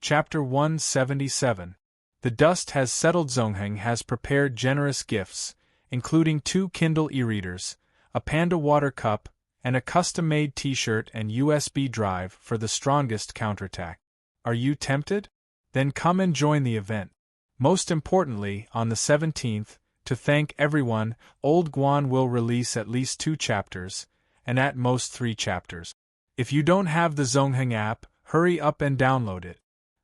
Chapter 177. The dust has settled. Zongheng has prepared generous gifts, including 2 Kindle e-readers, a Panda water cup, and a custom-made t-shirt and USB drive for the strongest counterattack. Are you tempted? Then come and join the event. Most importantly, on the 17th, to thank everyone, Old Guan will release at least 2 chapters, and at most 3 chapters. If you don't have the Zongheng app, hurry up and download it.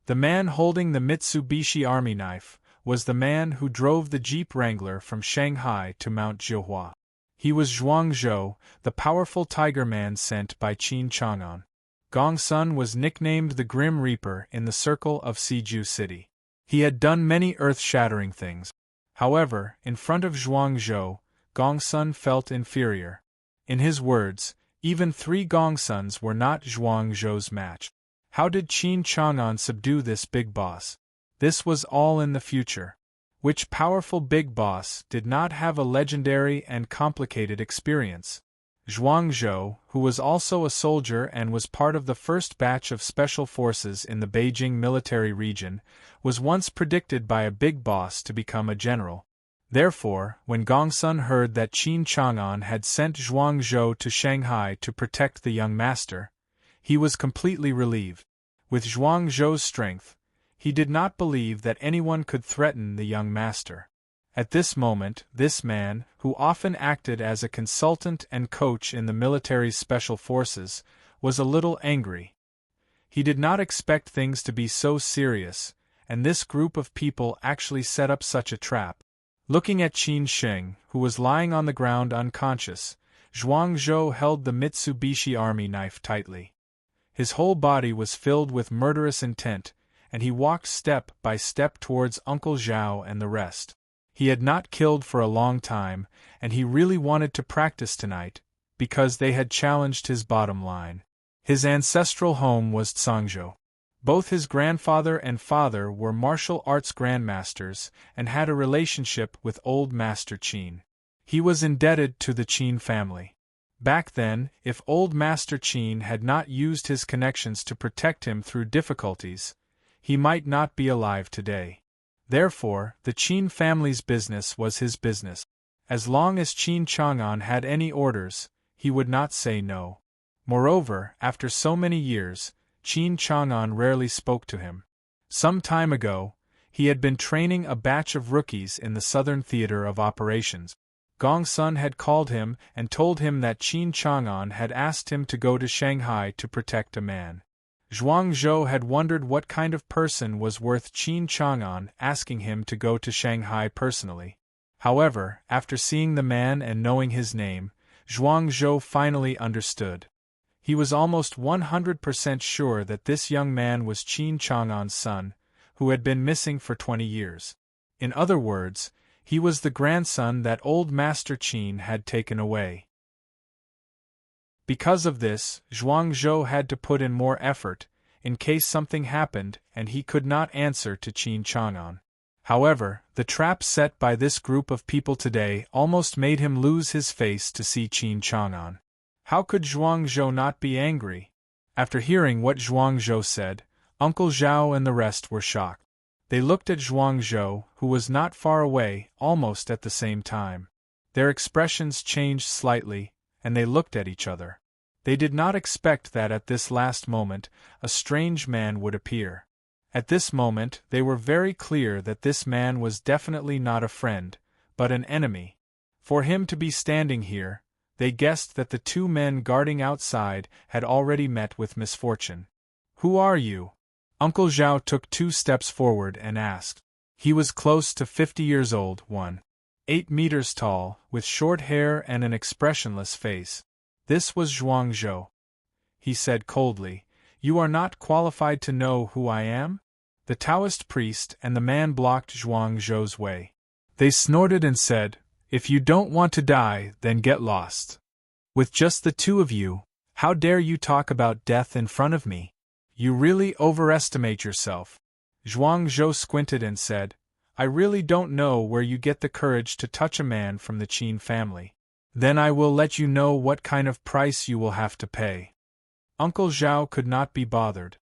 The man holding the Mitsubishi Army knife was the man who drove the Jeep Wrangler from Shanghai to Mount Jiuhua. He was Zhuang Zhou, the powerful tiger man sent by Qin Chang'an. Gong Sun was nicknamed the Grim Reaper in the circle of Siju City. He had done many earth-shattering things. However, in front of Zhuang Zhou, Gong Sun felt inferior. In his words, even 3 Gong Suns were not Zhuang Zhou's match. How did Qin Chang'an subdue this big boss? This was all in the future. Which powerful big boss did not have a legendary and complicated experience? Zhuang Zhou, who was also a soldier and was part of the first batch of special forces in the Beijing military region, was once predicted by a big boss to become a general. Therefore, when Gong Sun heard that Qin Chang'an had sent Zhuang Zhou to Shanghai to protect the young master, he was completely relieved. With Zhuang Zhou's strength, he did not believe that anyone could threaten the young master. At this moment, this man, who often acted as a consultant and coach in the military's special forces, was a little angry. He did not expect things to be so serious, and this group of people actually set up such a trap. Looking at Qin Sheng, who was lying on the ground unconscious, Zhuang Zhou held the Mitsubishi Army knife tightly. His whole body was filled with murderous intent, and he walked step by step towards Uncle Zhao and the rest. He had not killed for a long time, and he really wanted to practice tonight, because they had challenged his bottom line. His ancestral home was Tsangzhou. Both his grandfather and father were martial arts grandmasters and had a relationship with Old Master Qin. He was indebted to the Qin family. Back then, if Old Master Qin had not used his connections to protect him through difficulties, he might not be alive today. Therefore, the Qin family's business was his business. As long as Qin Chang'an had any orders, he would not say no. Moreover, after so many years, Qin Chang'an rarely spoke to him. Some time ago, he had been training a batch of rookies in the Southern Theater of Operations. Gong Sun had called him and told him that Qin Chang'an had asked him to go to Shanghai to protect a man. Zhuang Zhou had wondered what kind of person was worth Qin Chang'an asking him to go to Shanghai personally. However, after seeing the man and knowing his name, Zhuang Zhou finally understood. He was almost 100% sure that this young man was Qin Chang'an's son, who had been missing for 20 years. In other words, he was the grandson that Old Master Qin had taken away. Because of this, Zhuang Zhou had to put in more effort, in case something happened and he could not answer to Qin Chang'an. However, the trap set by this group of people today almost made him lose his face to see Qin Chang'an. How could Zhuang Zhou not be angry? After hearing what Zhuang Zhou said, Uncle Zhao and the rest were shocked. They looked at Zhuang Zhou, who was not far away, almost at the same time. Their expressions changed slightly, and they looked at each other. They did not expect that at this last moment, a strange man would appear. At this moment, they were very clear that this man was definitely not a friend, but an enemy. For him to be standing here, they guessed that the 2 men guarding outside had already met with misfortune. "Who are you?" Uncle Zhao took 2 steps forward and asked. He was close to 50 years old, 1.8 meters tall, with short hair and an expressionless face. This was Zhuang Zhou. He said coldly, "You are not qualified to know who I am?" The Taoist priest and the man blocked Zhuang Zhou's way. They snorted and said, "If you don't want to die, then get lost. With just the 2 of you, how dare you talk about death in front of me? You really overestimate yourself." Zhuang Zhou squinted and said, "I really don't know where you get the courage to touch a man from the Qin family. Then I will let you know what kind of price you will have to pay." Uncle Zhao could not be bothered.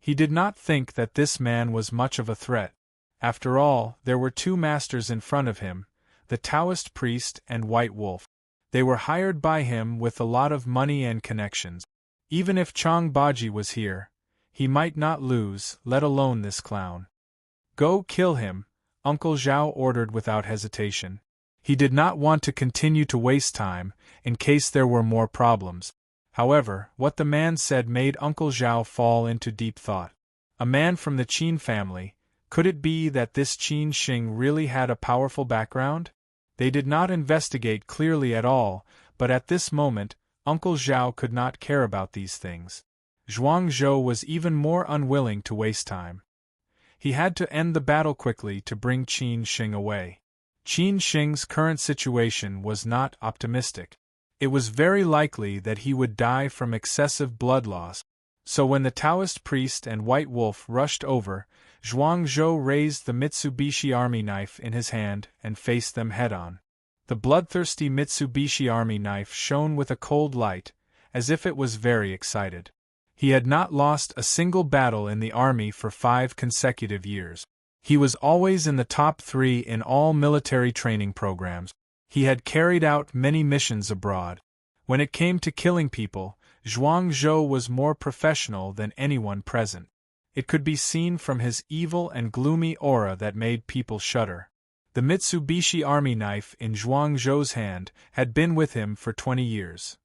He did not think that this man was much of a threat. After all, there were two masters in front of him, the Taoist priest and White Wolf. They were hired by him with a lot of money and connections. Even if Chong Baji was here, he might not lose, let alone this clown. Go kill him, Uncle Zhao ordered without hesitation. He did not want to continue to waste time, in case there were more problems. However, what the man said made Uncle Zhao fall into deep thought. A man from the Qin family, could it be that this Qin Xing really had a powerful background? They did not investigate clearly at all, but at this moment, Uncle Zhao could not care about these things. Zhuang Zhou was even more unwilling to waste time. He had to end the battle quickly to bring Qin Xing away. Qin Xing's current situation was not optimistic. It was very likely that he would die from excessive blood loss. So when the Taoist priest and White Wolf rushed over, Zhuang Zhou raised the Mitsubishi Army knife in his hand and faced them head-on. The bloodthirsty Mitsubishi Army knife shone with a cold light, as if it was very excited. He had not lost a single battle in the army for 5 consecutive years. He was always in the top 3 in all military training programs. He had carried out many missions abroad. When it came to killing people, Zhuang Zhou was more professional than anyone present. It could be seen from his evil and gloomy aura that made people shudder. The Mitsubishi Army knife in Zhuang Zhou's hand had been with him for 20 years.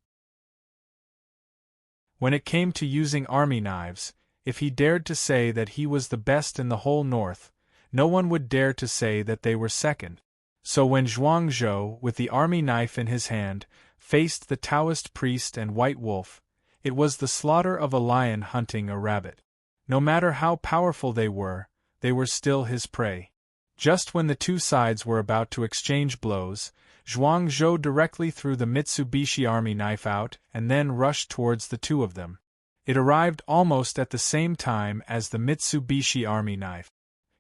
When it came to using army knives, if he dared to say that he was the best in the whole north, no one would dare to say that they were second. So when Zhuang Zhou, with the army knife in his hand, faced the Taoist priest and White Wolf, it was the slaughter of a lion hunting a rabbit. No matter how powerful they were still his prey. Just when the two sides were about to exchange blows, Zhuang Zhou directly threw the Mitsubishi Army knife out and then rushed towards the two of them. It arrived almost at the same time as the Mitsubishi Army knife.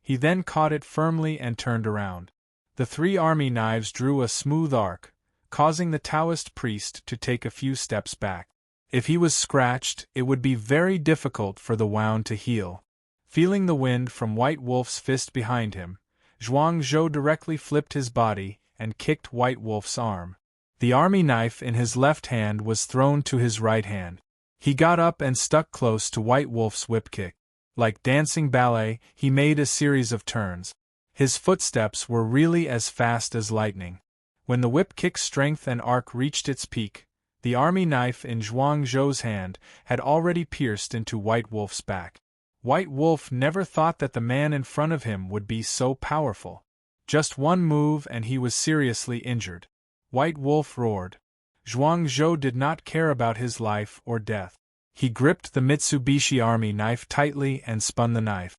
He then caught it firmly and turned around. The 3 army knives drew a smooth arc, causing the Taoist priest to take a few steps back. If he was scratched, it would be very difficult for the wound to heal. Feeling the wind from White Wolf's fist behind him, Zhuang Zhou directly flipped his body and kicked White Wolf's arm. The army knife in his left hand was thrown to his right hand. He got up and stuck close to White Wolf's whip kick. Like dancing ballet, he made a series of turns. His footsteps were really as fast as lightning. When the whip kick's strength and arc reached its peak, the army knife in Zhuang Zhou's hand had already pierced into White Wolf's back. White Wolf never thought that the man in front of him would be so powerful. Just one move and he was seriously injured. White Wolf roared. Zhuang Zhou did not care about his life or death. He gripped the Mitsubishi Army knife tightly and spun the knife.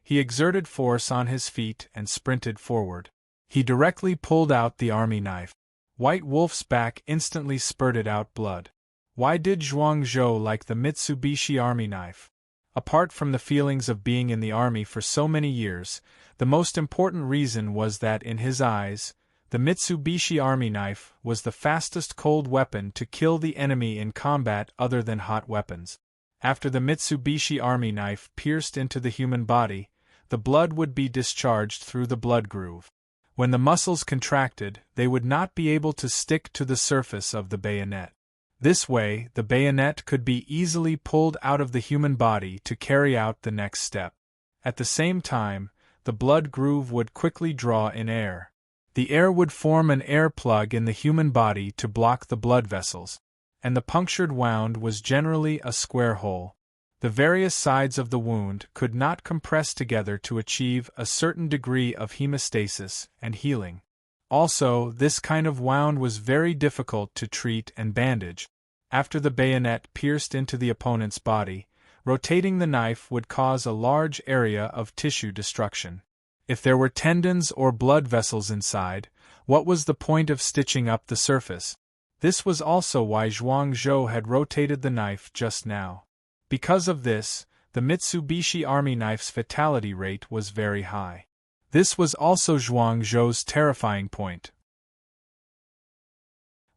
He exerted force on his feet and sprinted forward. He directly pulled out the army knife. White Wolf's back instantly spurted out blood. Why did Zhuang Zhou like the Mitsubishi Army knife? Apart from the feelings of being in the army for so many years, the most important reason was that in his eyes, the Mitsubishi Army knife was the fastest cold weapon to kill the enemy in combat other than hot weapons. After the Mitsubishi Army knife pierced into the human body, the blood would be discharged through the blood groove. When the muscles contracted, they would not be able to stick to the surface of the bayonet. This way, the bayonet could be easily pulled out of the human body to carry out the next step. At the same time, the blood groove would quickly draw in air. The air would form an air plug in the human body to block the blood vessels, and the punctured wound was generally a square hole. The various sides of the wound could not compress together to achieve a certain degree of hemostasis and healing. Also, this kind of wound was very difficult to treat and bandage. After the bayonet pierced into the opponent's body, rotating the knife would cause a large area of tissue destruction. If there were tendons or blood vessels inside, what was the point of stitching up the surface? This was also why Zhuang Zhou had rotated the knife just now. Because of this, the Mitsubishi Army knife's fatality rate was very high. This was also Zhuang Zhou's terrifying point.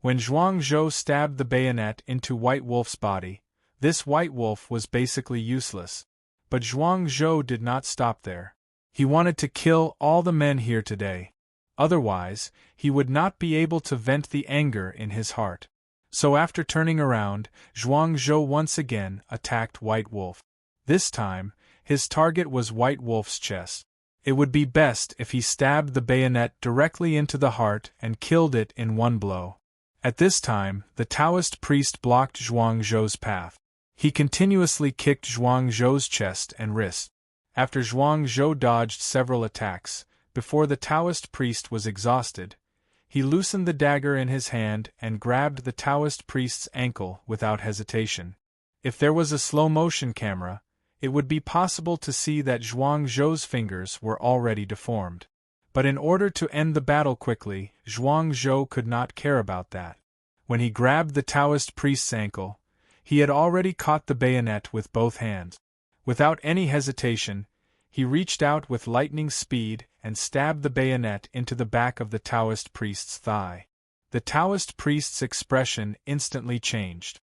When Zhuang Zhou stabbed the bayonet into White Wolf's body, this White Wolf was basically useless. But Zhuang Zhou did not stop there. He wanted to kill all the men here today. Otherwise, he would not be able to vent the anger in his heart. So after turning around, Zhuang Zhou once again attacked White Wolf. This time, his target was White Wolf's chest. It would be best if he stabbed the bayonet directly into the heart and killed it in one blow. At this time, the Taoist priest blocked Zhuang Zhou's path. He continuously kicked Zhuang Zhou's chest and wrist. After Zhuang Zhou dodged several attacks, before the Taoist priest was exhausted, he loosened the dagger in his hand and grabbed the Taoist priest's ankle without hesitation. If there was a slow-motion camera, it would be possible to see that Zhuang Zhou's fingers were already deformed. But in order to end the battle quickly, Zhuang Zhou could not care about that. When he grabbed the Taoist priest's ankle, he had already caught the bayonet with both hands. Without any hesitation, he reached out with lightning speed and stabbed the bayonet into the back of the Taoist priest's thigh. The Taoist priest's expression instantly changed.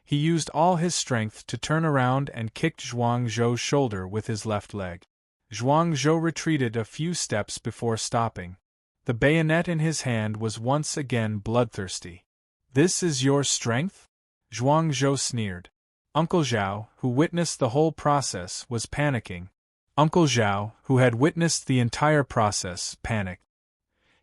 He used all his strength to turn around and kicked Zhuang Zhou's shoulder with his left leg. Zhuang Zhou retreated a few steps before stopping. The bayonet in his hand was once again bloodthirsty. "This is your strength?" Zhuang Zhou sneered. Uncle Zhao, who witnessed the whole process, was panicking. Uncle Zhao, who had witnessed the entire process, panicked.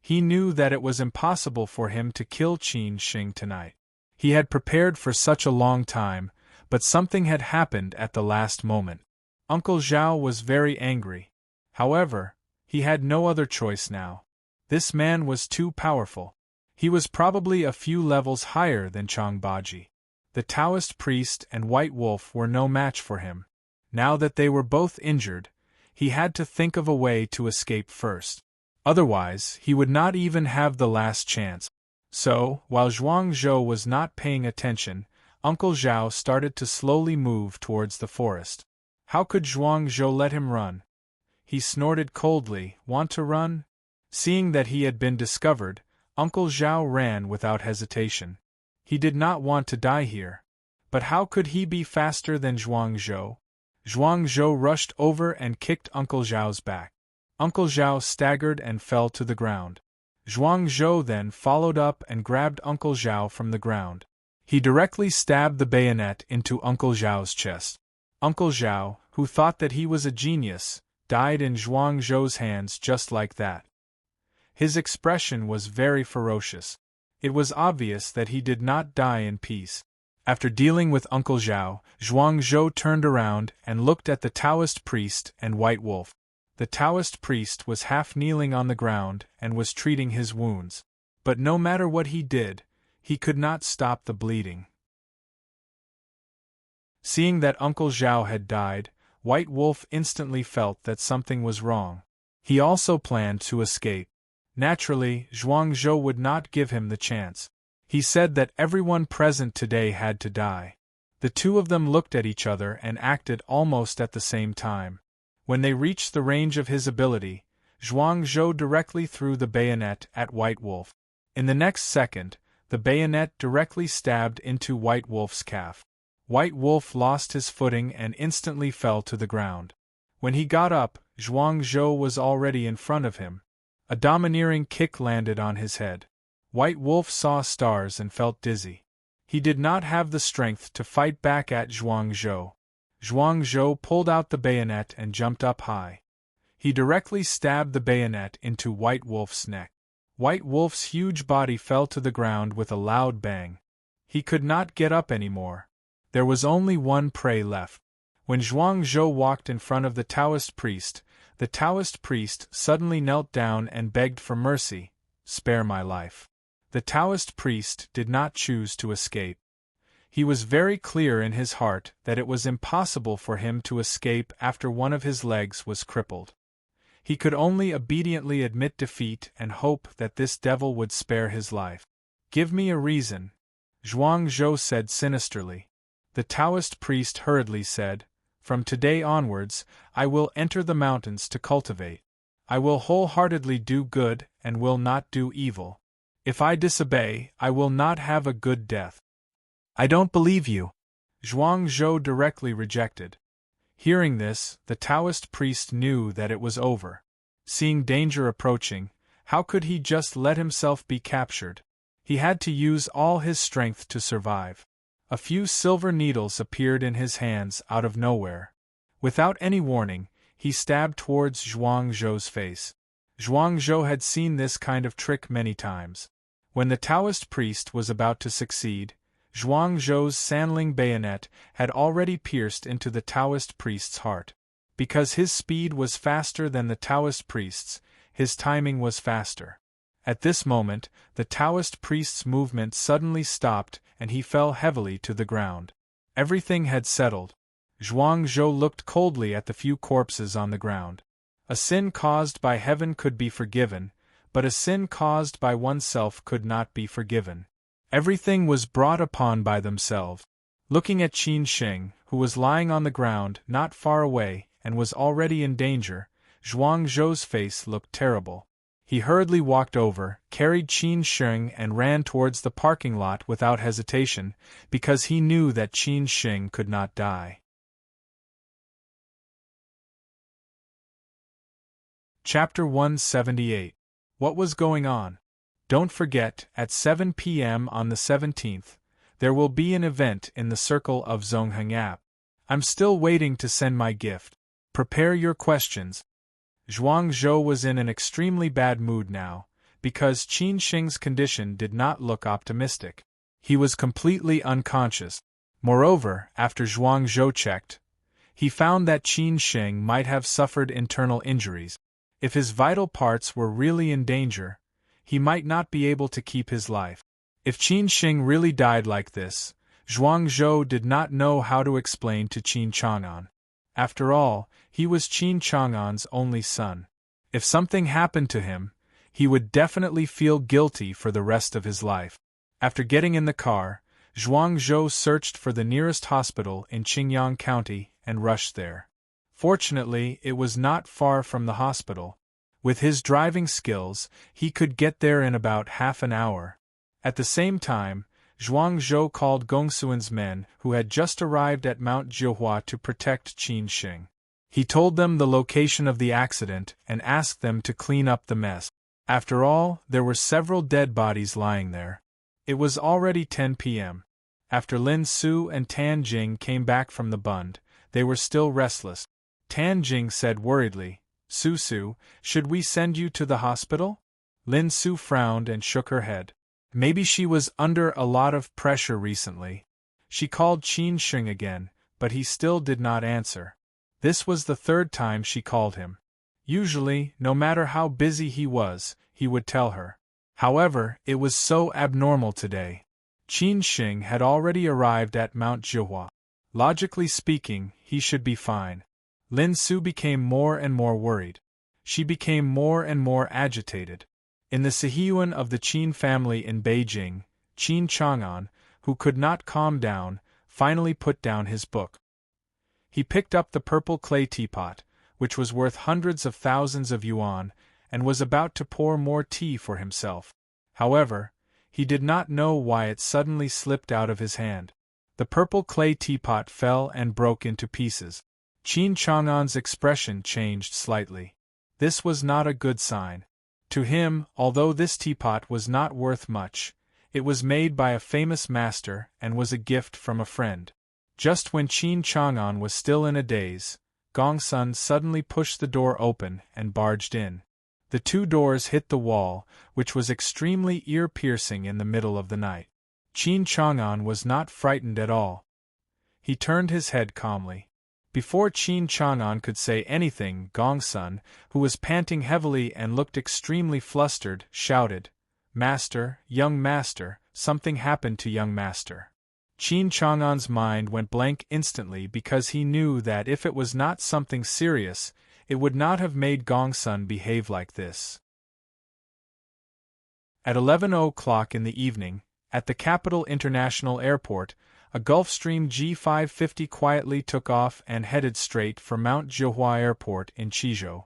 He knew that it was impossible for him to kill Qin Xing tonight. He had prepared for such a long time, but something had happened at the last moment. Uncle Zhao was very angry. However, he had no other choice now. This man was too powerful. He was probably a few levels higher than Chang Baji. The Taoist priest and White Wolf were no match for him. Now that they were both injured, he had to think of a way to escape first. Otherwise, he would not even have the last chance. So, while Zhuang Zhou was not paying attention, Uncle Zhao started to slowly move towards the forest. How could Zhuang Zhou let him run? He snorted coldly. "Want to run?" Seeing that he had been discovered, Uncle Zhao ran without hesitation. He did not want to die here. But how could he be faster than Zhuang Zhou? Zhuang Zhou rushed over and kicked Uncle Zhao's back. Uncle Zhao staggered and fell to the ground. Zhuang Zhou then followed up and grabbed Uncle Zhao from the ground. He directly stabbed the bayonet into Uncle Zhao's chest. Uncle Zhao, who thought that he was a genius, died in Zhuang Zhou's hands just like that. His expression was very ferocious. It was obvious that he did not die in peace. After dealing with Uncle Zhao, Zhuang Zhou turned around and looked at the Taoist priest and White Wolf. The Taoist priest was half kneeling on the ground and was treating his wounds. But no matter what he did, he could not stop the bleeding. Seeing that Uncle Zhao had died, White Wolf instantly felt that something was wrong. He also planned to escape. Naturally, Zhuang Zhou would not give him the chance. He said that everyone present today had to die. The two of them looked at each other and acted almost at the same time. When they reached the range of his ability, Zhuang Zhou directly threw the bayonet at White Wolf. In the next second, the bayonet directly stabbed into White Wolf's calf. White Wolf lost his footing and instantly fell to the ground. When he got up, Zhuang Zhou was already in front of him. A domineering kick landed on his head. White Wolf saw stars and felt dizzy. He did not have the strength to fight back at Zhuang Zhou. Zhuang Zhou pulled out the bayonet and jumped up high. He directly stabbed the bayonet into White Wolf's neck. White Wolf's huge body fell to the ground with a loud bang. He could not get up anymore. There was only one prey left. When Zhuang Zhou walked in front of the Taoist priest suddenly knelt down and begged for mercy. "Spare my life." The Taoist priest did not choose to escape. He was very clear in his heart that it was impossible for him to escape after one of his legs was crippled. He could only obediently admit defeat and hope that this devil would spare his life. "Give me a reason," Zhuang Zhou said sinisterly. The Taoist priest hurriedly said, "From today onwards, I will enter the mountains to cultivate. I will wholeheartedly do good and will not do evil. If I disobey, I will not have a good death." "I don't believe you," Zhuang Zhou directly rejected. Hearing this, the Taoist priest knew that it was over. Seeing danger approaching, how could he just let himself be captured? He had to use all his strength to survive. A few silver needles appeared in his hands out of nowhere. Without any warning, he stabbed towards Zhuang Zhou's face. Zhuang Zhou had seen this kind of trick many times. When the Taoist priest was about to succeed, Zhuang Zhou's sanling bayonet had already pierced into the Taoist priest's heart. Because his speed was faster than the Taoist priest's, his timing was faster. At this moment, the Taoist priest's movement suddenly stopped and he fell heavily to the ground. Everything had settled. Zhuang Zhou looked coldly at the few corpses on the ground. A sin caused by heaven could be forgiven, but a sin caused by oneself could not be forgiven. Everything was brought upon by themselves. Looking at Qin Sheng, who was lying on the ground not far away and was already in danger, Zhuang Zhou's face looked terrible. He hurriedly walked over, carried Qin Sheng and ran towards the parking lot without hesitation, because he knew that Qin Sheng could not die. Chapter 178. What was going on? Don't forget, at 7 p.m. on the 17th, there will be an event in the circle of Zongheng app. I'm still waiting to send my gift. Prepare your questions. Zhuang Zhou was in an extremely bad mood now, because Qin Sheng's condition did not look optimistic. He was completely unconscious. Moreover, after Zhuang Zhou checked, he found that Qin Sheng might have suffered internal injuries. If his vital parts were really in danger, he might not be able to keep his life. If Qin Sheng really died like this, Zhuang Zhou did not know how to explain to Qin Chang'an. After all, he was Qin Chang'an's only son. If something happened to him, he would definitely feel guilty for the rest of his life. After getting in the car, Zhuang Zhou searched for the nearest hospital in Qingyang County and rushed there. Fortunately, it was not far from the hospital. With his driving skills, he could get there in about half an hour. At the same time, Zhuang Zhou called Gongsuan's men who had just arrived at Mount Jiuhua to protect Qin Sheng. He told them the location of the accident and asked them to clean up the mess. After all, there were several dead bodies lying there. It was already 10 p.m. After Lin Su and Tan Jing came back from the Bund, they were still restless. Tan Jing said worriedly, "Su, should we send you to the hospital?" Lin Su frowned and shook her head. Maybe she was under a lot of pressure recently. She called Qin Sheng again, but he still did not answer. This was the third time she called him. Usually, no matter how busy he would tell her. However, it was so abnormal today. Qin Sheng had already arrived at Mount Jiuhua. Logically speaking, he should be fine. Lin Su became more and more worried. She became more and more agitated. In the Sihiyuan of the Qin family in Beijing, Qin Chang'an, who could not calm down, finally put down his book. He picked up the purple clay teapot, which was worth hundreds of thousands of yuan, and was about to pour more tea for himself. However, he did not know why it suddenly slipped out of his hand. The purple clay teapot fell and broke into pieces. Qin Chang'an's expression changed slightly. This was not a good sign. To him, although this teapot was not worth much, it was made by a famous master and was a gift from a friend. Just when Qin Chang'an was still in a daze, Gongsun suddenly pushed the door open and barged in. The two doors hit the wall, which was extremely ear-piercing in the middle of the night. Qin Chang'an was not frightened at all. He turned his head calmly. Before Qin Chang'an could say anything, Gongsun, who was panting heavily and looked extremely flustered, shouted, "Master, young master, something happened to young master." Qin Chang'an's mind went blank instantly because he knew that if it was not something serious, it would not have made Gongsun behave like this. At 11 o'clock in the evening, at the Capital International Airport, a Gulfstream G550 quietly took off and headed straight for Mount Jiuhua Airport in Qizhou.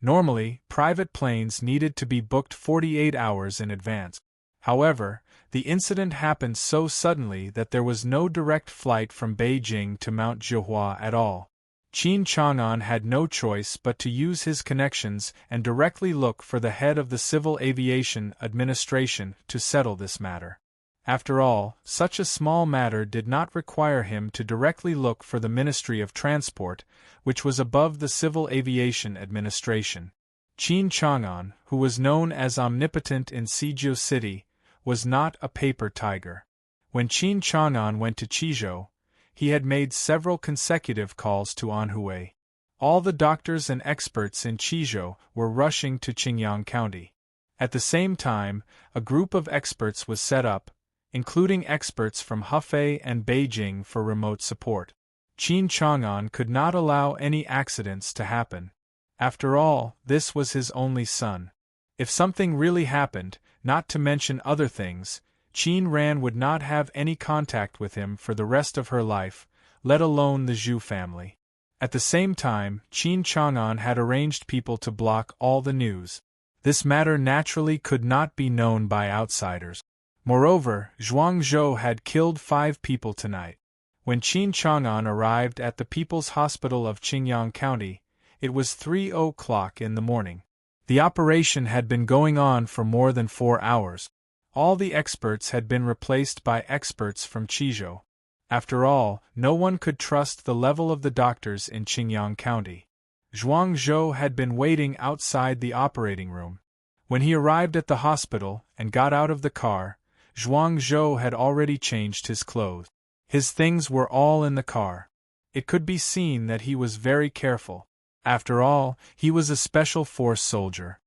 Normally, private planes needed to be booked 48 hours in advance. However, the incident happened so suddenly that there was no direct flight from Beijing to Mount Jiuhua at all. Qin Chang'an had no choice but to use his connections and directly look for the head of the Civil Aviation Administration to settle this matter. After all, such a small matter did not require him to directly look for the Ministry of Transport, which was above the Civil Aviation Administration. Qin Chang'an, who was known as omnipotent in Suzhou City, was not a paper tiger. When Qin Chang'an went to Chizhou, he had made several consecutive calls to Anhui. All the doctors and experts in Chizhou were rushing to Qingyang County. At the same time, a group of experts was set up, including experts from Hefei and Beijing for remote support. Qin Chang'an could not allow any accidents to happen. After all, this was his only son. If something really happened, not to mention other things, Qin Ran would not have any contact with him for the rest of her life, let alone the Zhu family. At the same time, Qin Chang'an had arranged people to block all the news. This matter naturally could not be known by outsiders. Moreover, Zhuang Zhou had killed 5 people tonight. When Qin Chang'an arrived at the People's Hospital of Qingyang County, it was 3:00 in the morning. The operation had been going on for more than 4 hours. All the experts had been replaced by experts from Chizhou. After all, no one could trust the level of the doctors in Qingyang County. Zhuang Zhou had been waiting outside the operating room. When he arrived at the hospital and got out of the car, Zhuang Zhou had already changed his clothes. His things were all in the car. It could be seen that he was very careful. After all, he was a special force soldier.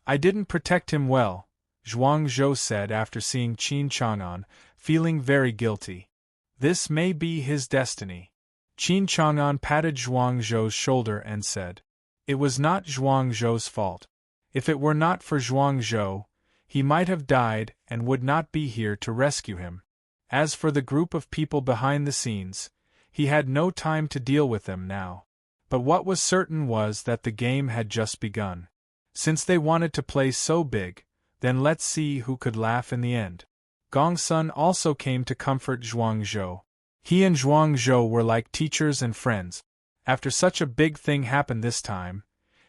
"I didn't protect him well," Zhuang Zhou said after seeing Qin Chang'an, feeling very guilty. "This may be his destiny." Qin Chang'an patted Zhuang Zhou's shoulder and said, "It was not Zhuang Zhou's fault. If it were not for Zhuang Zhou, he might have died and would not be here to rescue him. As for the group of people behind the scenes, he had no time to deal with them now. But what was certain was that the game had just begun. Since they wanted to play so big, then let's see who could laugh in the end." Gongsun also came to comfort Zhuang Zhou. He and Zhuang Zhou were like teachers and friends. After such a big thing happened this time,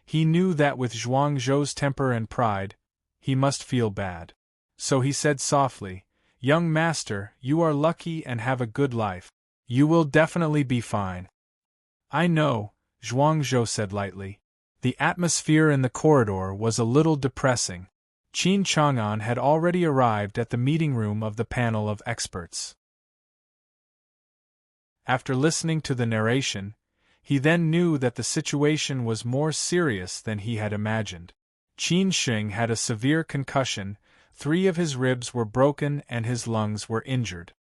he knew that with Zhuang Zhou's temper and pride, he must feel bad. So he said softly, "Young master, you are lucky and have a good life. You will definitely be fine." "I know," Zhuang Zhou said lightly. The atmosphere in the corridor was a little depressing. Qin Chang'an had already arrived at the meeting room of the panel of experts. After listening to the narration, he then knew that the situation was more serious than he had imagined. Qin Sheng had a severe concussion, 3 of his ribs were broken and his lungs were injured.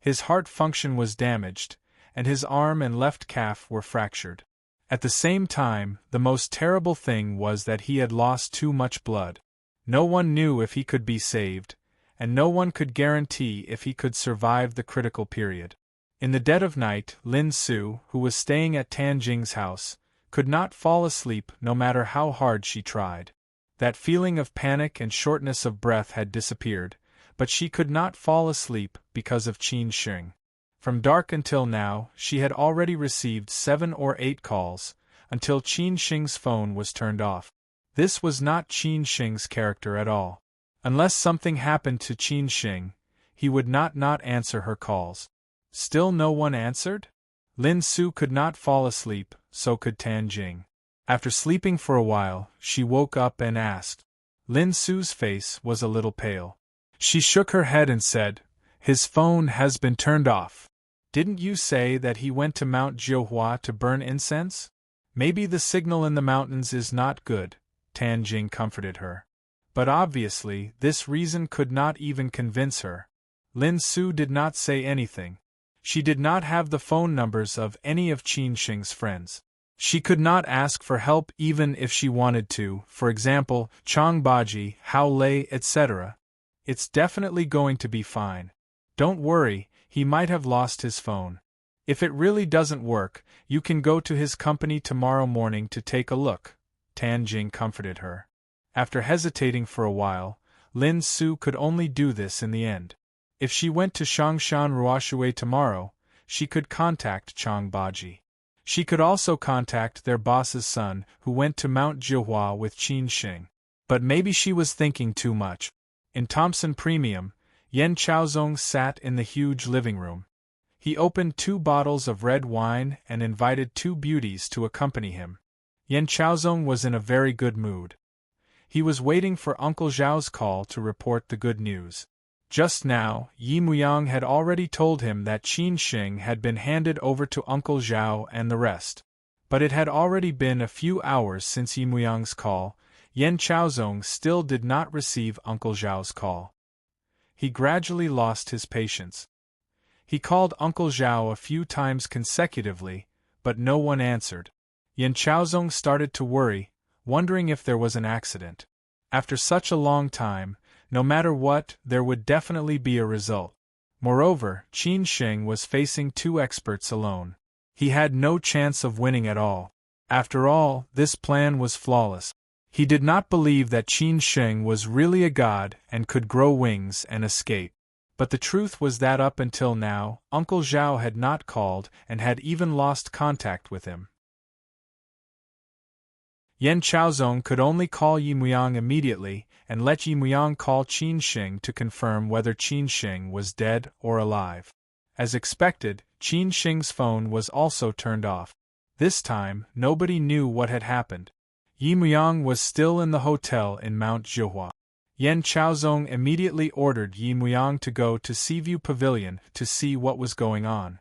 His heart function was damaged, and his arm and left calf were fractured. At the same time, the most terrible thing was that he had lost too much blood. No one knew if he could be saved, and no one could guarantee if he could survive the critical period. In the dead of night, Lin Su, who was staying at Tan Jing's house, could not fall asleep no matter how hard she tried. That feeling of panic and shortness of breath had disappeared, but she could not fall asleep because of Qin Sheng. From dark until now, she had already received 7 or 8 calls, until Qin Sheng's phone was turned off. This was not Qin Sheng's character at all. Unless something happened to Qin Sheng, he would not answer her calls. Still no one answered? Lin Su could not fall asleep, so could Tan Jing. After sleeping for a while, she woke up and asked. Lin Su's face was a little pale. She shook her head and said, "His phone has been turned off. Didn't you say that he went to Mount Jiuhua to burn incense? Maybe the signal in the mountains is not good," Tan Jing comforted her. But obviously, this reason could not even convince her. Lin Su did not say anything. She did not have the phone numbers of any of Qin Sheng's friends. She could not ask for help even if she wanted to, for example, Chang Baji, Hao Lei, etc. "It's definitely going to be fine. Don't worry, he might have lost his phone. If it really doesn't work, you can go to his company tomorrow morning to take a look," Tan Jing comforted her. After hesitating for a while, Lin Su could only do this in the end. If she went to Shangshan Ruoshui tomorrow, she could contact Chang Baji. She could also contact their boss's son, who went to Mount Jihua with Qin Sheng. But maybe she was thinking too much. In Thompson Premium, Yan Chaozong sat in the huge living room. He opened 2 bottles of red wine and invited 2 beauties to accompany him. Yan Chaozong was in a very good mood. He was waiting for Uncle Zhao's call to report the good news. Just now, Yi Muyang had already told him that Qin Sheng had been handed over to Uncle Zhao and the rest. But it had already been a few hours since Yi Muyang's call. Yan Chaozong still did not receive Uncle Zhao's call. He gradually lost his patience. He called Uncle Zhao a few times consecutively, but no one answered. Yan Chaozong started to worry, wondering if there was an accident. After such a long time, no matter what, there would definitely be a result. Moreover, Qin Sheng was facing 2 experts alone. He had no chance of winning at all. After all, this plan was flawless. He did not believe that Qin Sheng was really a god and could grow wings and escape. But the truth was that up until now, Uncle Zhao had not called and had even lost contact with him. Yan Chaozong could only call Yi Muyang immediately and let Yi Muyang call Qin Sheng to confirm whether Qin Sheng was dead or alive. As expected, Qin Sheng's phone was also turned off. This time, nobody knew what had happened. Yi Muyang was still in the hotel in Mount Jihua. Yan Chaozong immediately ordered Yi Muyang to go to Seaview Pavilion to see what was going on.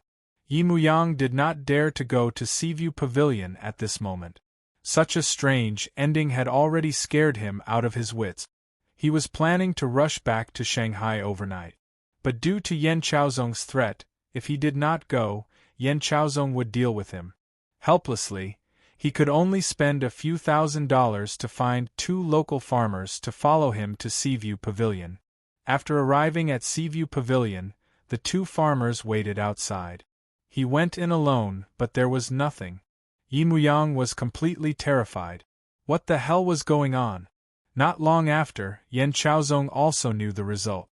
Yi Muyang did not dare to go to Seaview Pavilion at this moment. Such a strange ending had already scared him out of his wits. He was planning to rush back to Shanghai overnight. But due to Yan Chaozong's threat, if he did not go, Yan Chaozong would deal with him. Helplessly, he could only spend a few $1,000s to find 2 local farmers to follow him to Seaview Pavilion. After arriving at Seaview Pavilion, the 2 farmers waited outside. He went in alone, but there was nothing. Yi Muyang was completely terrified. What the hell was going on? Not long after, Yan Chaozong also knew the result.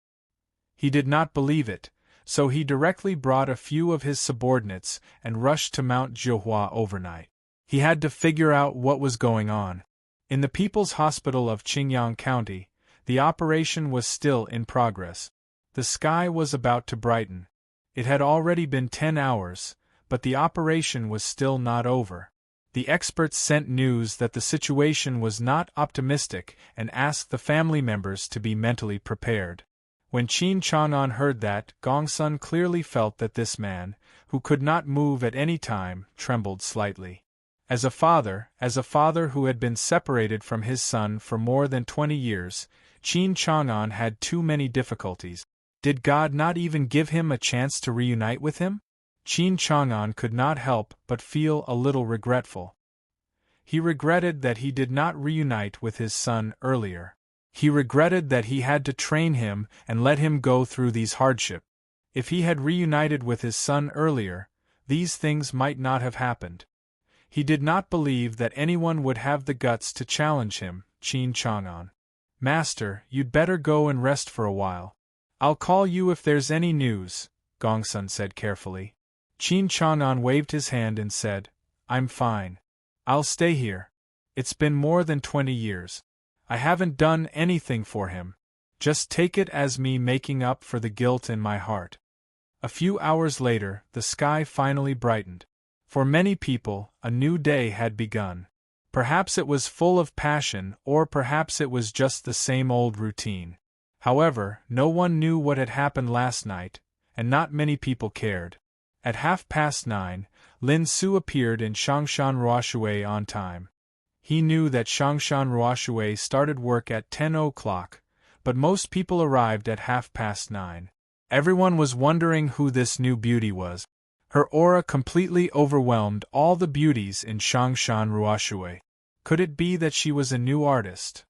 He did not believe it, so he directly brought a few of his subordinates and rushed to Mount Jihua overnight. He had to figure out what was going on. In the People's Hospital of Qingyang County, the operation was still in progress. The sky was about to brighten. It had already been 10 hours, but the operation was still not over. The experts sent news that the situation was not optimistic and asked the family members to be mentally prepared. When Qin Chang'an heard that, Gongsun clearly felt that this man, who could not move at any time, trembled slightly. As a father who had been separated from his son for more than 20 years, Qin Chang'an had too many difficulties. Did God not even give him a chance to reunite with him? Qin Chang'an could not help but feel a little regretful. He regretted that he did not reunite with his son earlier. He regretted that he had to train him and let him go through these hardships. If he had reunited with his son earlier, these things might not have happened. He did not believe that anyone would have the guts to challenge him. Qin Chang'an. Master, you'd better go and rest for a while. I'll call you if there's any news, Gongsun said carefully. Qin Chang'an waved his hand and said, I'm fine. I'll stay here. It's been more than 20 years. I haven't done anything for him. Just take it as me making up for the guilt in my heart. A few hours later, the sky finally brightened. For many people, a new day had begun. Perhaps it was full of passion, or perhaps it was just the same old routine. However, no one knew what had happened last night, and not many people cared. At 9:30, Lin Su appeared in Shangshan Ruoshui on time. He knew that Shangshan Ruoshui started work at 10 o'clock, but most people arrived at 9:30. Everyone was wondering who this new beauty was. Her aura completely overwhelmed all the beauties in Shangshan Ruoshui. Could it be that she was a new artist?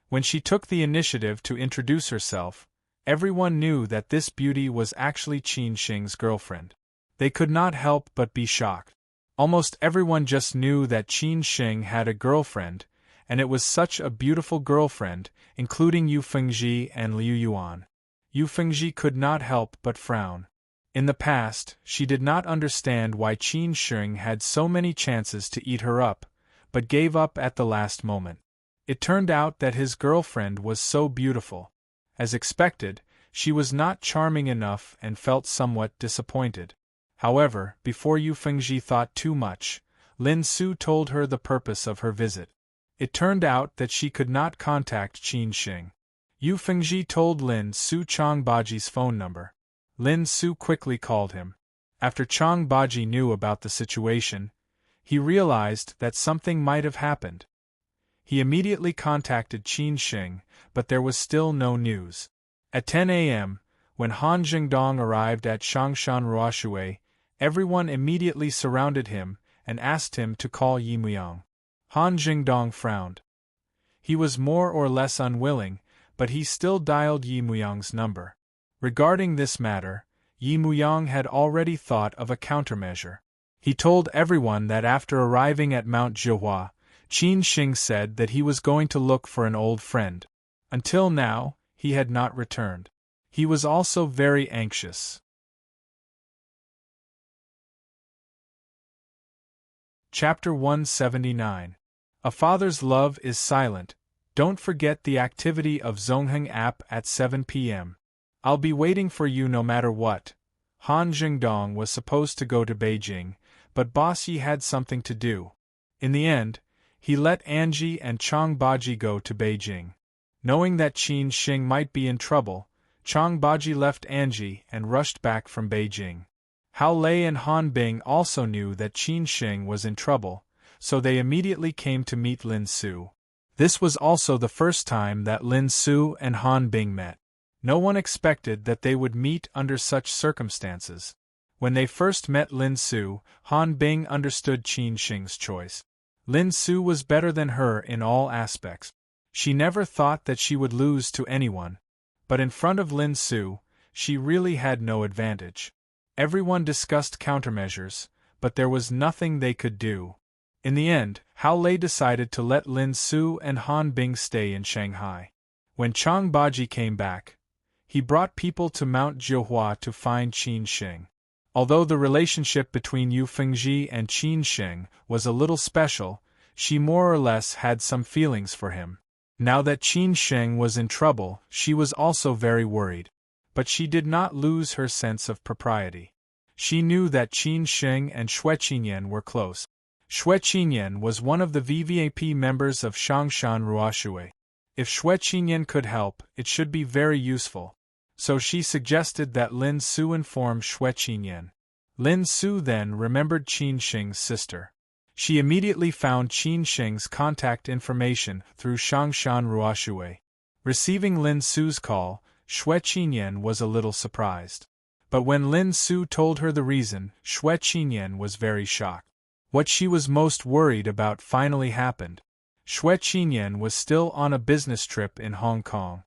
When she took the initiative to introduce herself, everyone knew that this beauty was actually Qin Sheng's girlfriend. They could not help but be shocked. Almost everyone just knew that Qin Sheng had a girlfriend, and it was such a beautiful girlfriend, including Yu Fengji and Liu Yuan. Yu Fengji could not help but frown. In the past, she did not understand why Qin Sheng had so many chances to eat her up, but gave up at the last moment. It turned out that his girlfriend was so beautiful. As expected, she was not charming enough and felt somewhat disappointed. However, before Yu Fengji thought too much, Lin Su told her the purpose of her visit. It turned out that she could not contact Qin Sheng. Yu Fengji told Lin Su Chang Baji's phone number. Lin Su quickly called him. After Chang Baji knew about the situation, he realized that something might have happened. He immediately contacted Qin Sheng, but there was still no news. At 10 a.m., when Han Jingdong arrived at Shangshan Ruoshui, everyone immediately surrounded him and asked him to call Yi Muyang. Han Jingdong frowned. He was more or less unwilling, but he still dialed Yi Muyang's number. Regarding this matter, Yi Muyang had already thought of a countermeasure. He told everyone that after arriving at Mount Zhihua, Qin Sheng said that he was going to look for an old friend. Until now, he had not returned. He was also very anxious. Chapter 179. A Father's Love is Silent. Don't forget the activity of Zongheng app at 7 p.m. I'll be waiting for you no matter what. Han Jingdong was supposed to go to Beijing, but Boss Yi had something to do. In the end, he let Angie and Chang Baji go to Beijing. Knowing that Qin Sheng might be in trouble, Chang Baji left Angie and rushed back from Beijing. Hao Lei and Han Bing also knew that Qin Sheng was in trouble, so they immediately came to meet Lin Su. This was also the first time that Lin Su and Han Bing met. No one expected that they would meet under such circumstances. When they first met Lin Su, Han Bing understood Qin Sheng's choice. Lin Su was better than her in all aspects. She never thought that she would lose to anyone. But in front of Lin Su, she really had no advantage. Everyone discussed countermeasures, but there was nothing they could do. In the end, Hao Lei decided to let Lin Su and Han Bing stay in Shanghai. When Chang Baji came back, he brought people to Mount Zhihua to find Qin Sheng. Although the relationship between Yu Fengji and Qin Sheng was a little special, she more or less had some feelings for him. Now that Qin Sheng was in trouble, she was also very worried. But she did not lose her sense of propriety. She knew that Qin Sheng and Xue Qinyan were close. Xue Qinyan was one of the VVAP members of Shangshan Ruoshui. If Xue Qinyan could help, it should be very useful. So she suggested that Lin Su inform Xue Qinyan. Lin Su then remembered Qin Sheng's sister. She immediately found Qin Sheng's contact information through Shangshan Ruoshui. Receiving Lin Su's call, Xue Qinyan was a little surprised. But when Lin Su told her the reason, Xue Qinyan was very shocked. What she was most worried about finally happened. Xue Qinyan was still on a business trip in Hong Kong.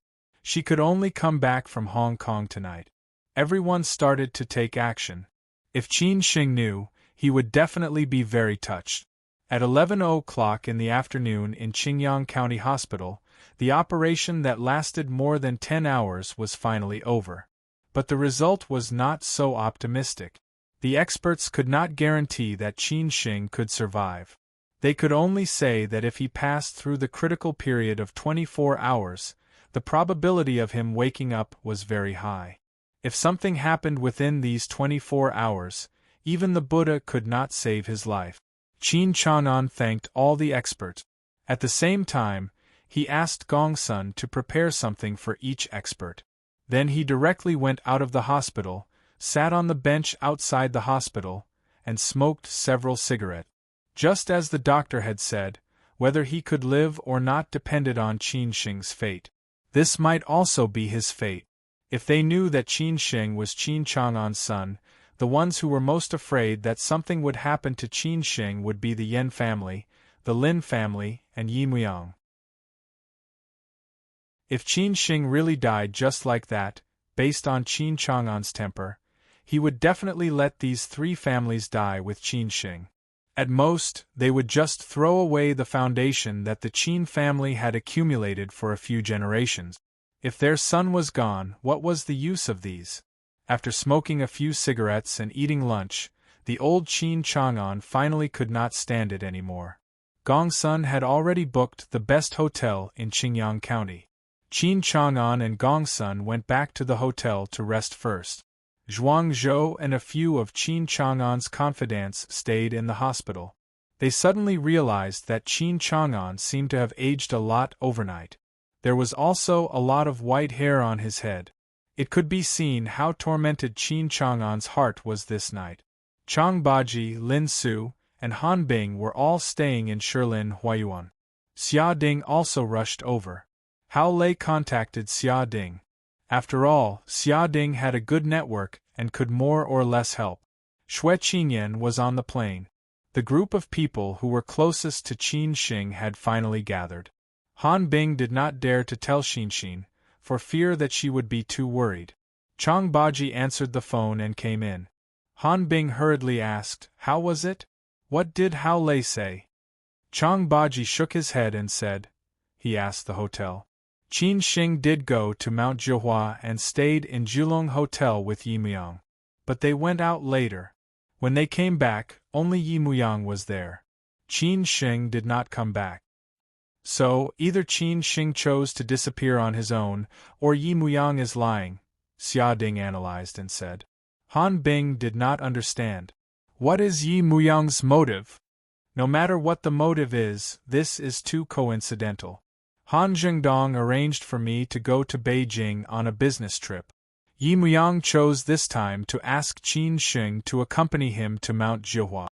She could only come back from Hong Kong tonight. Everyone started to take action. If Qin Sheng knew, he would definitely be very touched. At 11 o'clock in the afternoon in Qingyang County Hospital, the operation that lasted more than 10 hours was finally over. But the result was not so optimistic. The experts could not guarantee that Qin Sheng could survive. They could only say that if he passed through the critical period of 24 hours, the probability of him waking up was very high. If something happened within these 24 hours, even the Buddha could not save his life. Qin Chang'an thanked all the experts. At the same time, he asked Gongsun to prepare something for each expert. Then he directly went out of the hospital, sat on the bench outside the hospital, and smoked several cigarettes. Just as the doctor had said, whether he could live or not depended on Qin Sheng's fate. This might also be his fate. If they knew that Qin Sheng was Qin Chang'an's son, the ones who were most afraid that something would happen to Qin Sheng would be the Yen family, the Lin family, and Yi Muyang. If Qin Sheng really died just like that, based on Qin Chang'an's temper, he would definitely let these three families die with Qin Sheng. At most, they would just throw away the foundation that the Qin family had accumulated for a few generations. If their son was gone, what was the use of these? After smoking a few cigarettes and eating lunch, the old Qin Chang'an finally could not stand it anymore. Gongsun had already booked the best hotel in Qingyang County. Qin Chang'an and Gongsun went back to the hotel to rest first. Zhuang Zhou and a few of Qin Chang'an's confidants stayed in the hospital. They suddenly realized that Qin Chang'an seemed to have aged a lot overnight. There was also a lot of white hair on his head. It could be seen how tormented Qin Chang'an's heart was this night. Chang Baji, Lin Su, and Han Bing were all staying in Shilin Huayuan. Xia Ding also rushed over. Hao Lei contacted Xia Ding. After all, Xia Ding had a good network and could more or less help. Xue Qingyan was on the plane. The group of people who were closest to Qin Xing had finally gathered. Han Bing did not dare to tell Xinxin, for fear that she would be too worried. Chang Baji answered the phone and came in. Han Bing hurriedly asked, "How was it? What did Hao Lei say?" Chang Baji shook his head and said, he asked the hotel. Qin Xing did go to Mount Zhihua and stayed in Julong Hotel with Yi Muyang. But they went out later. When they came back, only Yi Muyang was there. Qin Xing did not come back. So, either Qin Xing chose to disappear on his own, or Yi Muyang is lying, Xia Ding analyzed and said. Han Bing did not understand. What is Yi Muyang's motive? No matter what the motive is, this is too coincidental. Han Zhengdong arranged for me to go to Beijing on a business trip. Yi Muyang chose this time to ask Qin Xing to accompany him to Mount Zhihua.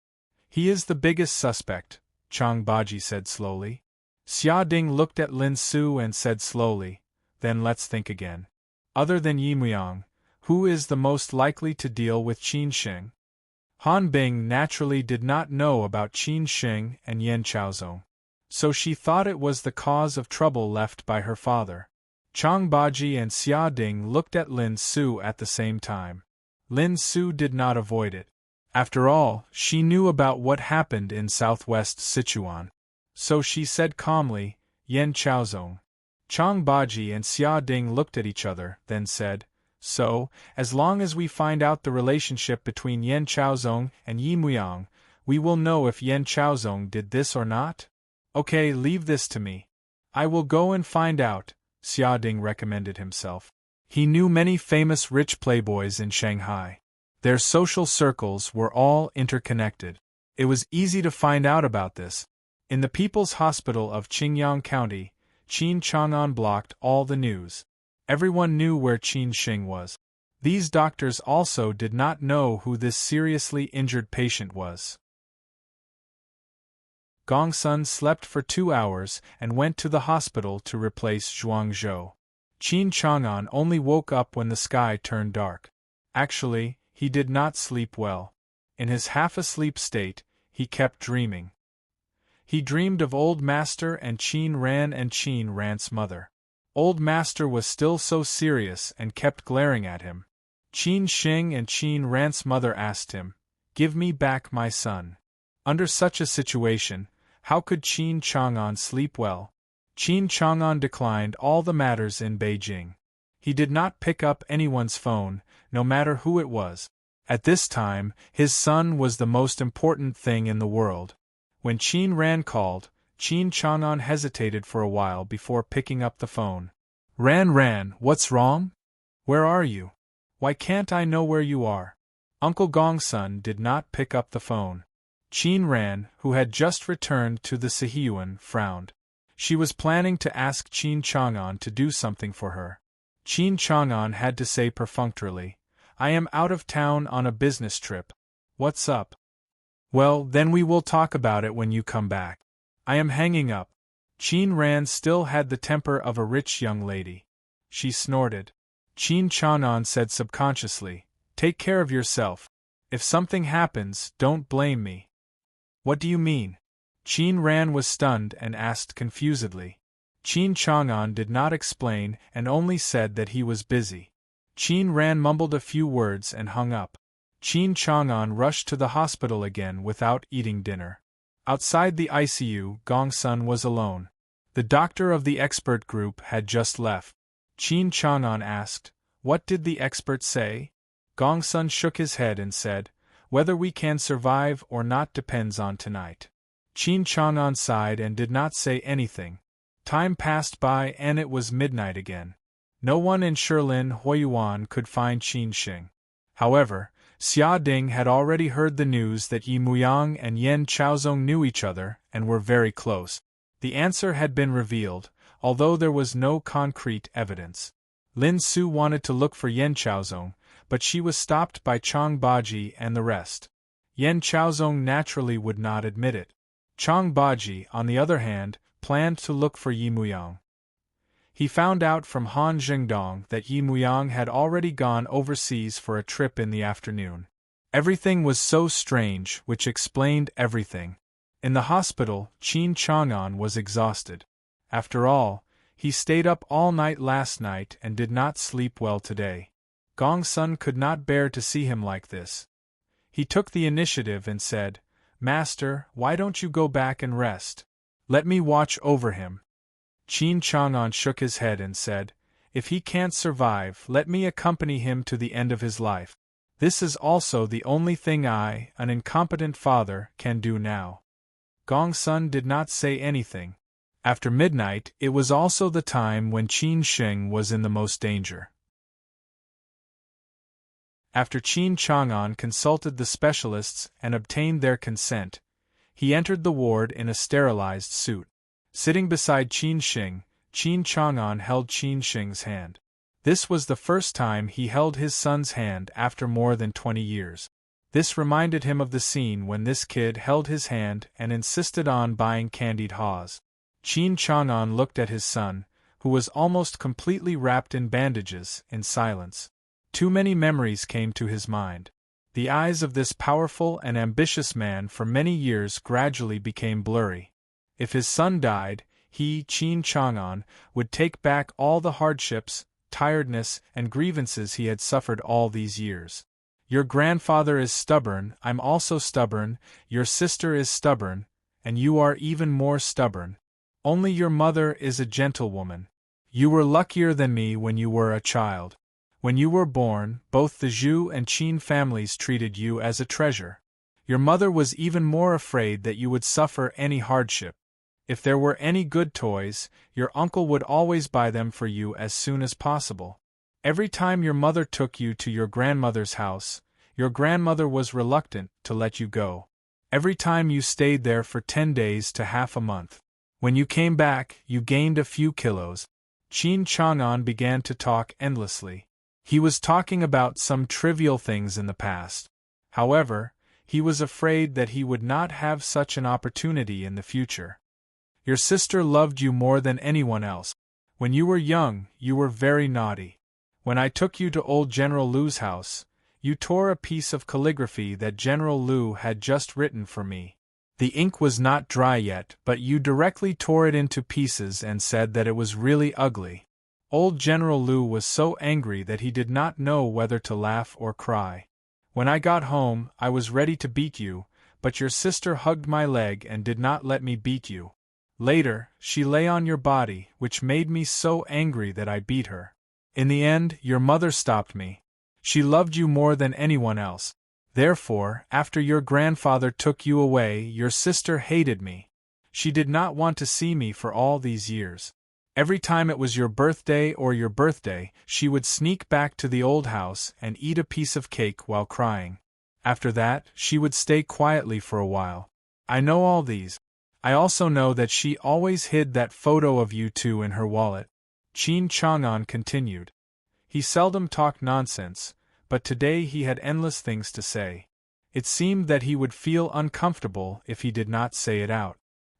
He is the biggest suspect, Chang Baji said slowly. Xia Ding looked at Lin Su and said slowly, "Then let's think again. Other than Yi Muyang, who is the most likely to deal with Qin Xing?" Han Bing naturally did not know about Qin Xing and Yan Chaozong, so she thought it was the cause of trouble left by her father. Chang Baji and Xia Ding looked at Lin Su at the same time. Lin Su did not avoid it. After all, she knew about what happened in southwest Sichuan. So she said calmly, "Yan Chaozong." Chang Baji and Xia Ding looked at each other, then said, "So, as long as we find out the relationship between Yan Chaozong and Yi Muyang, we will know if Yan Chaozong did this or not? Okay, leave this to me. I will go and find out," Xia Ding recommended himself. He knew many famous rich playboys in Shanghai. Their social circles were all interconnected. It was easy to find out about this. In the People's Hospital of Qingyang County, Qin Chang'an blocked all the news. Everyone knew where Qin Xing was. These doctors also did not know who this seriously injured patient was. Gongsun slept for 2 hours and went to the hospital to replace Zhuang Zhou. Qin Chang'an only woke up when the sky turned dark. Actually, he did not sleep well. In his half-asleep state, he kept dreaming. He dreamed of Old Master and Qin Ran's mother. Old Master was still so serious and kept glaring at him. Qin Xing and Qin Ran's mother asked him, "Give me back my son." Under such a situation, how could Qin Chang'an sleep well? Qin Chang'an declined all the matters in Beijing. He did not pick up anyone's phone, no matter who it was. At this time, his son was the most important thing in the world. When Qin Ran called, Qin Chang'an hesitated for a while before picking up the phone. Ran, what's wrong? Where are you? Why can't I know where you are?" Uncle Gongsun did not pick up the phone. Qin Ran, who had just returned to the Sihiyuan, frowned. She was planning to ask Qin Chang'an to do something for her. Qin Chang'an had to say perfunctorily, "I am out of town on a business trip. What's up?" "Well, then we will talk about it when you come back. I am hanging up." Qin Ran still had the temper of a rich young lady. She snorted. Qin Chang'an said subconsciously, "Take care of yourself. If something happens, don't blame me." "What do you mean?" Qin Ran was stunned and asked confusedly. Qin Chang'an did not explain and only said that he was busy. Qin Ran mumbled a few words and hung up. Qin Chang'an rushed to the hospital again without eating dinner. Outside the ICU, Gongsun was alone. The doctor of the expert group had just left. Qin Chang'an asked, "What did the expert say?" Gongsun shook his head and said, "Whether we can survive or not depends on tonight." Qin Chang'an sighed and did not say anything. Time passed by and it was midnight again. No one in Shilin Huiyuan could find Qin Xing. However, Xia Ding had already heard the news that Yi Muyang and Yen Chaozong knew each other and were very close. The answer had been revealed, although there was no concrete evidence. Lin Su wanted to look for Yen Chaozong, but she was stopped by Chang Baji and the rest. Yen Chaozong naturally would not admit it. Chang Baji, on the other hand, planned to look for Yi Muyang. He found out from Han Zhengdong that Yi Muyang had already gone overseas for a trip in the afternoon. Everything was so strange, which explained everything. In the hospital, Qin Chang'an was exhausted. After all, he stayed up all night last night and did not sleep well today. Gongsun could not bear to see him like this. He took the initiative and said, "Master, why don't you go back and rest? Let me watch over him." Qin Chang'an shook his head and said, "If he can't survive, let me accompany him to the end of his life. This is also the only thing I, an incompetent father, can do now." Gongsun did not say anything. After midnight, it was also the time when Qin Xing was in the most danger. After Qin Chang'an consulted the specialists and obtained their consent, he entered the ward in a sterilized suit. Sitting beside Qin Xing, Qin Chang'an held Qin Xing's hand. This was the first time he held his son's hand after more than 20 years. This reminded him of the scene when this kid held his hand and insisted on buying candied haws. Qin Chang'an looked at his son, who was almost completely wrapped in bandages, in silence. Too many memories came to his mind. The eyes of this powerful and ambitious man for many years gradually became blurry. If his son died, he, Qin Chang'an, would take back all the hardships, tiredness, and grievances he had suffered all these years. Your grandfather is stubborn, I'm also stubborn, your sister is stubborn, and you are even more stubborn. Only your mother is a gentlewoman. You were luckier than me when you were a child. When you were born, both the Zhu and Qin families treated you as a treasure. Your mother was even more afraid that you would suffer any hardship. If there were any good toys, your uncle would always buy them for you as soon as possible. Every time your mother took you to your grandmother's house, your grandmother was reluctant to let you go. Every time you stayed there for 10 days to half a month. When you came back, you gained a few kilos. Qin Chang'an began to talk endlessly. He was talking about some trivial things in the past. However, he was afraid that he would not have such an opportunity in the future. Your sister loved you more than anyone else. When you were young, you were very naughty. When I took you to old General Lu's house, you tore a piece of calligraphy that General Lu had just written for me. The ink was not dry yet, but you directly tore it into pieces and said that it was really ugly. Old General Lu was so angry that he did not know whether to laugh or cry. When I got home, I was ready to beat you, but your sister hugged my leg and did not let me beat you. Later, she lay on your body, which made me so angry that I beat her. In the end, your mother stopped me. She loved you more than anyone else. Therefore, after your grandfather took you away, your sister hated me. She did not want to see me for all these years. Every time it was your birthday, she would sneak back to the old house and eat a piece of cake while crying. After that, she would stay quietly for a while. I know all these. I also know that she always hid that photo of you two in her wallet. Qin Chang'an continued. He seldom talked nonsense, but today he had endless things to say. It seemed that he would feel uncomfortable if he did not say it out.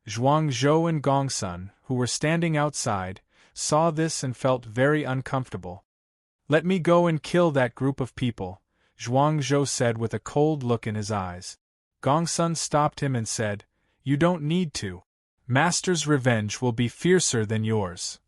Zhuang Zhou and Gongsun, who were standing outside, saw this and felt very uncomfortable. "Let me go and kill that group of people," Zhuang Zhou said with a cold look in his eyes. Gongsun stopped him and said, "You don't need to. Master's revenge will be fiercer than yours."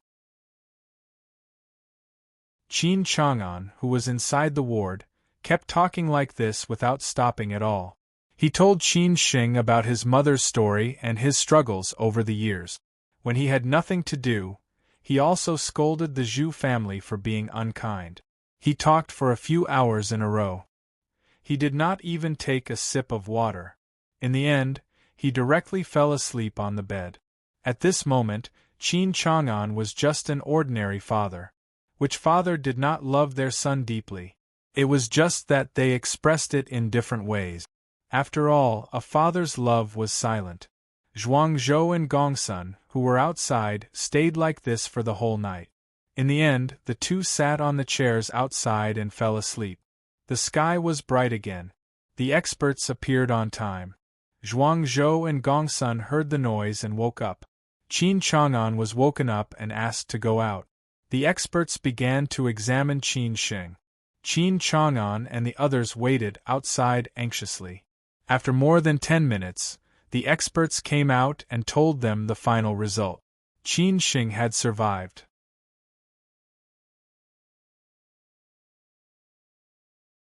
Qin Chang'an, who was inside the ward, kept talking like this without stopping at all. He told Qin Xing about his mother's story and his struggles over the years. When he had nothing to do, he also scolded the Zhu family for being unkind. He talked for a few hours in a row. He did not even take a sip of water. In the end, he directly fell asleep on the bed. At this moment, Qin Chang'an was just an ordinary father. Which father did not love their son deeply? It was just that they expressed it in different ways. After all, a father's love was silent. Zhuangzhou and Gongsun, who were outside, stayed like this for the whole night. In the end, the two sat on the chairs outside and fell asleep. The sky was bright again. The experts appeared on time. Zhuangzhou and Gongsun heard the noise and woke up. Qin Chang'an was woken up and asked to go out. The experts began to examine Qin Sheng. Qin Chang'an and the others waited outside anxiously. After more than 10 minutes, the experts came out and told them the final result. Qin Sheng had survived.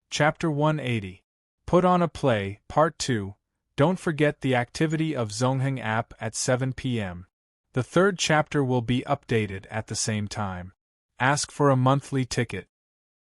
Chapter 180. Put on a Play, Part 2. Don't forget the activity of Zongheng app at 7 p.m. The third chapter will be updated at the same time. Ask for a monthly ticket.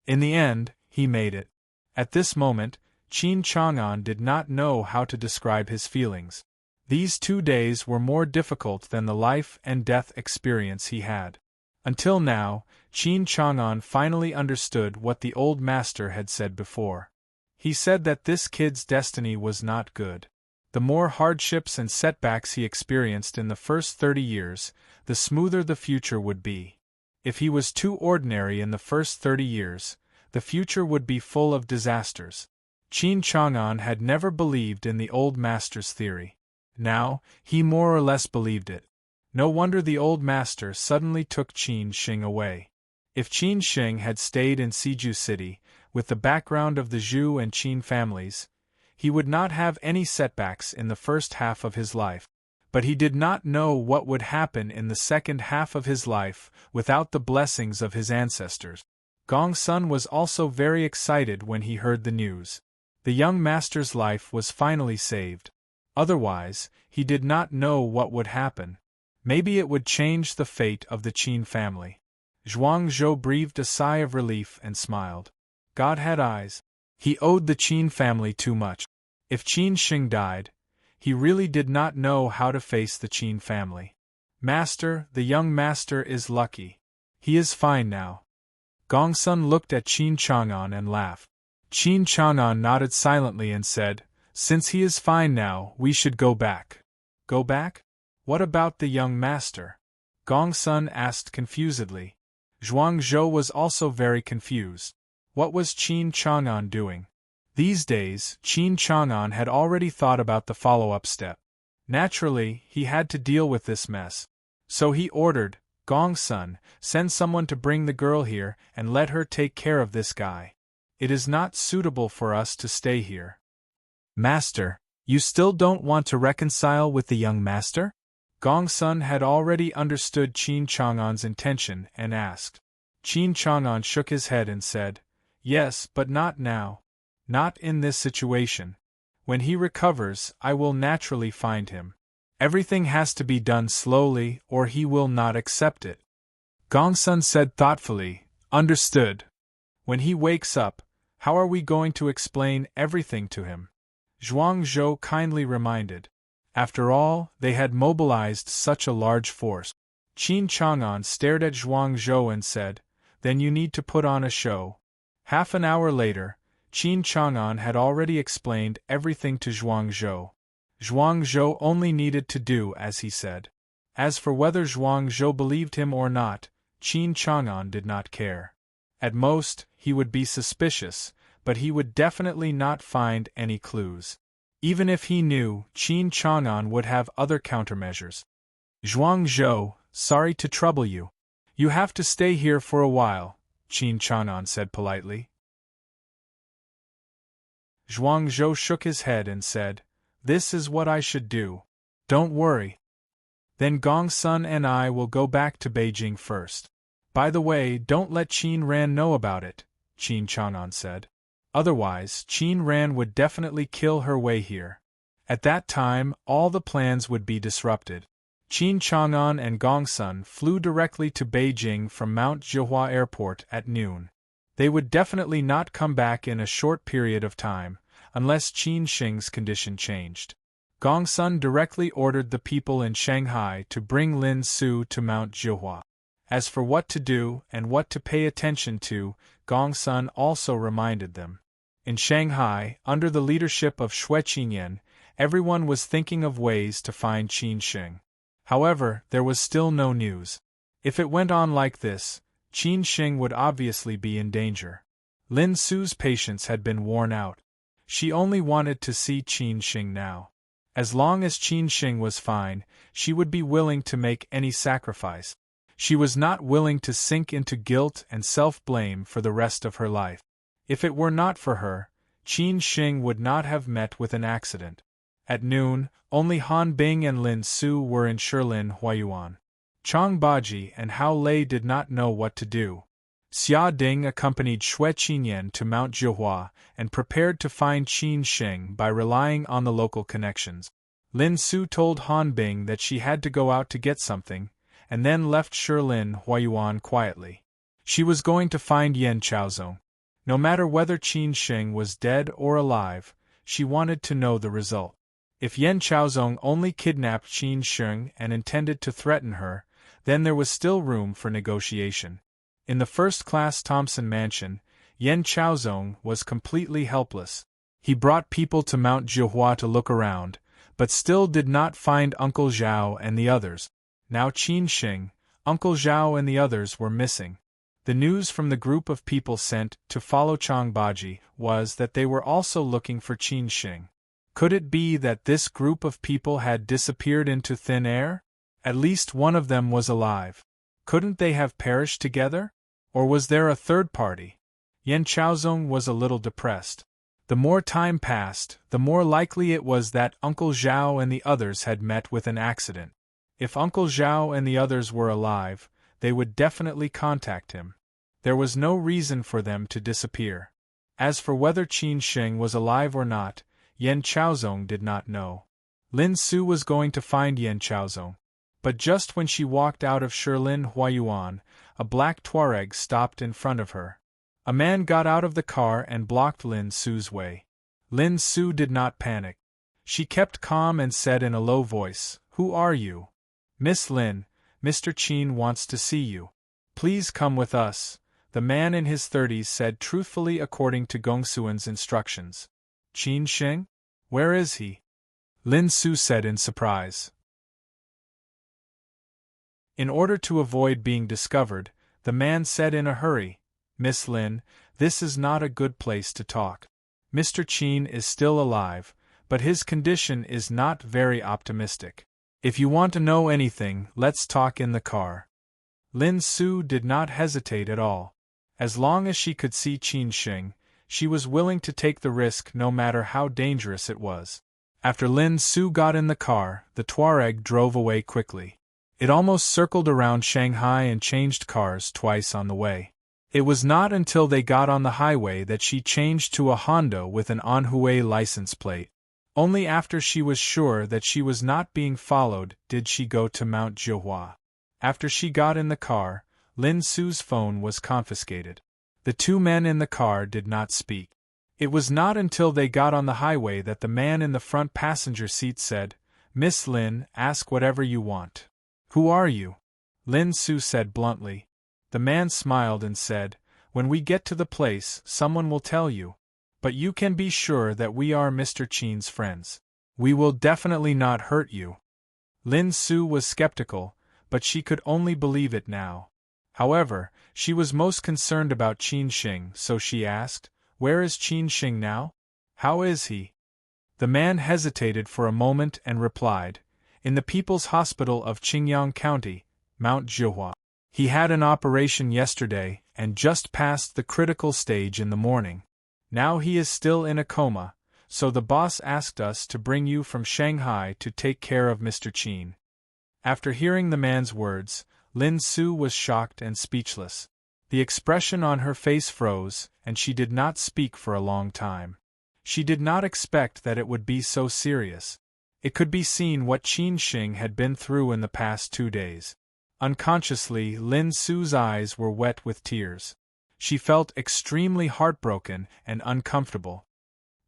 In the end, he made it. At this moment, Qin Chang'an did not know how to describe his feelings. These 2 days were more difficult than the life and death experience he had. Until now, Qin Chang'an finally understood what the old master had said before. He said that this kid's destiny was not good. The more hardships and setbacks he experienced in the first 30 years, the smoother the future would be. If he was too ordinary in the first 30 years, the future would be full of disasters. Qin Chang'an had never believed in the old master's theory. Now, he more or less believed it. No wonder the old master suddenly took Qin Sheng away. If Qin Sheng had stayed in Siju City, with the background of the Zhu and Qin families, he would not have any setbacks in the first half of his life. But he did not know what would happen in the second half of his life without the blessings of his ancestors. Gongsun was also very excited when he heard the news. The young master's life was finally saved. Otherwise, he did not know what would happen. Maybe it would change the fate of the Qin family. Zhuangzhou breathed a sigh of relief and smiled. God had eyes. He owed the Qin family too much. If Qin Sheng died, he really did not know how to face the Qin family. Master, the young master is lucky. He is fine now. Gongsun looked at Qin Chang'an and laughed. Qin Chang'an nodded silently and said, "Since he is fine now, we should go back." Go back? What about the young master? Gongsun asked confusedly. Zhuangzhou was also very confused. What was Qin Chang'an doing? These days, Qin Chang'an had already thought about the follow-up step. Naturally, he had to deal with this mess. So he ordered, "Gongsun, send someone to bring the girl here and let her take care of this guy. It is not suitable for us to stay here." Master, you still don't want to reconcile with the young master? Gongsun had already understood Qin Chang'an's intention and asked. Qin Chang'an shook his head and said, "Yes, but not now. Not in this situation. When he recovers, I will naturally find him. Everything has to be done slowly or he will not accept it." Gongsun said thoughtfully, "Understood. When he wakes up, how are we going to explain everything to him?" Zhuangzhou kindly reminded. After all, they had mobilized such a large force. Qin Chang'an stared at Zhuangzhou and said, "Then you need to put on a show." Half an hour later, Qin Chang'an had already explained everything to Zhuangzhou. Zhuangzhou only needed to do as he said. As for whether Zhuangzhou believed him or not, Qin Chang'an did not care. At most, he would be suspicious, but he would definitely not find any clues. Even if he knew, Qin Chang'an would have other countermeasures. "Zhuangzhou, sorry to trouble you. You have to stay here for a while," Qin Chang'an said politely. Zhuangzhou shook his head and said, "This is what I should do. Don't worry. Then Gongsun and I will go back to Beijing first. By the way, don't let Qin Ran know about it," Qin Chang'an said. "Otherwise, Qin Ran would definitely kill her way here. At that time, all the plans would be disrupted." Qin Chang'an and Gongsun flew directly to Beijing from Mount Zhihua Airport at noon. They would definitely not come back in a short period of time, unless Qin Shing's condition changed. Gongsun directly ordered the people in Shanghai to bring Lin Su to Mount Jihua. As for what to do and what to pay attention to, Gongsun also reminded them. In Shanghai, under the leadership of Xue Qinyan, everyone was thinking of ways to find Qin Shing. However, there was still no news. If it went on like this, Qin Shing would obviously be in danger. Lin Su's patience had been worn out. She only wanted to see Qin Shing now. As long as Qin Shing was fine, she would be willing to make any sacrifice. She was not willing to sink into guilt and self-blame for the rest of her life. If it were not for her, Qin Shing would not have met with an accident. At noon, only Han Bing and Lin Su were in Shilin Huayuan. Chang Baji and Hao Lei did not know what to do. Xia Ding accompanied Xue Qinyan to Mount Jihua and prepared to find Qin Shing by relying on the local connections. Lin Su told Han Bing that she had to go out to get something, and then left Shilin Huayuan quietly. She was going to find Yan Chaozong. No matter whether Qin Shing was dead or alive, she wanted to know the result. If Yan Chaozong only kidnapped Qin Shing and intended to threaten her, then there was still room for negotiation. In the first-class Thompson mansion, Yan Chaozong was completely helpless. He brought people to Mount Jihua to look around, but still did not find Uncle Zhao and the others. Now Qin Shing, Uncle Zhao and the others were missing. The news from the group of people sent to follow Chang Baji was that they were also looking for Qin Shing. Could it be that this group of people had disappeared into thin air? At least one of them was alive. Couldn't they have perished together? Or was there a third party? Yan Chaozong was a little depressed. The more time passed, the more likely it was that Uncle Zhao and the others had met with an accident. If Uncle Zhao and the others were alive, they would definitely contact him. There was no reason for them to disappear. As for whether Qin Shing was alive or not, Yan Chaozong did not know. Lin Su was going to find Yan Chaozong. But just when she walked out of Shilin Huayuan, a black Tuareg stopped in front of her. A man got out of the car and blocked Lin Su's way. Lin Su did not panic. She kept calm and said in a low voice, "Who are you?" "Miss Lin, Mr. Qin wants to see you. Please come with us," the man in his 30s said truthfully according to Gongsuan's instructions. "Qin Shing? Where is he?" Lin Su said in surprise. In order to avoid being discovered, the man said in a hurry, "Miss Lin, this is not a good place to talk. Mr. Qin is still alive, but his condition is not very optimistic. If you want to know anything, let's talk in the car." Lin Su did not hesitate at all. As long as she could see Qin Shing, she was willing to take the risk no matter how dangerous it was. After Lin Su got in the car, the Tuareg drove away quickly. It almost circled around Shanghai and changed cars twice on the way. It was not until they got on the highway that she changed to a Honda with an Anhui license plate. Only after she was sure that she was not being followed did she go to Mount Jihua. After she got in the car, Lin Su's phone was confiscated. The two men in the car did not speak. It was not until they got on the highway that the man in the front passenger seat said, "Miss Lin, ask whatever you want." "Who are you?" Lin Su said bluntly. The man smiled and said, "When we get to the place, someone will tell you. But you can be sure that we are Mr. Qin's friends. We will definitely not hurt you." Lin Su was skeptical, but she could only believe it now. However, she was most concerned about Qin Shing, so she asked, "Where is Qin Shing now? How is he?" The man hesitated for a moment and replied, "In the People's Hospital of Qingyang County, Mount Jihua. He had an operation yesterday and just passed the critical stage in the morning. Now he is still in a coma, so the boss asked us to bring you from Shanghai to take care of Mr. Qin." After hearing the man's words, Lin Su was shocked and speechless. The expression on her face froze, and she did not speak for a long time. She did not expect that it would be so serious. It could be seen what Qin Shing had been through in the past 2 days. Unconsciously, Lin Su's eyes were wet with tears. She felt extremely heartbroken and uncomfortable.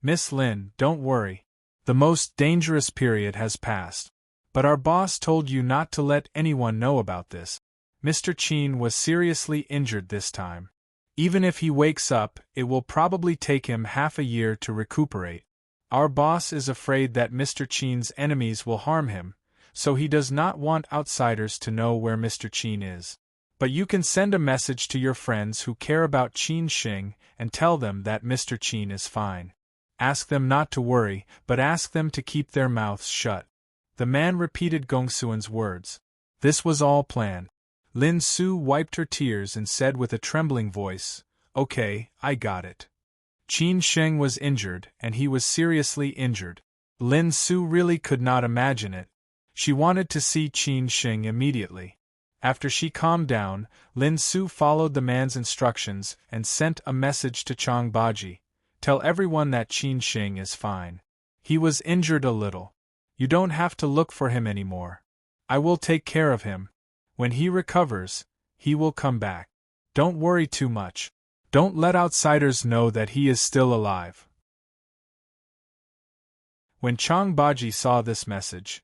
Miss Lin, don't worry. The most dangerous period has passed. But our boss told you not to let anyone know about this. Mr. Qin was seriously injured this time. Even if he wakes up, it will probably take him half a year to recuperate. Our boss is afraid that Mr. Qin's enemies will harm him, so he does not want outsiders to know where Mr. Qin is. But you can send a message to your friends who care about Qin Xing and tell them that Mr. Qin is fine. Ask them not to worry, but ask them to keep their mouths shut. The man repeated Gongsuan's words. This was all planned. Lin Su wiped her tears and said with a trembling voice, "Okay, I got it." Qin Sheng was injured, and he was seriously injured. Lin Su really could not imagine it. She wanted to see Qin Sheng immediately. After she calmed down, Lin Su followed the man's instructions and sent a message to Chang Baji. Tell everyone that Qin Sheng is fine. He was injured a little. You don't have to look for him anymore. I will take care of him. When he recovers, he will come back. Don't worry too much. Don't let outsiders know that he is still alive. When Chang Baji saw this message,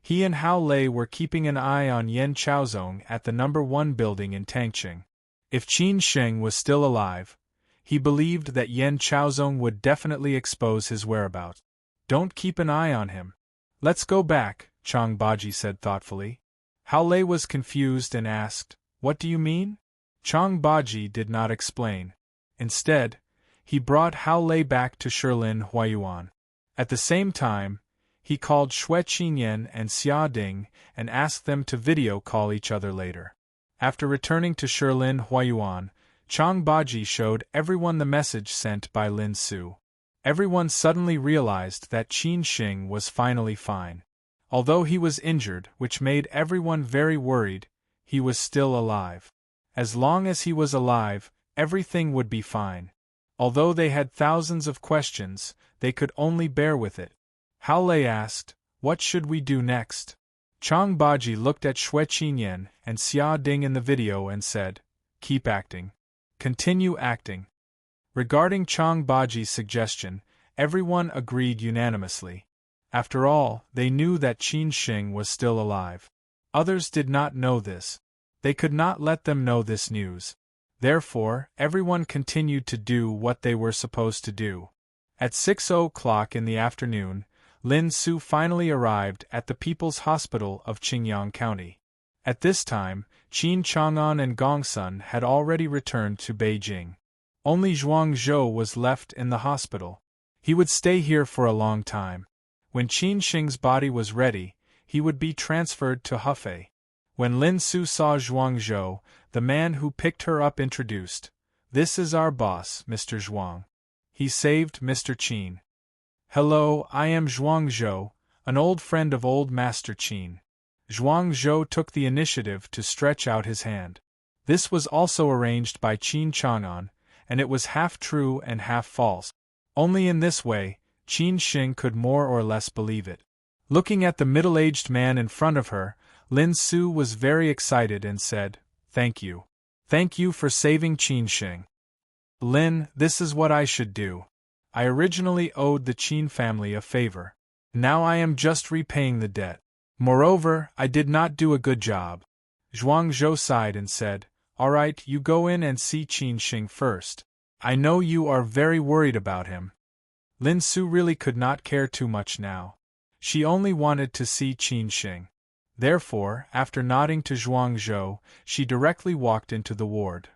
he and Hao Lei were keeping an eye on Yan Chaozong at the number 1 building in Tangqing. If Qin Sheng was still alive, he believed that Yan Chaozong would definitely expose his whereabouts. Don't keep an eye on him. Let's go back, Chang Baji said thoughtfully. Hao Lei was confused and asked, "What do you mean?" Chang Baji did not explain. Instead, he brought Hao Lei back to Shilin Huayuan. At the same time, he called Xue Qinyan and Xia Ding and asked them to video call each other later. After returning to Shilin Huayuan, Chang Baji showed everyone the message sent by Lin Su. Everyone suddenly realized that Qin Sheng was finally fine. Although he was injured, which made everyone very worried, he was still alive. As long as he was alive, everything would be fine. Although they had thousands of questions, they could only bear with it. Hao Lei asked, "What should we do next?" Chang Baji looked at Xue Qinyan and Xia Ding in the video and said, "Keep acting. Continue acting." Regarding Chang Baji's suggestion, everyone agreed unanimously. After all, they knew that Qin Sheng was still alive. Others did not know this. They could not let them know this news. Therefore, everyone continued to do what they were supposed to do. At 6:00 in the afternoon, Lin Su finally arrived at the People's Hospital of Qingyang County. At this time, Qin Chang'an and Gongsun had already returned to Beijing. Only Zhuang Zhou was left in the hospital. He would stay here for a long time. When Qin Sheng's body was ready, he would be transferred to Hefei. When Lin Su saw Zhuang Zhou, the man who picked her up introduced, "This is our boss, Mr. Zhuang. He saved Mr. Qin." "Hello, I am Zhuang Zhou, an old friend of old Master Qin." Zhuang Zhou took the initiative to stretch out his hand. This was also arranged by Qin Chang'an, and it was half true and half false. Only in this way, Qin Sheng could more or less believe it. Looking at the middle-aged man in front of her, Lin Su was very excited and said, "Thank you. Thank you for saving Qin Sheng. Lin, this is what I should do. I originally owed the Qin family a favor. Now I am just repaying the debt. Moreover, I did not do a good job." Zhuang Zhou sighed and said, "All right, you go in and see Qin Sheng first. I know you are very worried about him." Lin Su really could not care too much now. She only wanted to see Qin Sheng. Therefore, after nodding to Zhuang Zhou, she directly walked into the ward.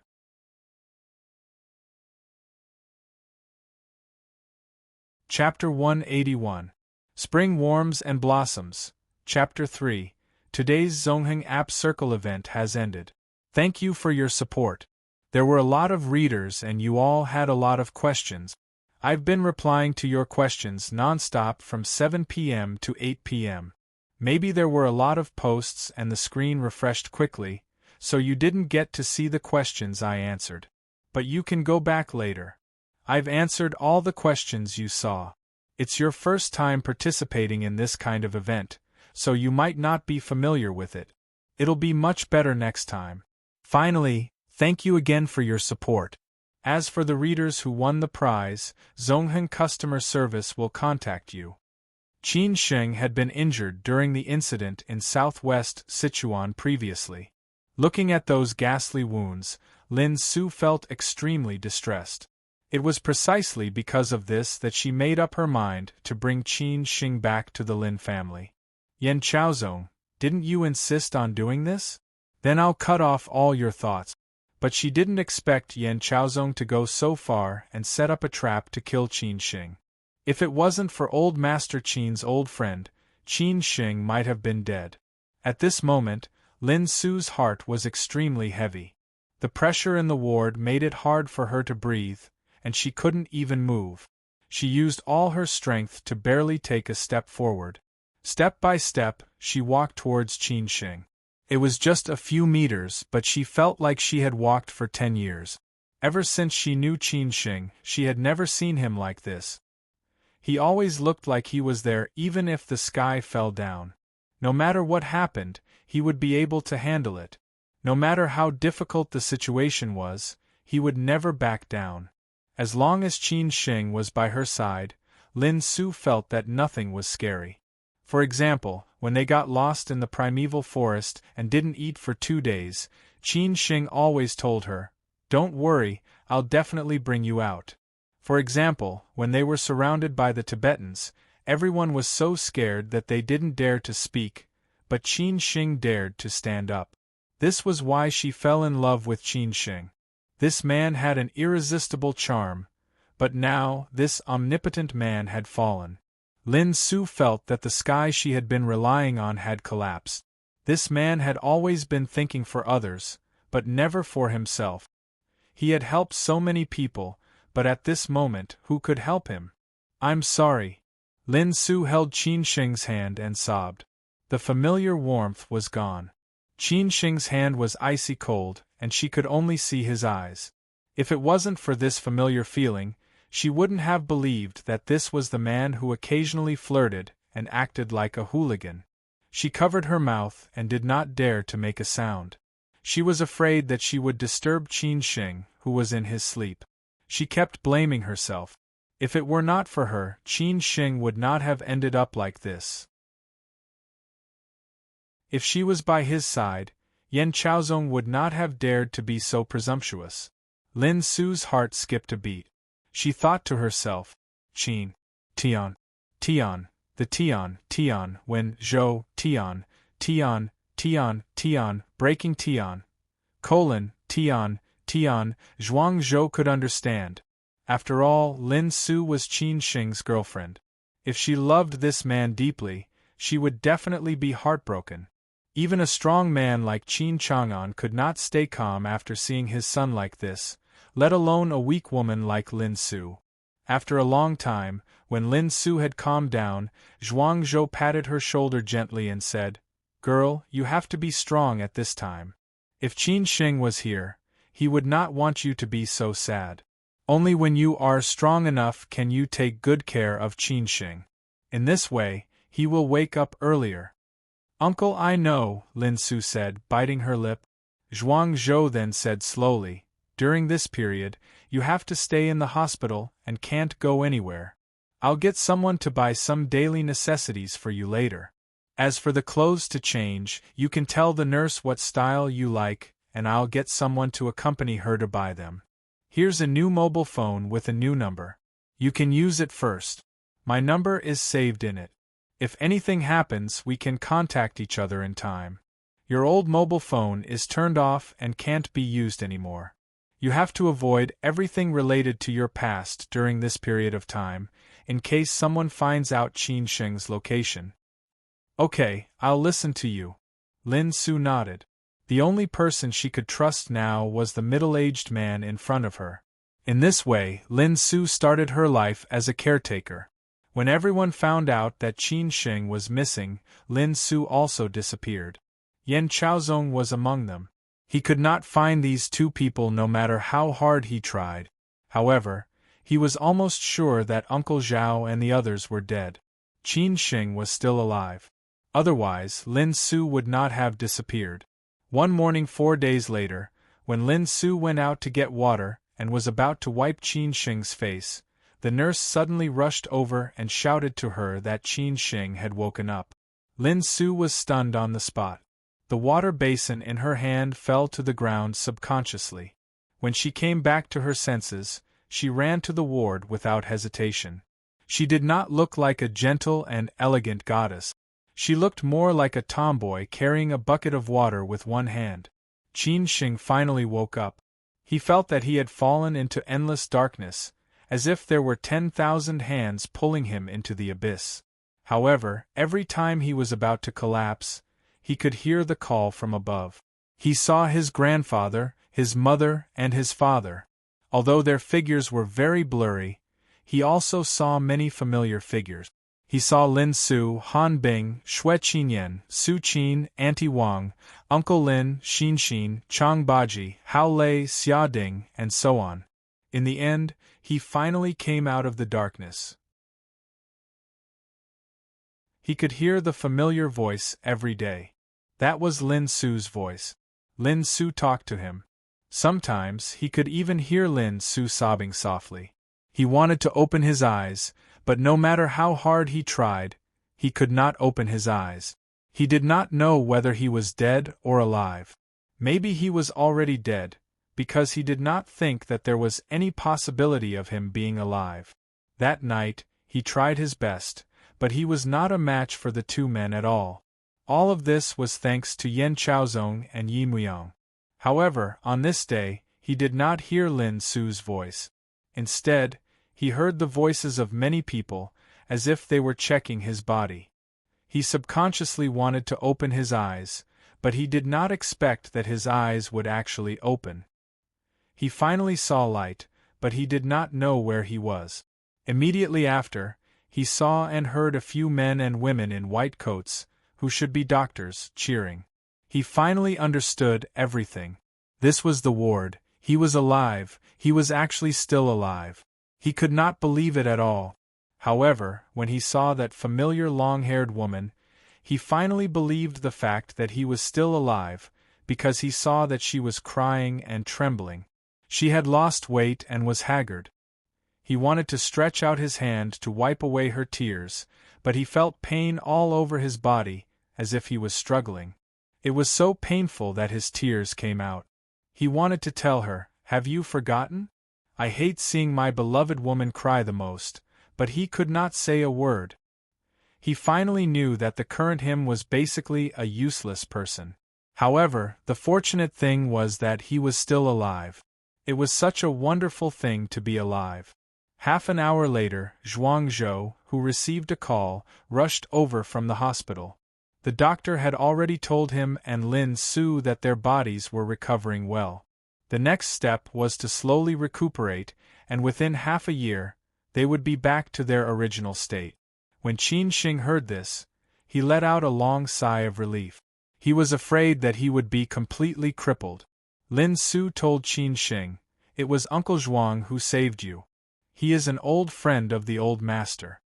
Chapter 181. Spring Warms and Blossoms. Chapter 3. Today's Zongheng App Circle event has ended. Thank you for your support. There were a lot of readers and you all had a lot of questions. I've been replying to your questions non-stop from 7 p.m. to 8 p.m. Maybe there were a lot of posts and the screen refreshed quickly, so you didn't get to see the questions I answered. But you can go back later. I've answered all the questions you saw. It's your first time participating in this kind of event, so you might not be familiar with it. It'll be much better next time. Finally, thank you again for your support. As for the readers who won the prize, Zongheng customer service will contact you. Qin Sheng had been injured during the incident in southwest Sichuan previously. Looking at those ghastly wounds, Lin Su felt extremely distressed. It was precisely because of this that she made up her mind to bring Qin Sheng back to the Lin family. Yan Chaozong, didn't you insist on doing this? Then I'll cut off all your thoughts. But she didn't expect Yan Chaozong to go so far and set up a trap to kill Qin Sheng. If it wasn't for old Master Qin's old friend, Qin Sheng might have been dead. At this moment, Lin Su's heart was extremely heavy. The pressure in the ward made it hard for her to breathe, and she couldn't even move. She used all her strength to barely take a step forward. Step by step, she walked towards Qin Sheng. It was just a few meters, but she felt like she had walked for 10 years. Ever since she knew Qin Sheng, she had never seen him like this. He always looked like he was there even if the sky fell down. No matter what happened, he would be able to handle it. No matter how difficult the situation was, he would never back down. As long as Qin Sheng was by her side, Lin Su felt that nothing was scary. For example, when they got lost in the primeval forest and didn't eat for 2 days, Qin Sheng always told her, "Don't worry, I'll definitely bring you out." For example, when they were surrounded by the Tibetans, everyone was so scared that they didn't dare to speak, but Qin Sheng dared to stand up. This was why she fell in love with Qin Sheng. This man had an irresistible charm, but now this omnipotent man had fallen. Lin Su felt that the sky she had been relying on had collapsed. This man had always been thinking for others, but never for himself. He had helped so many people, but at this moment, who could help him? "I'm sorry." Lin Su held Qin Sheng's hand and sobbed. The familiar warmth was gone. Qin Sheng's hand was icy cold, and she could only see his eyes. If it wasn't for this familiar feeling, she wouldn't have believed that this was the man who occasionally flirted and acted like a hooligan. She covered her mouth and did not dare to make a sound. She was afraid that she would disturb Qin Sheng, who was in his sleep. She kept blaming herself. If it were not for her, Qin Sheng would not have ended up like this. If she was by his side, Yan Chaozong would not have dared to be so presumptuous. Lin Su's heart skipped a beat. She thought to herself, Qin, Tian, Tian, the Tian, when Zhou, Tian, breaking Tian, Tian, Zhuang Zhou could understand. After all, Lin Su was Qin Sheng's girlfriend. If she loved this man deeply, she would definitely be heartbroken. Even a strong man like Qin Chang'an could not stay calm after seeing his son like this, let alone a weak woman like Lin Su. After a long time, when Lin Su had calmed down, Zhuang Zhou patted her shoulder gently and said, "Girl, you have to be strong at this time. If Qin Sheng was here, he would not want you to be so sad. Only when you are strong enough can you take good care of Qin Sheng. In this way, he will wake up earlier." "Uncle, I know," Lin Su said, biting her lip. Zhuang Zhou then said slowly, "During this period, you have to stay in the hospital and can't go anywhere. I'll get someone to buy some daily necessities for you later. As for the clothes to change, you can tell the nurse what style you like, and I'll get someone to accompany her to buy them. Here's a new mobile phone with a new number. You can use it first. My number is saved in it. If anything happens, we can contact each other in time. Your old mobile phone is turned off and can't be used anymore. You have to avoid everything related to your past during this period of time, in case someone finds out Qin Sheng's location." "Okay, I'll listen to you." Lin Su nodded. The only person she could trust now was the middle-aged man in front of her. In this way, Lin Su started her life as a caretaker. When everyone found out that Qin Sheng was missing, Lin Su also disappeared. Yan Chaozong was among them. He could not find these two people no matter how hard he tried. However, he was almost sure that Uncle Zhao and the others were dead. Qin Sheng was still alive. Otherwise, Lin Su would not have disappeared. One morning 4 days later, when Lin Su went out to get water and was about to wipe Qin Shing's face, the nurse suddenly rushed over and shouted to her that Qin Shing had woken up. Lin Su was stunned on the spot. The water basin in her hand fell to the ground subconsciously. When she came back to her senses, she ran to the ward without hesitation. She did not look like a gentle and elegant goddess. She looked more like a tomboy carrying a bucket of water with one hand. Qin Shing finally woke up. He felt that he had fallen into endless darkness, as if there were 10,000 hands pulling him into the abyss. However, every time he was about to collapse, he could hear the call from above. He saw his grandfather, his mother, and his father. Although their figures were very blurry, he also saw many familiar figures. He saw Lin Su, Han Bing, Xue Qinyan, Su Qin, Auntie Wang, Uncle Lin, Xin Xin, Chang Baji, Hao Lei, Xia Ding, and so on. In the end, he finally came out of the darkness. He could hear the familiar voice every day. That was Lin Su's voice. Lin Su talked to him. Sometimes he could even hear Lin Su sobbing softly. He wanted to open his eyes, but no matter how hard he tried, he could not open his eyes. He did not know whether he was dead or alive. Maybe he was already dead, because he did not think that there was any possibility of him being alive. That night, he tried his best, but he was not a match for the two men at all. All of this was thanks to Yan Chaozong and Yi Muyang. However, on this day, he did not hear Lin Su's voice. Instead, he heard the voices of many people, as if they were checking his body. He subconsciously wanted to open his eyes, but he did not expect that his eyes would actually open. He finally saw light, but he did not know where he was. Immediately after, he saw and heard a few men and women in white coats, who should be doctors, cheering. He finally understood everything. This was the ward. He was alive. He was actually still alive. He could not believe it at all. However, when he saw that familiar long-haired woman, he finally believed the fact that he was still alive, because he saw that she was crying and trembling. She had lost weight and was haggard. He wanted to stretch out his hand to wipe away her tears, but he felt pain all over his body, as if he was struggling. It was so painful that his tears came out. He wanted to tell her, "Have you forgotten? I hate seeing my beloved woman cry the most," but he could not say a word. He finally knew that the current him was basically a useless person. However, the fortunate thing was that he was still alive. It was such a wonderful thing to be alive. Half an hour later, Zhuang Zhou, who received a call, rushed over from the hospital. The doctor had already told him and Lin Su that their bodies were recovering well. The next step was to slowly recuperate, and within half a year, they would be back to their original state. When Qin Shing heard this, he let out a long sigh of relief. He was afraid that he would be completely crippled. Lin Su told Qin Shing, "It was Uncle Zhuang who saved you. He is an old friend of the old master."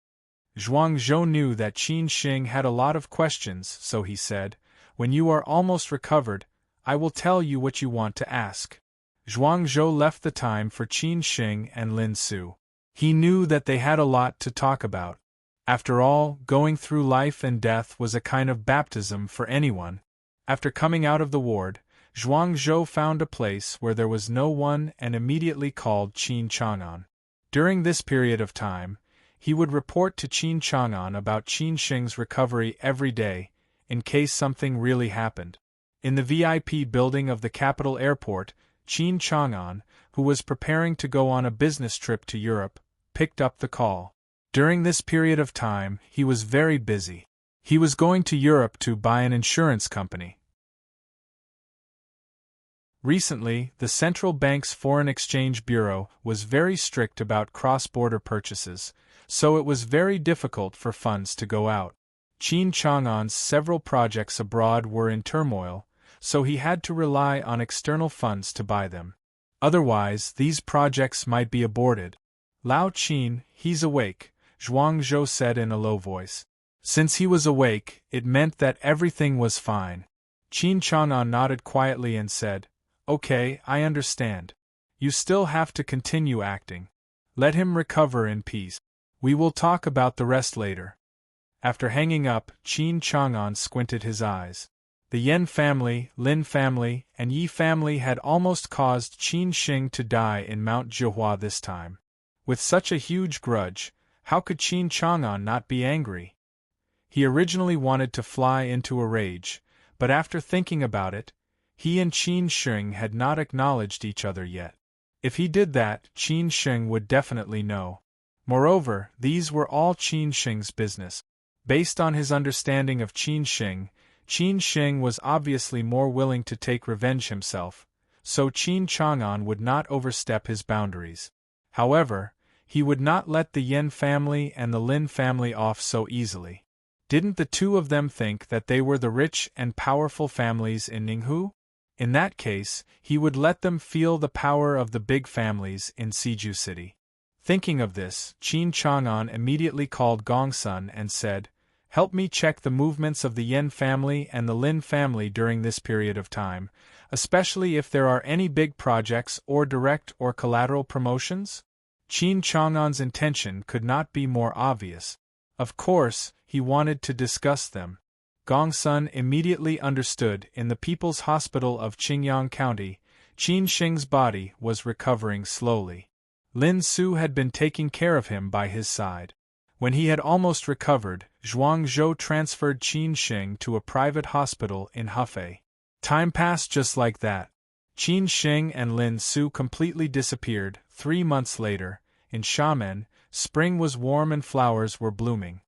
Zhuang Zhou knew that Qin Shing had a lot of questions, so he said, "When you are almost recovered, I will tell you what you want to ask." Zhuang Zhou left the time for Qin Shing and Lin Su. He knew that they had a lot to talk about. After all, going through life and death was a kind of baptism for anyone. After coming out of the ward, Zhuang Zhou found a place where there was no one and immediately called Qin Chang'an. During this period of time, he would report to Qin Chang'an about Qin Shing's recovery every day, in case something really happened. In the VIP building of the capital airport, Qin Chang'an, who was preparing to go on a business trip to Europe, picked up the call. During this period of time, he was very busy. He was going to Europe to buy an insurance company. Recently, the central bank's foreign exchange bureau was very strict about cross-border purchases, so it was very difficult for funds to go out. Qin Chang'an's several projects abroad were in turmoil, so he had to rely on external funds to buy them. Otherwise, these projects might be aborted. "Lao Qin, he's awake," Zhuang Zhou said in a low voice. Since he was awake, it meant that everything was fine. Qin Chang'an nodded quietly and said, "Okay, I understand." You still have to continue acting. Let him recover in peace. We will talk about the rest later. After hanging up, Qin Chang'an squinted his eyes. The Yen family, Lin family, and Yi family had almost caused Qin Shing to die in Mount Zhihua this time. With such a huge grudge, how could Qin Chang'an not be angry? He originally wanted to fly into a rage, but after thinking about it, he and Qin Shing had not acknowledged each other yet. If he did that, Qin Shing would definitely know. Moreover, these were all Qin Shing's business. Based on his understanding of Qin Shing was obviously more willing to take revenge himself, so Qin Chang'an would not overstep his boundaries. However, he would not let the Yen family and the Lin family off so easily. Didn't the two of them think that they were the rich and powerful families in Ninghu? In that case, he would let them feel the power of the big families in Siju City. Thinking of this, Qin Chang'an immediately called Gongsun and said, "Help me check the movements of the Yen family and the Lin family during this period of time, especially if there are any big projects or direct or collateral promotions?" Qin Chang'an's intention could not be more obvious. Of course, he wanted to discuss them. Gongsun immediately understood. In the People's Hospital of Qingyang County, Qin Shing's body was recovering slowly. Lin Su had been taking care of him by his side. When he had almost recovered, Zhuang Zhou transferred Qin Shing to a private hospital in Hefei. Time passed just like that. Qin Shing and Lin Su completely disappeared. 3 months later, in Xiamen, spring was warm and flowers were blooming.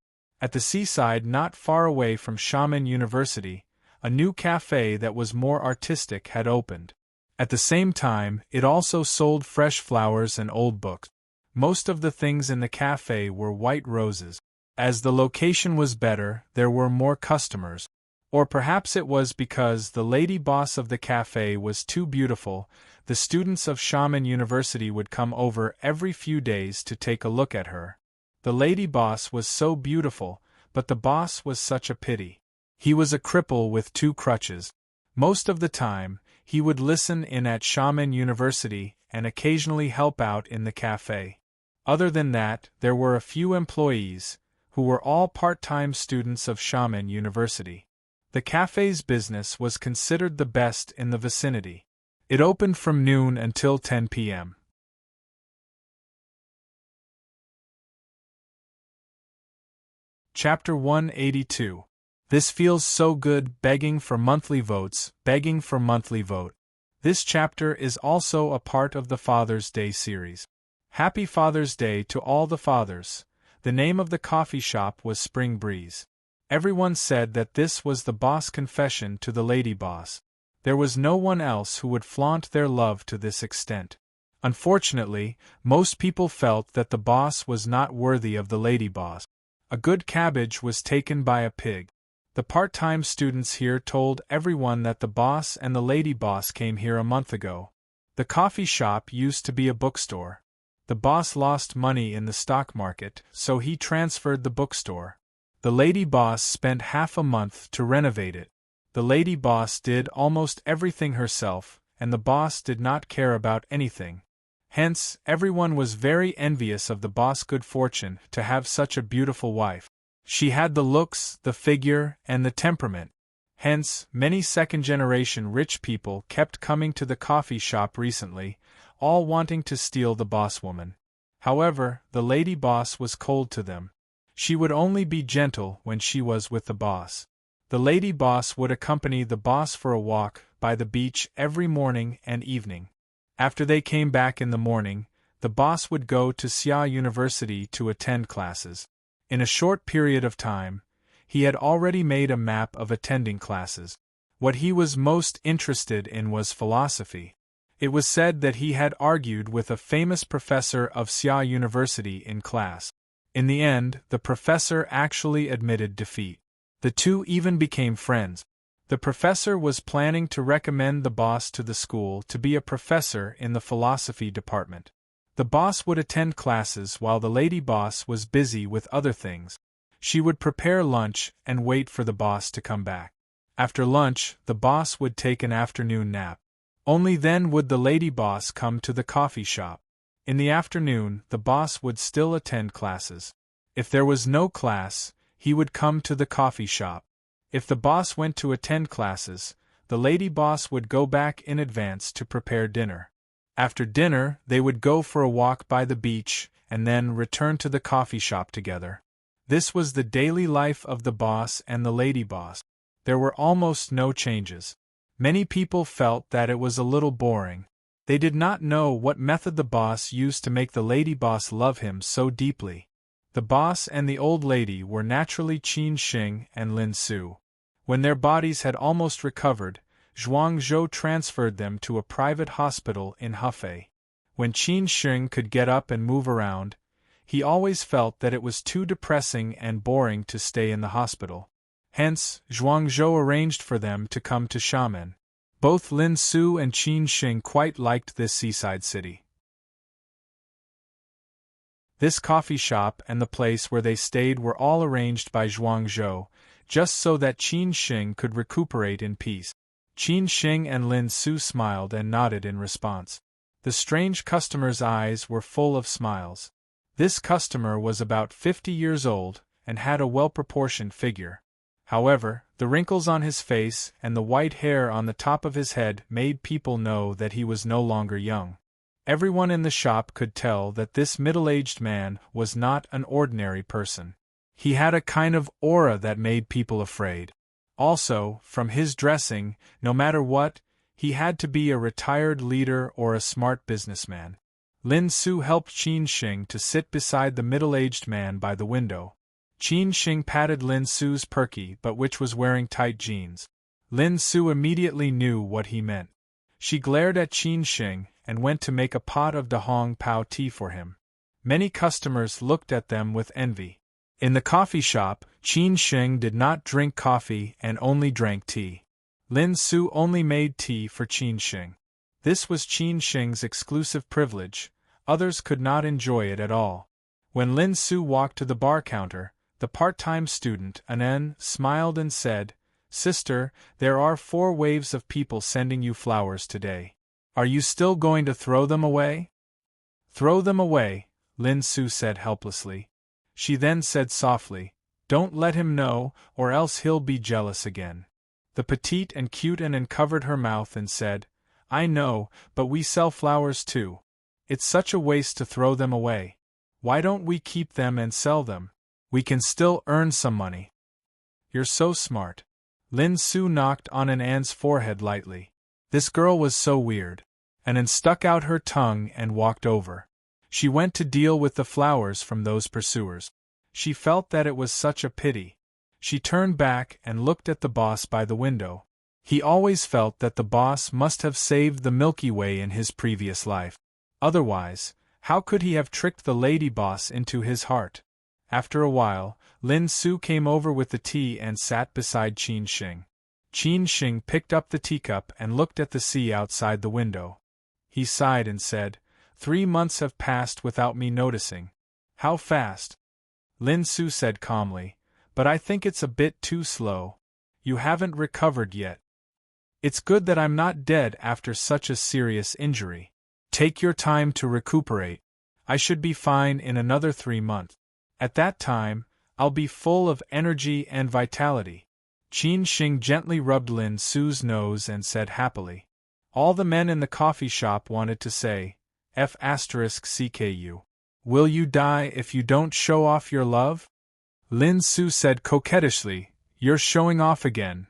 At the seaside not far away from Xiamen University, a new cafe that was more artistic had opened. At the same time, it also sold fresh flowers and old books. Most of the things in the cafe were white roses. As the location was better, there were more customers. Or perhaps it was because the lady boss of the cafe was too beautiful. The students of Xiamen University would come over every few days to take a look at her. The lady boss was so beautiful, but the boss was such a pity. He was a cripple with 2 crutches. Most of the time, he would listen in at Xiamen University and occasionally help out in the cafe. Other than that, there were a few employees, who were all part-time students of Xiamen University. The cafe's business was considered the best in the vicinity. It opened from noon until 10 p.m. Chapter 182. This feels so good, begging for monthly votes, begging for monthly vote. This chapter is also a part of the Father's Day series. Happy Father's Day to all the fathers. The name of the coffee shop was Spring Breeze. Everyone said that this was the boss confession to the lady boss. There was no one else who would flaunt their love to this extent. Unfortunately, most people felt that the boss was not worthy of the lady boss. A good cabbage was taken by a pig. The part-time students here told everyone that the boss and the lady boss came here a month ago. The coffee shop used to be a bookstore. The boss lost money in the stock market, so he transferred the bookstore. The lady boss spent half a month to renovate it. The lady boss did almost everything herself, and the boss did not care about anything. Hence, everyone was very envious of the boss' good fortune to have such a beautiful wife. She had the looks, the figure, and the temperament. Hence, many second-generation rich people kept coming to the coffee shop recently, all wanting to steal the boss woman. However, the lady boss was cold to them. She would only be gentle when she was with the boss. The lady boss would accompany the boss for a walk by the beach every morning and evening. After they came back in the morning, the boss would go to Xia University to attend classes. In a short period of time, he had already made a map of attending classes. What he was most interested in was philosophy. It was said that he had argued with a famous professor of Xia University in class. In the end, the professor actually admitted defeat. The two even became friends. The professor was planning to recommend the boss to the school to be a professor in the philosophy department. The boss would attend classes while the lady boss was busy with other things. She would prepare lunch and wait for the boss to come back. After lunch, the boss would take an afternoon nap. Only then would the lady boss come to the coffee shop. In the afternoon, the boss would still attend classes. If there was no class, he would come to the coffee shop. If the boss went to attend classes, the lady boss would go back in advance to prepare dinner. After dinner, they would go for a walk by the beach and then return to the coffee shop together. This was the daily life of the boss and the lady boss. There were almost no changes. Many people felt that it was a little boring. They did not know what method the boss used to make the lady boss love him so deeply. The boss and the old lady were naturally Qin Xing and Lin Su. When their bodies had almost recovered, Zhuang Zhou transferred them to a private hospital in Hefei. When Qin Xing could get up and move around, he always felt that it was too depressing and boring to stay in the hospital. Hence, Zhuang Zhou arranged for them to come to Xiamen. Both Lin Su and Qin Xing quite liked this seaside city. This coffee shop and the place where they stayed were all arranged by Zhuang Zhou, just so that Qin Xing could recuperate in peace. Qin Xing and Lin Su smiled and nodded in response. The strange customer's eyes were full of smiles. This customer was about 50 years old and had a well-proportioned figure. However, the wrinkles on his face and the white hair on the top of his head made people know that he was no longer young. Everyone in the shop could tell that this middle-aged man was not an ordinary person. He had a kind of aura that made people afraid. Also, from his dressing, no matter what, he had to be a retired leader or a smart businessman. Lin Su helped Qin Xing to sit beside the middle-aged man by the window. Qin Xing patted Lin Su's perky but which was wearing tight jeans. Lin Su immediately knew what he meant. She glared at Qin Xing and went to make a pot of Dahong Pao tea for him. Many customers looked at them with envy. In the coffee shop, Qin Xing did not drink coffee and only drank tea. Lin Su only made tea for Qin Xing. This was Qin Xing's exclusive privilege. Others could not enjoy it at all. When Lin Su walked to the bar counter, the part-time student, Anen, smiled and said, "Sister, there are 4 waves of people sending you flowers today. Are you still going to throw them away?" "Throw them away," Lin Su said helplessly. She then said softly, "Don't let him know, or else he'll be jealous again." The petite and cute Anen covered her mouth and said, "I know, but we sell flowers too. It's such a waste to throw them away. Why don't we keep them and sell them? We can still earn some money." "You're so smart." Lin Su knocked on Anan's forehead lightly. This girl was so weird. Anan stuck out her tongue and walked over. She went to deal with the flowers from those pursuers. She felt that it was such a pity. She turned back and looked at the boss by the window. He always felt that the boss must have saved the Milky Way in his previous life. Otherwise, how could he have tricked the lady boss into his heart? After a while, Lin Su came over with the tea and sat beside Qin Xing. Qin Xing picked up the teacup and looked at the sea outside the window. He sighed and said, 3 months have passed without me noticing. How fast? Lin Su said calmly, but I think it's a bit too slow. You haven't recovered yet. It's good that I'm not dead after such a serious injury. Take your time to recuperate. I should be fine in another 3 months. At that time, I'll be full of energy and vitality. Qin Xing gently rubbed Lin Su's nose and said happily. All the men in the coffee shop wanted to say, F***CKU. Will you die if you don't show off your love? Lin Su said coquettishly, You're showing off again.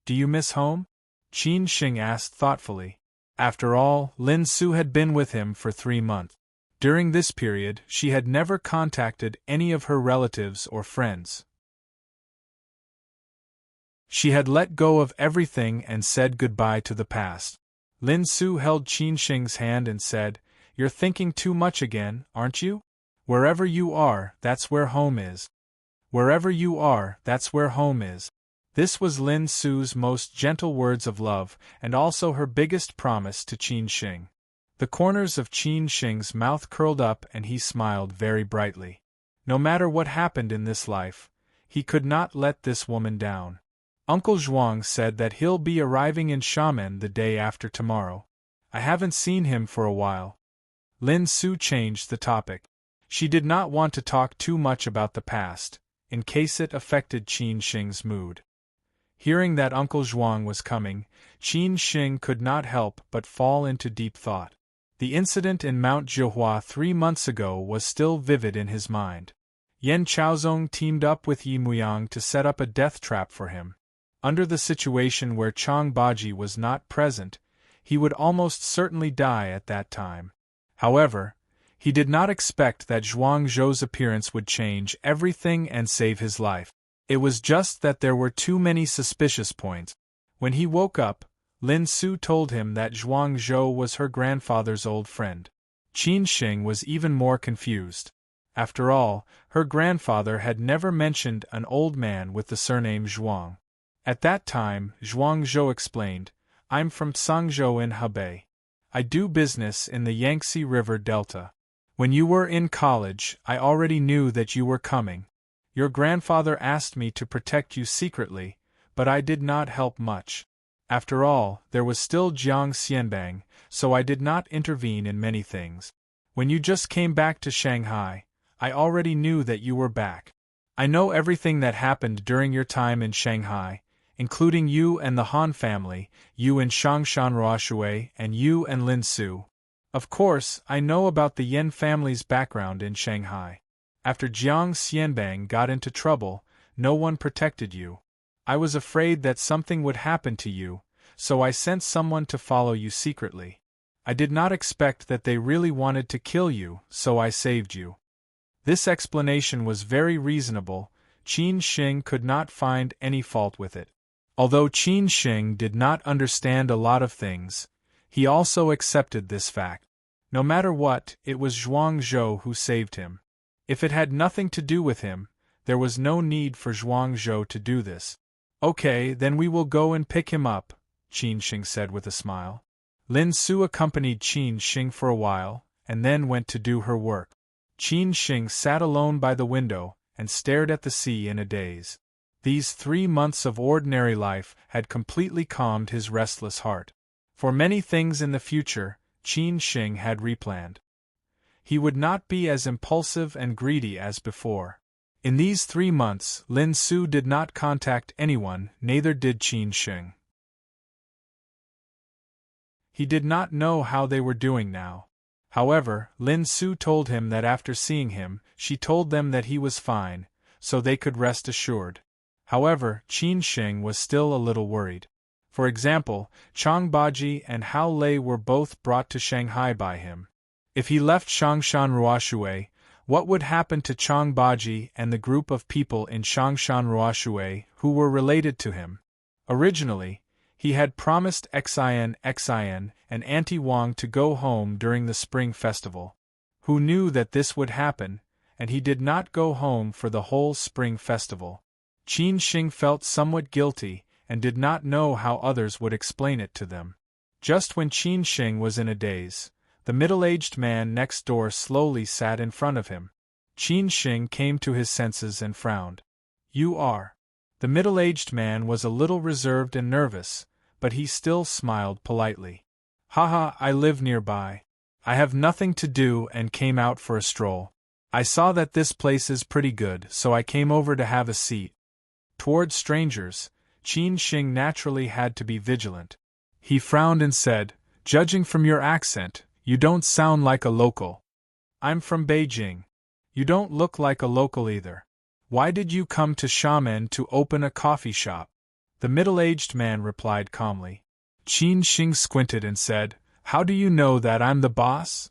Do you miss home? Qin Xing asked thoughtfully. After all, Lin Su had been with him for 3 months. During this period, she had never contacted any of her relatives or friends. She had let go of everything and said goodbye to the past. Lin Su held Qin Xing's hand and said, You're thinking too much again, aren't you? Wherever you are, that's where home is. Wherever you are, that's where home is. This was Lin Su's most gentle words of love, and also her biggest promise to Qin Xing. The corners of Qin Xing's mouth curled up and he smiled very brightly. No matter what happened in this life, he could not let this woman down. Uncle Zhuang said that he'll be arriving in Xiamen the day after tomorrow. I haven't seen him for a while. Lin Su changed the topic. She did not want to talk too much about the past, in case it affected Qin Shing's mood. Hearing that Uncle Zhuang was coming, Qin Shing could not help but fall into deep thought. The incident in Mount Jihua 3 months ago was still vivid in his mind. Yan Chaozong teamed up with Yi Muyang to set up a death trap for him. Under the situation where Chang Baji was not present, he would almost certainly die at that time. However, he did not expect that Zhuang Zhou's appearance would change everything and save his life. It was just that there were too many suspicious points. When he woke up, Lin Su told him that Zhuang Zhou was her grandfather's old friend. Qin Shing was even more confused. After all, her grandfather had never mentioned an old man with the surname Zhuang. At that time, Zhuang Zhou explained, "I'm from Sangzhou in Hebei. I do business in the Yangtze River Delta. When you were in college, I already knew that you were coming. Your grandfather asked me to protect you secretly, but I did not help much. After all, there was still Jiang Xianbang, so I did not intervene in many things. When you just came back to Shanghai, I already knew that you were back. I know everything that happened during your time in Shanghai, including you and the Han family, you and Shangshan Ruoshui, and you and Lin Su. Of course, I know about the Yen family's background in Shanghai. After Jiang Xianbang got into trouble, no one protected you. I was afraid that something would happen to you, so I sent someone to follow you secretly. I did not expect that they really wanted to kill you, so I saved you." This explanation was very reasonable. Qin Shing could not find any fault with it. Although Qin Shing did not understand a lot of things, he also accepted this fact. No matter what, it was Zhuang Zhou who saved him. If it had nothing to do with him, there was no need for Zhuang Zhou to do this. "Okay, then we will go and pick him up," Qin Shing said with a smile. Lin Su accompanied Qin Shing for a while, and then went to do her work. Qin Shing sat alone by the window and stared at the sea in a daze. These 3 months of ordinary life had completely calmed his restless heart. For many things in the future, Qin Shing had replanned. He would not be as impulsive and greedy as before. In these 3 months, Lin Su did not contact anyone, neither did Qin Shing. He did not know how they were doing now. However, Lin Su told him that after seeing him, she told them that he was fine, so they could rest assured. However, Qin Shing was still a little worried. For example, Chang Baji and Hao Lei were both brought to Shanghai by him. If he left Shangshan Ruoshui, what would happen to Chang Baji and the group of people in Shangshan Ruoshui who were related to him? Originally, he had promised Xin and Auntie Wang to go home during the Spring Festival. Who knew that this would happen, and he did not go home for the whole Spring Festival? Qin Shing felt somewhat guilty and did not know how others would explain it to them. Just when Qin Shing was in a daze, the middle-aged man next door slowly sat in front of him. Qin Shing came to his senses and frowned. "You are." The middle-aged man was a little reserved and nervous, but he still smiled politely. "Haha, I live nearby. I have nothing to do and came out for a stroll. I saw that this place is pretty good, so I came over to have a seat." Toward strangers, Qin Shing naturally had to be vigilant. He frowned and said, "Judging from your accent, you don't sound like a local." "I'm from Beijing." "You don't look like a local either. Why did you come to Xiamen to open a coffee shop?" The middle-aged man replied calmly. Qin Shing squinted and said, "How do you know that I'm the boss?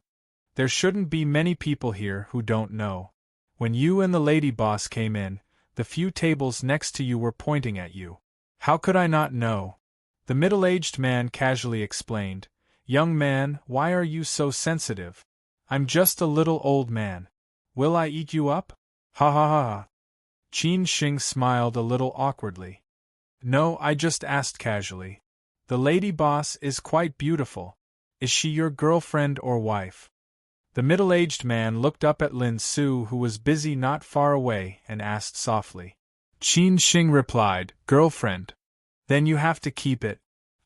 There shouldn't be many people here who don't know. When you and the lady boss came in, the few tables next to you were pointing at you. How could I not know?" The middle-aged man casually explained, "Young man, why are you so sensitive? I'm just a little old man. Will I eat you up? Ha ha ha ha." Qin Shing smiled a little awkwardly. "No, I just asked casually. The lady boss is quite beautiful. Is she your girlfriend or wife?" The middle-aged man looked up at Lin Su, who was busy not far away, and asked softly. Qin Shing replied, "Girlfriend." "Then you have to keep it.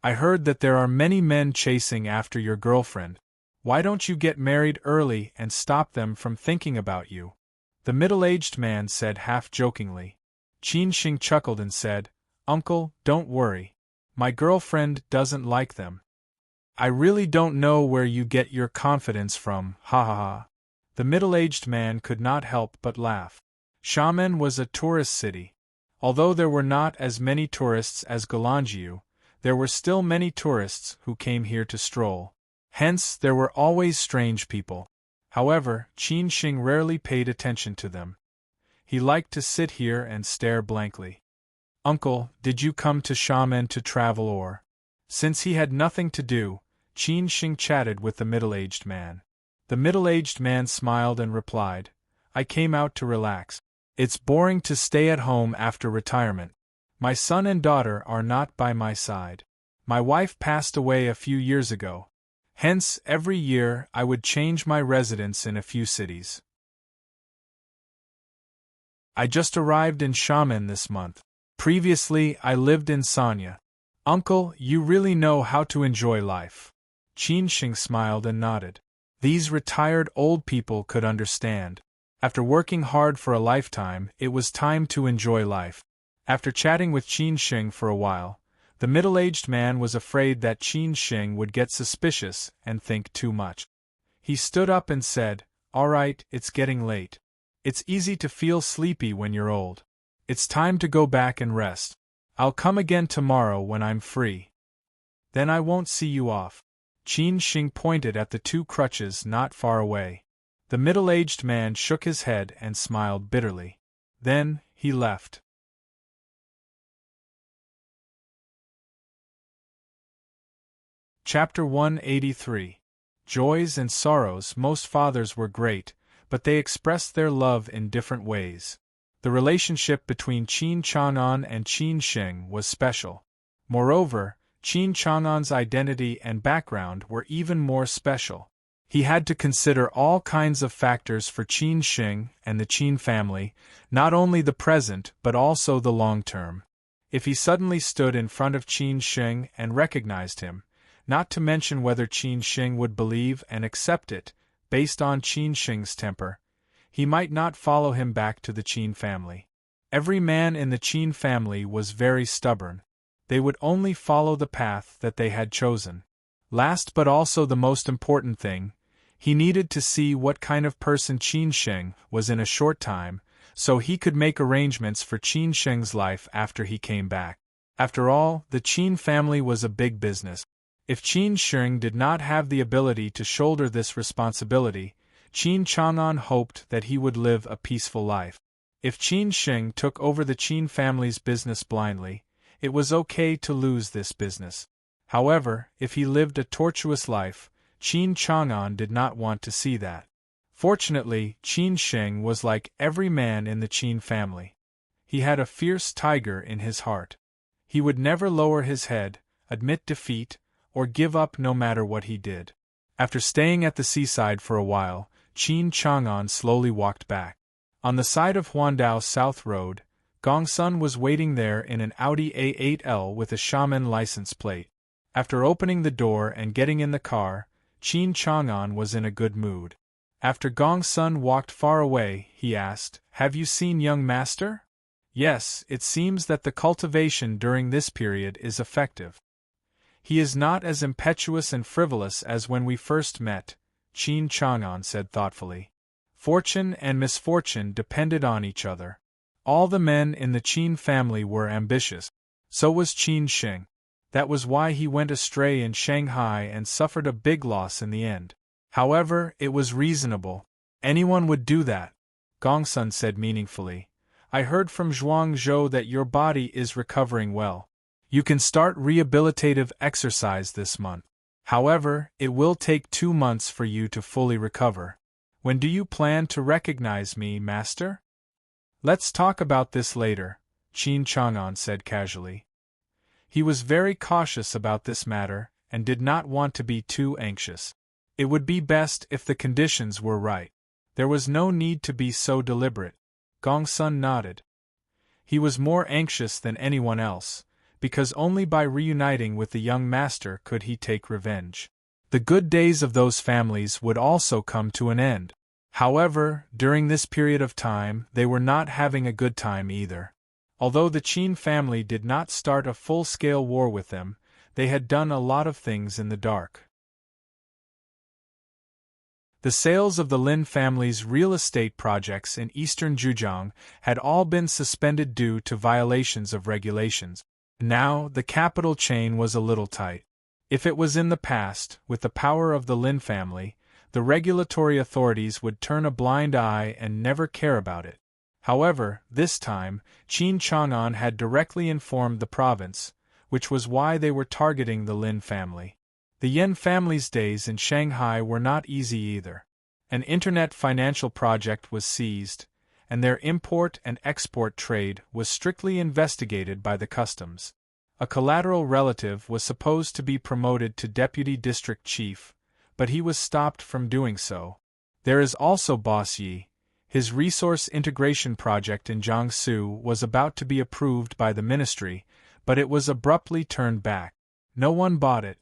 I heard that there are many men chasing after your girlfriend. Why don't you get married early and stop them from thinking about you?" The middle-aged man said half-jokingly. Qin Shing chuckled and said, "Uncle, don't worry. My girlfriend doesn't like them." "I really don't know where you get your confidence from, ha ha ha." The middle-aged man could not help but laugh. Xiamen was a tourist city. Although there were not as many tourists as Golangyu, there were still many tourists who came here to stroll. Hence, there were always strange people. However, Qin Shing rarely paid attention to them. He liked to sit here and stare blankly. "Uncle, did you come to Xiamen to travel or?" Since he had nothing to do, Qin Shing chatted with the middle-aged man. The middle-aged man smiled and replied, "I came out to relax. It's boring to stay at home after retirement. My son and daughter are not by my side. My wife passed away a few years ago. Hence, every year I would change my residence in a few cities. I just arrived in Xiamen this month. Previously, I lived in Sanya. Uncle, you really know how to enjoy life." Qin Shing smiled and nodded. These retired old people could understand. After working hard for a lifetime, it was time to enjoy life. After chatting with Qin Shing for a while, the middle-aged man was afraid that Qin Shing would get suspicious and think too much. He stood up and said, "All right, it's getting late. It's easy to feel sleepy when you're old. It's time to go back and rest. I'll come again tomorrow when I'm free. Then I won't see you off." Qin Shing pointed at the two crutches not far away. The middle-aged man shook his head and smiled bitterly. Then, he left. Chapter 183. Joys and sorrows. Most fathers were great, but they expressed their love in different ways. The relationship between Qin Chang'an and Qin Shing was special. Moreover, Qin Chang'an's identity and background were even more special. He had to consider all kinds of factors for Qin Shing and the Qin family, not only the present but also the long term. If he suddenly stood in front of Qin Shing and recognized him, not to mention whether Qin Shing would believe and accept it, based on Qin Shing's temper, he might not follow him back to the Qin family. Every man in the Qin family was very stubborn. They would only follow the path that they had chosen. Last but also the most important thing, he needed to see what kind of person Qin Shing was in a short time, so he could make arrangements for Qin Shing's life after he came back. After all, the Qin family was a big business. If Qin Shing did not have the ability to shoulder this responsibility, Qin Chang'an hoped that he would live a peaceful life. If Qin Shing took over the Qin family's business blindly, it was okay to lose this business. However, if he lived a tortuous life, Qin Chang'an did not want to see that. Fortunately, Qin Shing was like every man in the Qin family. He had a fierce tiger in his heart. He would never lower his head, admit defeat, or give up no matter what he did. After staying at the seaside for a while, Qin Chang'an slowly walked back. On the side of Huandao South Road, Gongsun was waiting there in an Audi A8L with a Xiamen license plate. After opening the door and getting in the car, Qin Chang'an was in a good mood. After Gongsun walked far away, he asked, "Have you seen young master?" "Yes, it seems that the cultivation during this period is effective. He is not as impetuous and frivolous as when we first met," Qin Chang'an said thoughtfully. Fortune and misfortune depended on each other. All the men in the Qin family were ambitious. So was Qin Shing. That was why he went astray in Shanghai and suffered a big loss in the end. However, it was reasonable. Anyone would do that. Gongsun said meaningfully. "I heard from Zhuang Zhou that your body is recovering well. You can start rehabilitative exercise this month. However, it will take 2 months for you to fully recover. When do you plan to recognize me, master?" "Let's talk about this later," Qin Chang'an said casually. He was very cautious about this matter, and did not want to be too anxious. It would be best if the conditions were right. There was no need to be so deliberate. Gongsun nodded. He was more anxious than anyone else, because only by reuniting with the young master could he take revenge. The good days of those families would also come to an end. However, during this period of time, they were not having a good time either. Although the Qin family did not start a full-scale war with them, they had done a lot of things in the dark. The sales of the Lin family's real estate projects in eastern Zhejiang had all been suspended due to violations of regulations. Now, the capital chain was a little tight. If it was in the past, with the power of the Lin family, the regulatory authorities would turn a blind eye and never care about it. However, this time, Qin Chang'an had directly informed the province, which was why they were targeting the Lin family. The Yan family's days in Shanghai were not easy either. An internet financial project was seized, and their import and export trade was strictly investigated by the customs. A collateral relative was supposed to be promoted to deputy district chief, but he was stopped from doing so. There is also Boss Yi. His resource integration project in Jiangsu was about to be approved by the ministry, but it was abruptly turned back. No one bought it.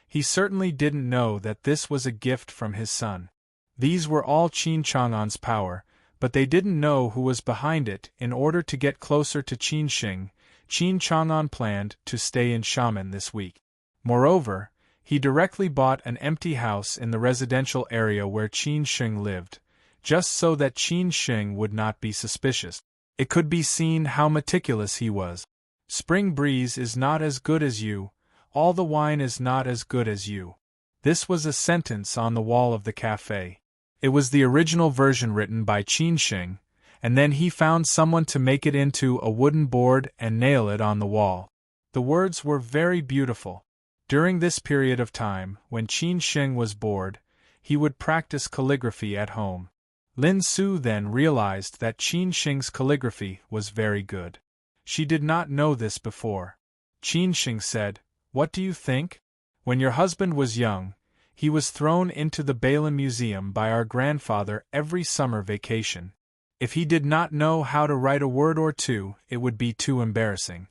He certainly didn't know that this was a gift from his son. These were all Qin Chang'an's power, but they didn't know who was behind it. In order to get closer to Qin Shing, Qin Chang'an planned to stay in Xiamen this week. Moreover, he directly bought an empty house in the residential area where Qin Shing lived, just so that Qin Shing would not be suspicious. It could be seen how meticulous he was. Spring breeze is not as good as you. All the wine is not as good as you. This was a sentence on the wall of the cafe. It was the original version written by Qin Shing, and then he found someone to make it into a wooden board and nail it on the wall. The words were very beautiful. During this period of time, when Qin Shing was bored, he would practice calligraphy at home. Lin Su then realized that Qin Shing's calligraphy was very good. She did not know this before. Qin Shing said, "What do you think? When your husband was young, he was thrown into the Bailin Museum by our grandfather every summer vacation. If he did not know how to write a word or two, it would be too embarrassing."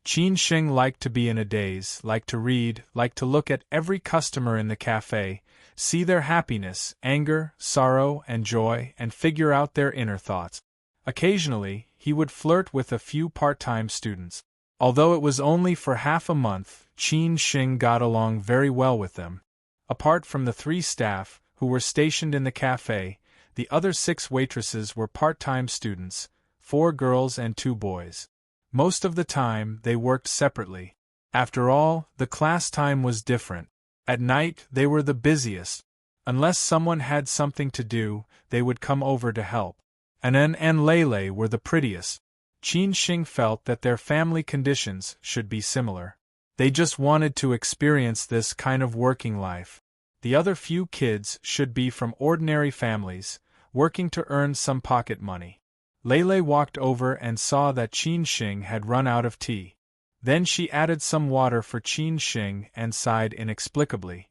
Qin Shing liked to be in a daze, liked to read, liked to look at every customer in the cafe, see their happiness, anger, sorrow, and joy, and figure out their inner thoughts. Occasionally, he would flirt with a few part-time students. Although it was only for half a month, Qin Shing got along very well with them. Apart from the 3 staff, who were stationed in the cafe, the other 6 waitresses were part-time students, 4 girls and 2 boys. Most of the time, they worked separately. After all, the class time was different. At night, they were the busiest. Unless someone had something to do, they would come over to help. Anan and Lele were the prettiest. Qin Shing felt that their family conditions should be similar. They just wanted to experience this kind of working life. The other few kids should be from ordinary families, working to earn some pocket money. Lele walked over and saw that Qin Shing had run out of tea. Then she added some water for Qin Shing and sighed inexplicably.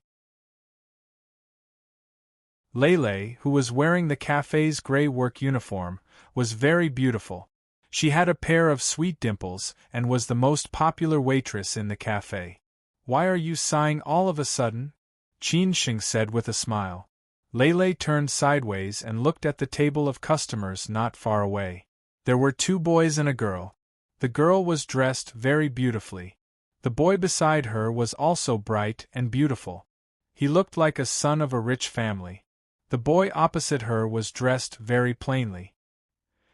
Lele, who was wearing the cafe's gray work uniform, was very beautiful. She had a pair of sweet dimples and was the most popular waitress in the cafe. "Why are you sighing all of a sudden?" Qin Shing said with a smile. Lele turned sideways and looked at the table of customers not far away. There were 2 boys and a girl. The girl was dressed very beautifully. The boy beside her was also bright and beautiful. He looked like a son of a rich family. The boy opposite her was dressed very plainly.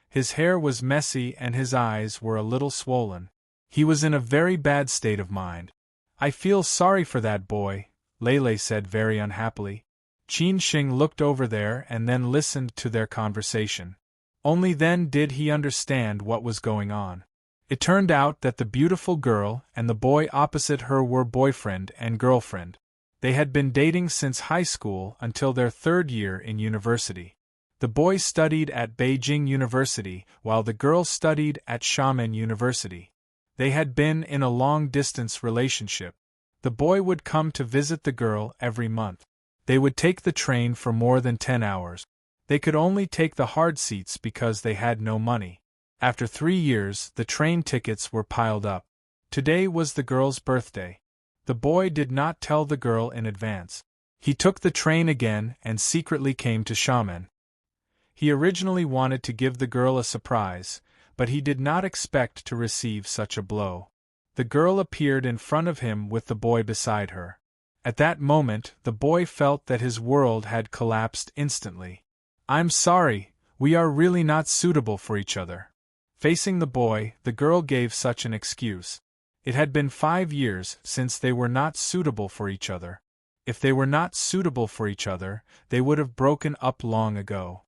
His hair was messy and his eyes were a little swollen. He was in a very bad state of mind. "I feel sorry for that boy," Lele said very unhappily. Qin Shing looked over there and then listened to their conversation. Only then did he understand what was going on. It turned out that the beautiful girl and the boy opposite her were boyfriend and girlfriend. They had been dating since high school until their 3rd year in university. The boy studied at Beijing University while the girl studied at Xiamen University. They had been in a long-distance relationship. The boy would come to visit the girl every month. They would take the train for more than 10 hours. They could only take the hard seats because they had no money. After 3 years, the train tickets were piled up. Today was the girl's birthday. The boy did not tell the girl in advance. He took the train again and secretly came to Xiamen. He originally wanted to give the girl a surprise, but he did not expect to receive such a blow. The girl appeared in front of him with the boy beside her. At that moment, the boy felt that his world had collapsed instantly. "I'm sorry, we are really not suitable for each other." Facing the boy, the girl gave such an excuse. It had been 5 years since they were not suitable for each other. If they were not suitable for each other, they would have broken up long ago.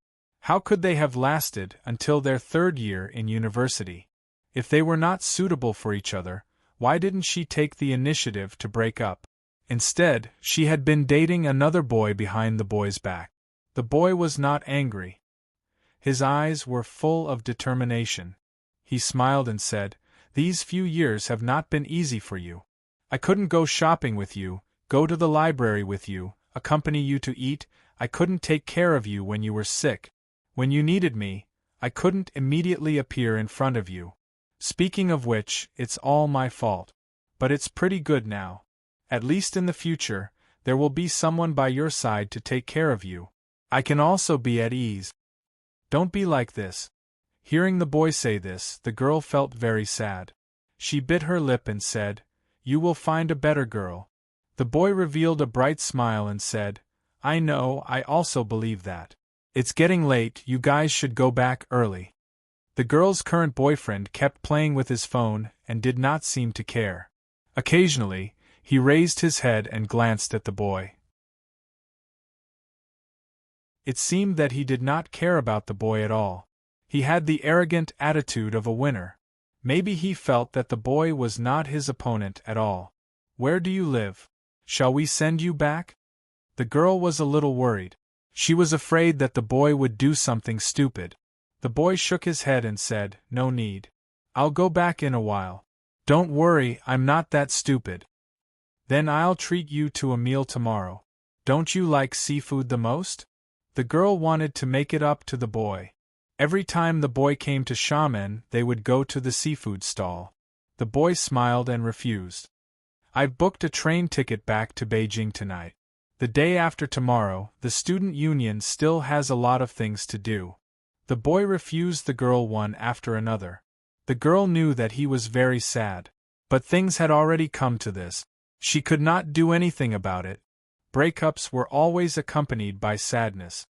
How could they have lasted until their 3rd year in university? If they were not suitable for each other, why didn't she take the initiative to break up? Instead, she had been dating another boy behind the boy's back. The boy was not angry. His eyes were full of determination. He smiled and said, "These few years have not been easy for you. I couldn't go shopping with you, go to the library with you, accompany you to eat. I couldn't take care of you when you were sick. When you needed me, I couldn't immediately appear in front of you. Speaking of which, it's all my fault. But it's pretty good now. At least in the future, there will be someone by your side to take care of you. I can also be at ease. Don't be like this." Hearing the boy say this, the girl felt very sad. She bit her lip and said, "You will find a better girl." The boy revealed a bright smile and said, "I know, I also believe that. It's getting late, you guys should go back early." The girl's current boyfriend kept playing with his phone and did not seem to care. Occasionally, he raised his head and glanced at the boy. It seemed that he did not care about the boy at all. He had the arrogant attitude of a winner. Maybe he felt that the boy was not his opponent at all. "Where do you live? Shall we send you back?" The girl was a little worried. She was afraid that the boy would do something stupid. The boy shook his head and said, "No need. I'll go back in a while. Don't worry, I'm not that stupid. Then I'll treat you to a meal tomorrow. Don't you like seafood the most?" The girl wanted to make it up to the boy. Every time the boy came to Xiamen, they would go to the seafood stall. The boy smiled and refused. "I've booked a train ticket back to Beijing tonight. The day after tomorrow, the student union still has a lot of things to do." The boy refused the girl one after another. The girl knew that he was very sad. But things had already come to this. She could not do anything about it. Breakups were always accompanied by sadness.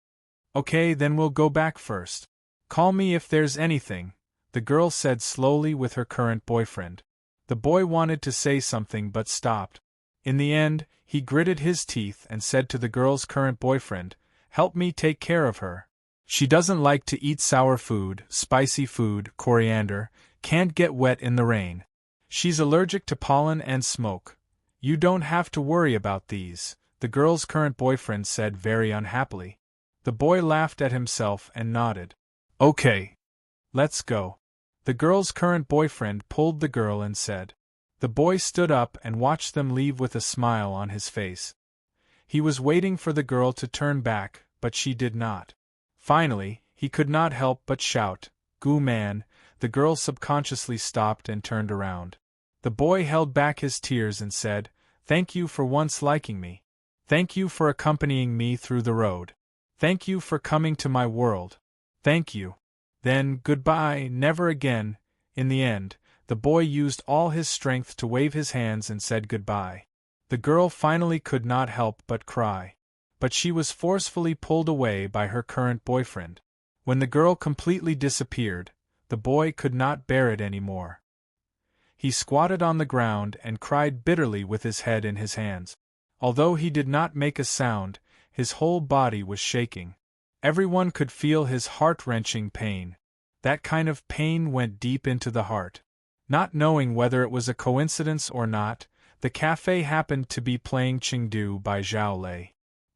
"Okay, then we'll go back first. Call me if there's anything," the girl said slowly with her current boyfriend. The boy wanted to say something but stopped. In the end, he gritted his teeth and said to the girl's current boyfriend, "Help me take care of her. She doesn't like to eat sour food, spicy food, coriander, can't get wet in the rain. She's allergic to pollen and smoke. You don't have to worry about these," the girl's current boyfriend said very unhappily. The boy laughed at himself and nodded. "Okay. Let's go." The girl's current boyfriend pulled the girl and said. The boy stood up and watched them leave with a smile on his face. He was waiting for the girl to turn back, but she did not. Finally, he could not help but shout, "Gu man!" The girl subconsciously stopped and turned around. The boy held back his tears and said, "Thank you for once liking me. Thank you for accompanying me through the road. Thank you for coming to my world. Thank you. Then, goodbye, never again." In the end, the boy used all his strength to wave his hands and said goodbye. The girl finally could not help but cry. But she was forcefully pulled away by her current boyfriend. When the girl completely disappeared, the boy could not bear it anymore. He squatted on the ground and cried bitterly with his head in his hands. Although he did not make a sound, his whole body was shaking. Everyone could feel his heart-wrenching pain. That kind of pain went deep into the heart. Not knowing whether it was a coincidence or not, the cafe happened to be playing Chengdu by Zhao Lei.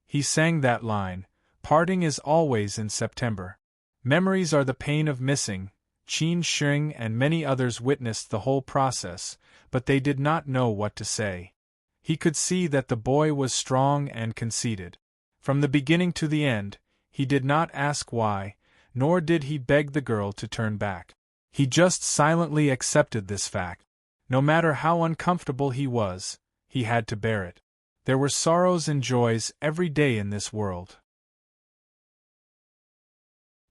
He sang that line, "Parting is always in September. Memories are the pain of missing." Qin Sheng and many others witnessed the whole process, but they did not know what to say. He could see that the boy was strong and conceited. From the beginning to the end, he did not ask why, nor did he beg the girl to turn back. He just silently accepted this fact. No matter how uncomfortable he was, he had to bear it. There were sorrows and joys every day in this world.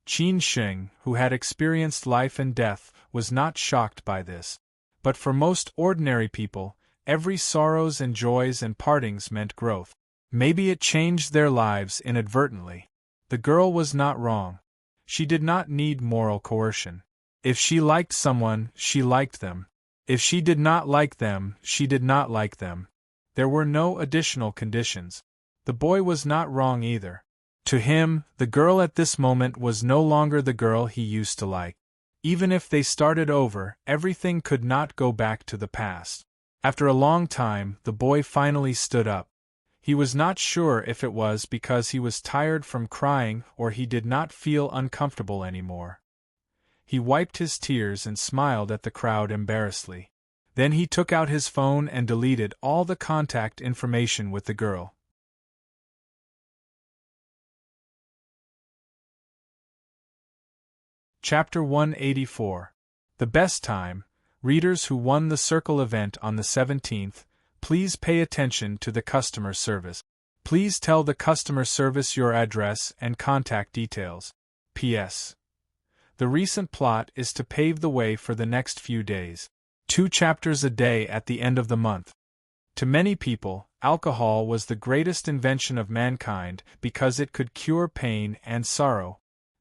Qin Sheng, who had experienced life and death, was not shocked by this. But for most ordinary people, every sorrows and joys and partings meant growth. Maybe it changed their lives inadvertently. The girl was not wrong. She did not need moral coercion. If she liked someone, she liked them. If she did not like them, she did not like them. There were no additional conditions. The boy was not wrong either. To him, the girl at this moment was no longer the girl he used to like. Even if they started over, everything could not go back to the past. After a long time, the boy finally stood up. He was not sure if it was because he was tired from crying or he did not feel uncomfortable anymore. He wiped his tears and smiled at the crowd embarrassedly. Then he took out his phone and deleted all the contact information with the girl. Chapter 184. The best time. Readers who won the Circle event on the 17th, please pay attention to the customer service. Please tell the customer service your address and contact details. P.S. The recent plot is to pave the way for the next few days. 2 chapters a day at the end of the month. To many people, alcohol was the greatest invention of mankind because it could cure pain and sorrow.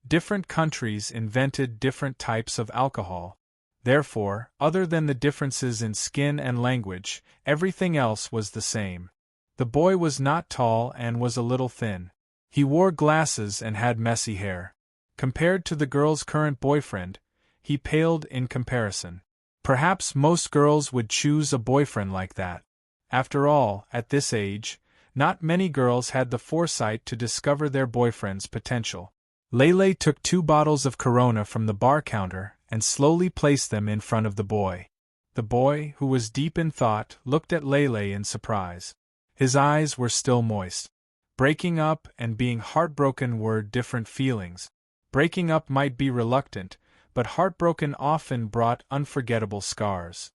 Different countries invented different types of alcohol. Therefore, other than the differences in skin and language, everything else was the same. The boy was not tall and was a little thin. He wore glasses and had messy hair. Compared to the girl's current boyfriend, he paled in comparison. Perhaps most girls would choose a boyfriend like that. After all, at this age, not many girls had the foresight to discover their boyfriend's potential. Lele took 2 bottles of Corona from the bar counter and slowly placed them in front of the boy. The boy, who was deep in thought, looked at Lele in surprise. His eyes were still moist. Breaking up and being heartbroken were different feelings. Breaking up might be reluctant, but heartbroken often brought unforgettable scars.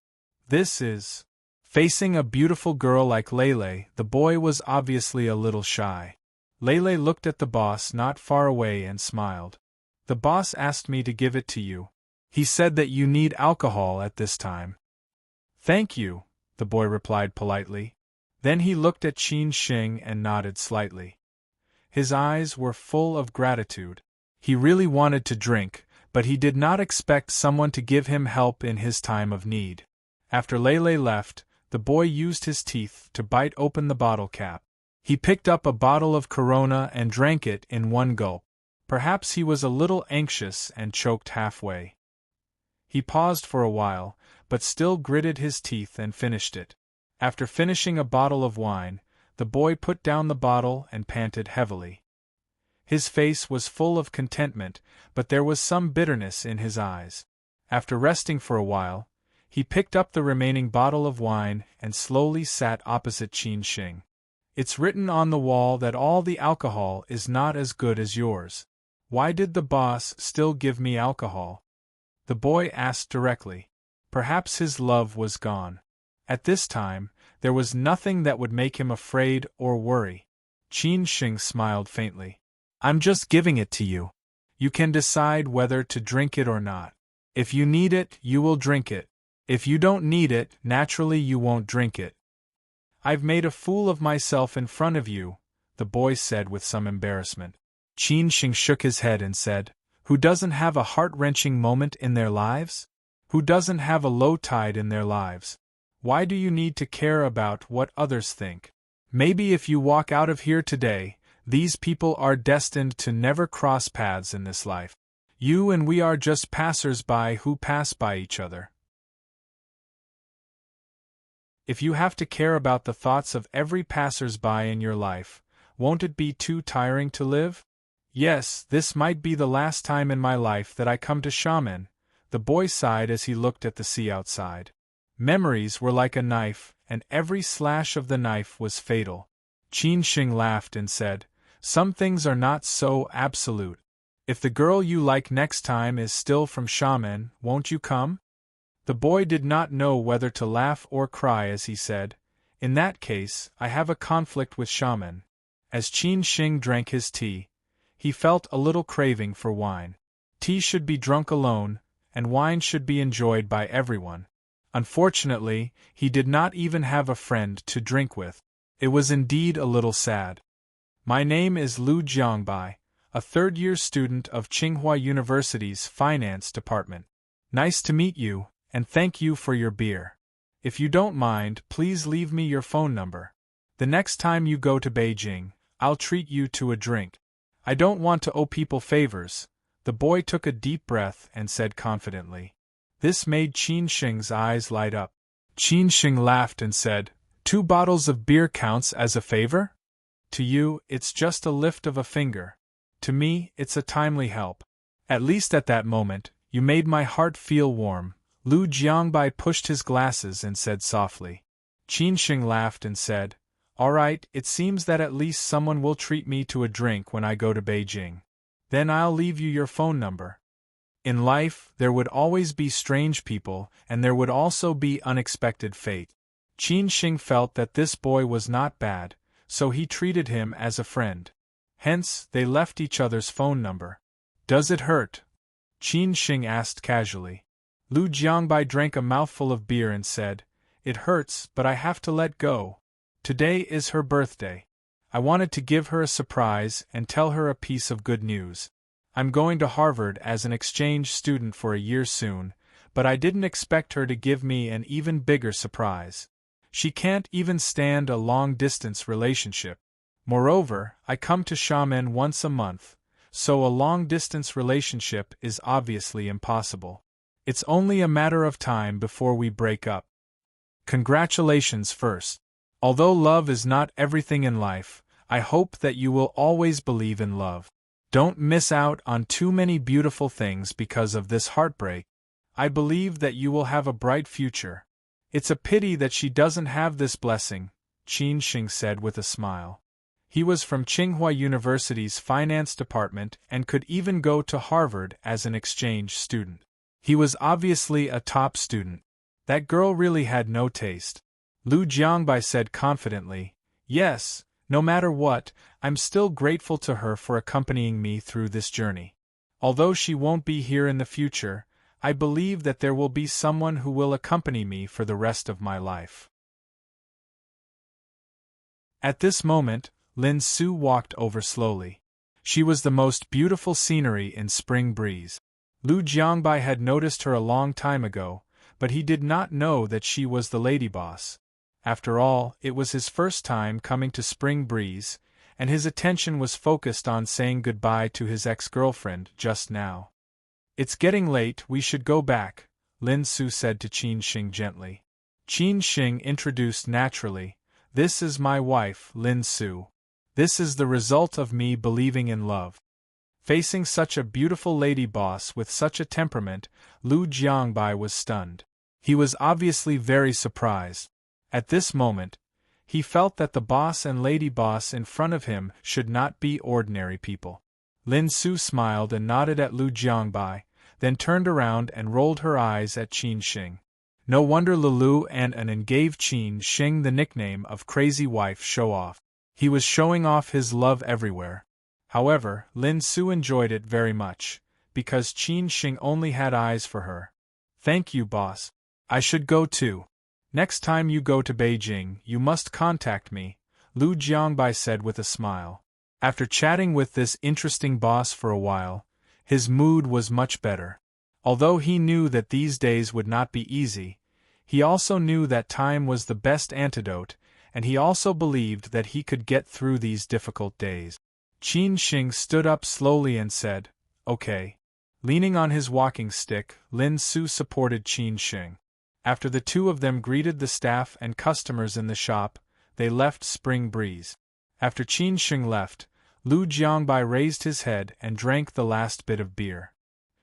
This is. Facing a beautiful girl like Lele, the boy was obviously a little shy. Lele looked at the boss not far away and smiled. The boss asked me to give it to you. He said that you need alcohol at this time. Thank you, the boy replied politely. Then he looked at Qin Sheng and nodded slightly. His eyes were full of gratitude. He really wanted to drink, but he did not expect someone to give him help in his time of need. After Lele left, the boy used his teeth to bite open the bottle cap. He picked up a bottle of Corona and drank it in one gulp. Perhaps he was a little anxious and choked halfway. He paused for a while, but still gritted his teeth and finished it. After finishing a bottle of wine, the boy put down the bottle and panted heavily. His face was full of contentment, but there was some bitterness in his eyes. After resting for a while, he picked up the remaining bottle of wine and slowly sat opposite Qin Sheng. It's written on the wall that all the alcohol is not as good as yours. Why did the boss still give me alcohol? The boy asked directly. Perhaps his love was gone. At this time, there was nothing that would make him afraid or worry. Qin Sheng smiled faintly. I'm just giving it to you. You can decide whether to drink it or not. If you need it, you will drink it. If you don't need it, naturally you won't drink it. I've made a fool of myself in front of you, the boy said with some embarrassment. Qin Sheng shook his head and said, Who doesn't have a heart-wrenching moment in their lives? Who doesn't have a low tide in their lives? Why do you need to care about what others think? Maybe if you walk out of here today, these people are destined to never cross paths in this life. You and we are just passers-by who pass by each other. If you have to care about the thoughts of every passers-by in your life, won't it be too tiring to live? Yes, this might be the last time in my life that I come to Xiamen, the boy sighed as he looked at the sea outside. Memories were like a knife, and every slash of the knife was fatal. Qin Sheng laughed and said, Some things are not so absolute. If the girl you like next time is still from Xiamen, won't you come? The boy did not know whether to laugh or cry as he said, "In that case, I have a conflict with shaman." As Qin Shing drank his tea, he felt a little craving for wine. Tea should be drunk alone, and wine should be enjoyed by everyone. Unfortunately, he did not even have a friend to drink with. It was indeed a little sad. "My name is Lu Jiangbai, a third-year student of Tsinghua University's finance department. Nice to meet you, and thank you for your beer. If you don't mind, please leave me your phone number. The next time you go to Beijing, I'll treat you to a drink. I don't want to owe people favors." The boy took a deep breath and said confidently. This made Qin Shing's eyes light up. Qin Shing laughed and said, "2 bottles of beer counts as a favor? To you, it's just a lift of a finger. To me, it's a timely help. At least at that moment, you made my heart feel warm." Lu Jiangbai pushed his glasses and said softly. Qin Shing laughed and said, "All right, it seems that at least someone will treat me to a drink when I go to Beijing. Then I'll leave you your phone number." In life, there would always be strange people, and there would also be unexpected fate. Qin Shing felt that this boy was not bad, so he treated him as a friend. Hence, they left each other's phone number. "Does it hurt?" Qin Shing asked casually. Lu Jiangbai drank a mouthful of beer and said, "It hurts, but I have to let go. Today is her birthday. I wanted to give her a surprise and tell her a piece of good news. I'm going to Harvard as an exchange student for a year soon, but I didn't expect her to give me an even bigger surprise. She can't even stand a long-distance relationship. Moreover, I come to Xiamen once a month, so a long-distance relationship is obviously impossible. It's only a matter of time before we break up. Congratulations first. Although love is not everything in life, I hope that you will always believe in love. Don't miss out on too many beautiful things because of this heartbreak. I believe that you will have a bright future. It's a pity that she doesn't have this blessing," Qin Shing said with a smile. He was from Tsinghua University's finance department and could even go to Harvard as an exchange student. He was obviously a top student. That girl really had no taste. Lu Jiangbai said confidently, "Yes, no matter what, I'm still grateful to her for accompanying me through this journey. Although she won't be here in the future, I believe that there will be someone who will accompany me for the rest of my life." At this moment, Lin Su walked over slowly. She was the most beautiful scenery in Spring Breeze. Lu Jiangbai had noticed her a long time ago, but he did not know that she was the lady boss. After all, it was his first time coming to Spring Breeze, and his attention was focused on saying goodbye to his ex-girlfriend just now. "It's getting late, we should go back," Lin Su said to Qin Shing gently. Qin Shing introduced naturally, "This is my wife, Lin Su. This is the result of me believing in love." Facing such a beautiful lady boss with such a temperament, Lu Jiangbai was stunned. He was obviously very surprised. At this moment, he felt that the boss and lady boss in front of him should not be ordinary people. Lin Su smiled and nodded at Lu Jiangbai, then turned around and rolled her eyes at Qin Shing. No wonder Lulu and gave Qin Shing the nickname of Crazy Wife Show-Off. He was showing off his love everywhere. However, Lin Su enjoyed it very much, because Qin Shing only had eyes for her. "Thank you, boss. I should go too. Next time you go to Beijing, you must contact me," Lu Jiangbai said with a smile. After chatting with this interesting boss for a while, his mood was much better. Although he knew that these days would not be easy, he also knew that time was the best antidote, and he also believed that he could get through these difficult days. Qin Shing stood up slowly and said, "Okay." Leaning on his walking stick, Lin Su supported Qin Shing. After the two of them greeted the staff and customers in the shop, they left Spring Breeze. After Qin Shing left, Lu Jiangbai raised his head and drank the last bit of beer.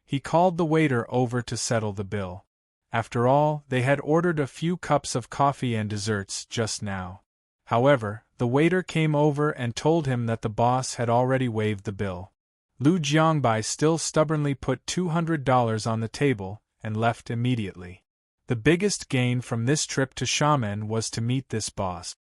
He called the waiter over to settle the bill. After all, they had ordered a few cups of coffee and desserts just now. However, the waiter came over and told him that the boss had already waived the bill. Lu Jiangbai still stubbornly put $200 on the table and left immediately. The biggest gain from this trip to Xiamen was to meet this boss.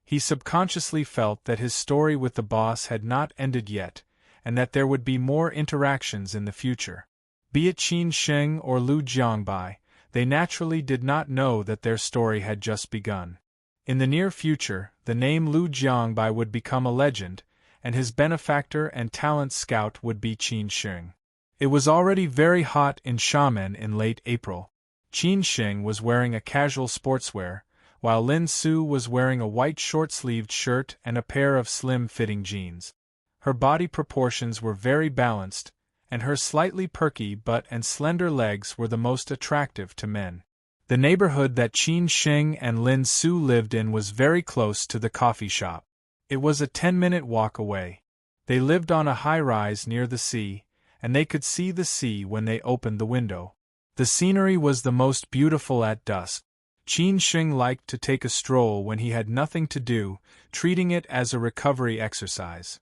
He subconsciously felt that his story with the boss had not ended yet, and that there would be more interactions in the future. Be it Qin Sheng or Lu Jiangbai, they naturally did not know that their story had just begun. In the near future, the name Lu Jiangbai would become a legend, and his benefactor and talent scout would be Qin Sheng. It was already very hot in Xiamen in late April. Qin Sheng was wearing a casual sportswear, while Lin Su was wearing a white short-sleeved shirt and a pair of slim-fitting jeans. Her body proportions were very balanced, and her slightly perky butt and slender legs were the most attractive to men. The neighborhood that Qin Sheng and Lin Su lived in was very close to the coffee shop. It was a 10-minute walk away. They lived on a high-rise near the sea, and they could see the sea when they opened the window. The scenery was the most beautiful at dusk. Qin Sheng liked to take a stroll when he had nothing to do, treating it as a recovery exercise.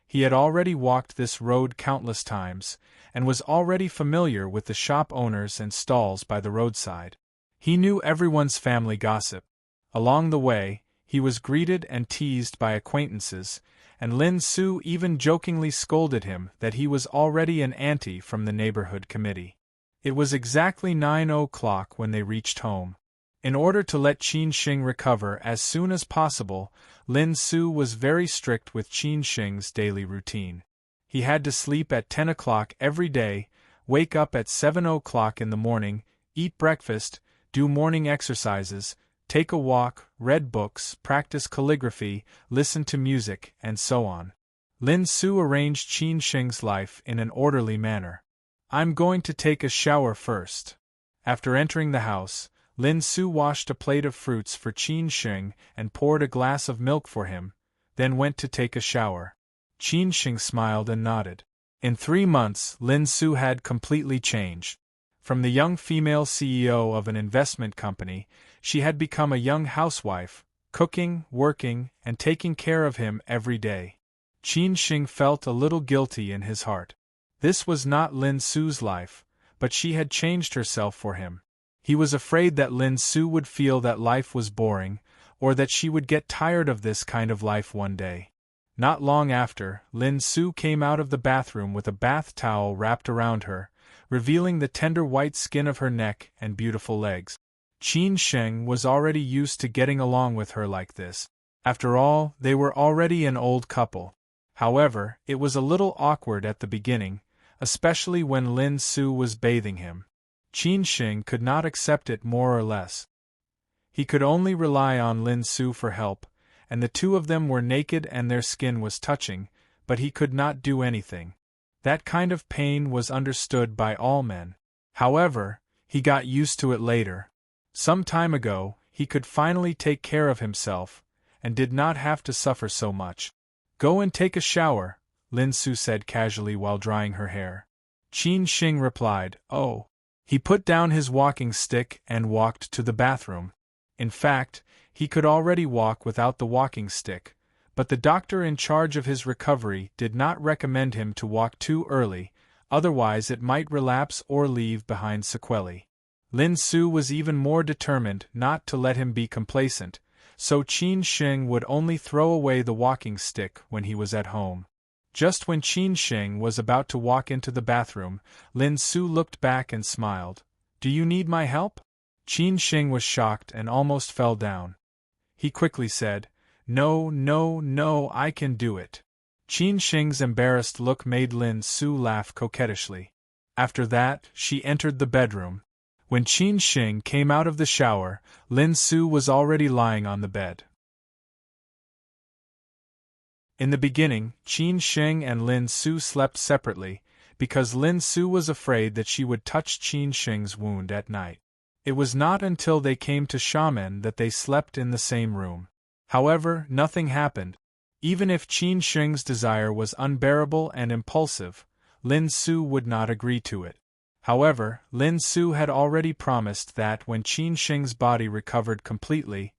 He had already walked this road countless times, and was already familiar with the shop owners and stalls by the roadside. He knew everyone's family gossip. Along the way, he was greeted and teased by acquaintances, and Lin Su even jokingly scolded him that he was already an auntie from the neighborhood committee. It was exactly 9 o'clock when they reached home. In order to let Qin Sheng recover as soon as possible, Lin Su was very strict with Qin Sheng's daily routine. He had to sleep at 10 o'clock every day, wake up at 7 o'clock in the morning, eat breakfast, do morning exercises, take a walk, read books, practice calligraphy, listen to music, and so on. Lin Su arranged Qin Sheng's life in an orderly manner. "I'm going to take a shower first." After entering the house, Lin Su washed a plate of fruits for Qin Sheng and poured a glass of milk for him, then went to take a shower. Qin Sheng smiled and nodded. In 3 months, Lin Su had completely changed. From the young female CEO of an investment company, she had become a young housewife, cooking, working, and taking care of him every day. Qin Sheng felt a little guilty in his heart. This was not Lin Su's life, but she had changed herself for him. He was afraid that Lin Su would feel that life was boring, or that she would get tired of this kind of life one day. Not long after, Lin Su came out of the bathroom with a bath towel wrapped around her, revealing the tender white skin of her neck and beautiful legs. Qin Sheng was already used to getting along with her like this. After all, they were already an old couple. However, it was a little awkward at the beginning, especially when Lin Su was bathing him. Qin Sheng could not accept it more or less. He could only rely on Lin Su for help, and the two of them were naked and their skin was touching, but he could not do anything. That kind of pain was understood by all men. However, he got used to it later. Some time ago, he could finally take care of himself, and did not have to suffer so much. "Go and take a shower," Lin Su said casually while drying her hair. Qin Sheng replied, "Oh." He put down his walking stick and walked to the bathroom. In fact, he could already walk without the walking stick, but the doctor in charge of his recovery did not recommend him to walk too early, otherwise it might relapse or leave behind sequelae. Lin Su was even more determined not to let him be complacent, so Qin Sheng would only throw away the walking stick when he was at home. Just when Qin Sheng was about to walk into the bathroom, Lin Su looked back and smiled. "Do you need my help?" Qin Sheng was shocked and almost fell down. He quickly said, "No, no, no, I can do it." Qin Sheng's embarrassed look made Lin Su laugh coquettishly. After that, she entered the bedroom. When Qin Sheng came out of the shower, Lin Su was already lying on the bed. In the beginning, Qin Sheng and Lin Su slept separately, because Lin Su was afraid that she would touch Qin Sheng's wound at night. It was not until they came to Xiamen that they slept in the same room. However, nothing happened. Even if Qin Sheng's desire was unbearable and impulsive, Lin Su would not agree to it. However, Lin Su had already promised that when Qin Sheng's body recovered completely,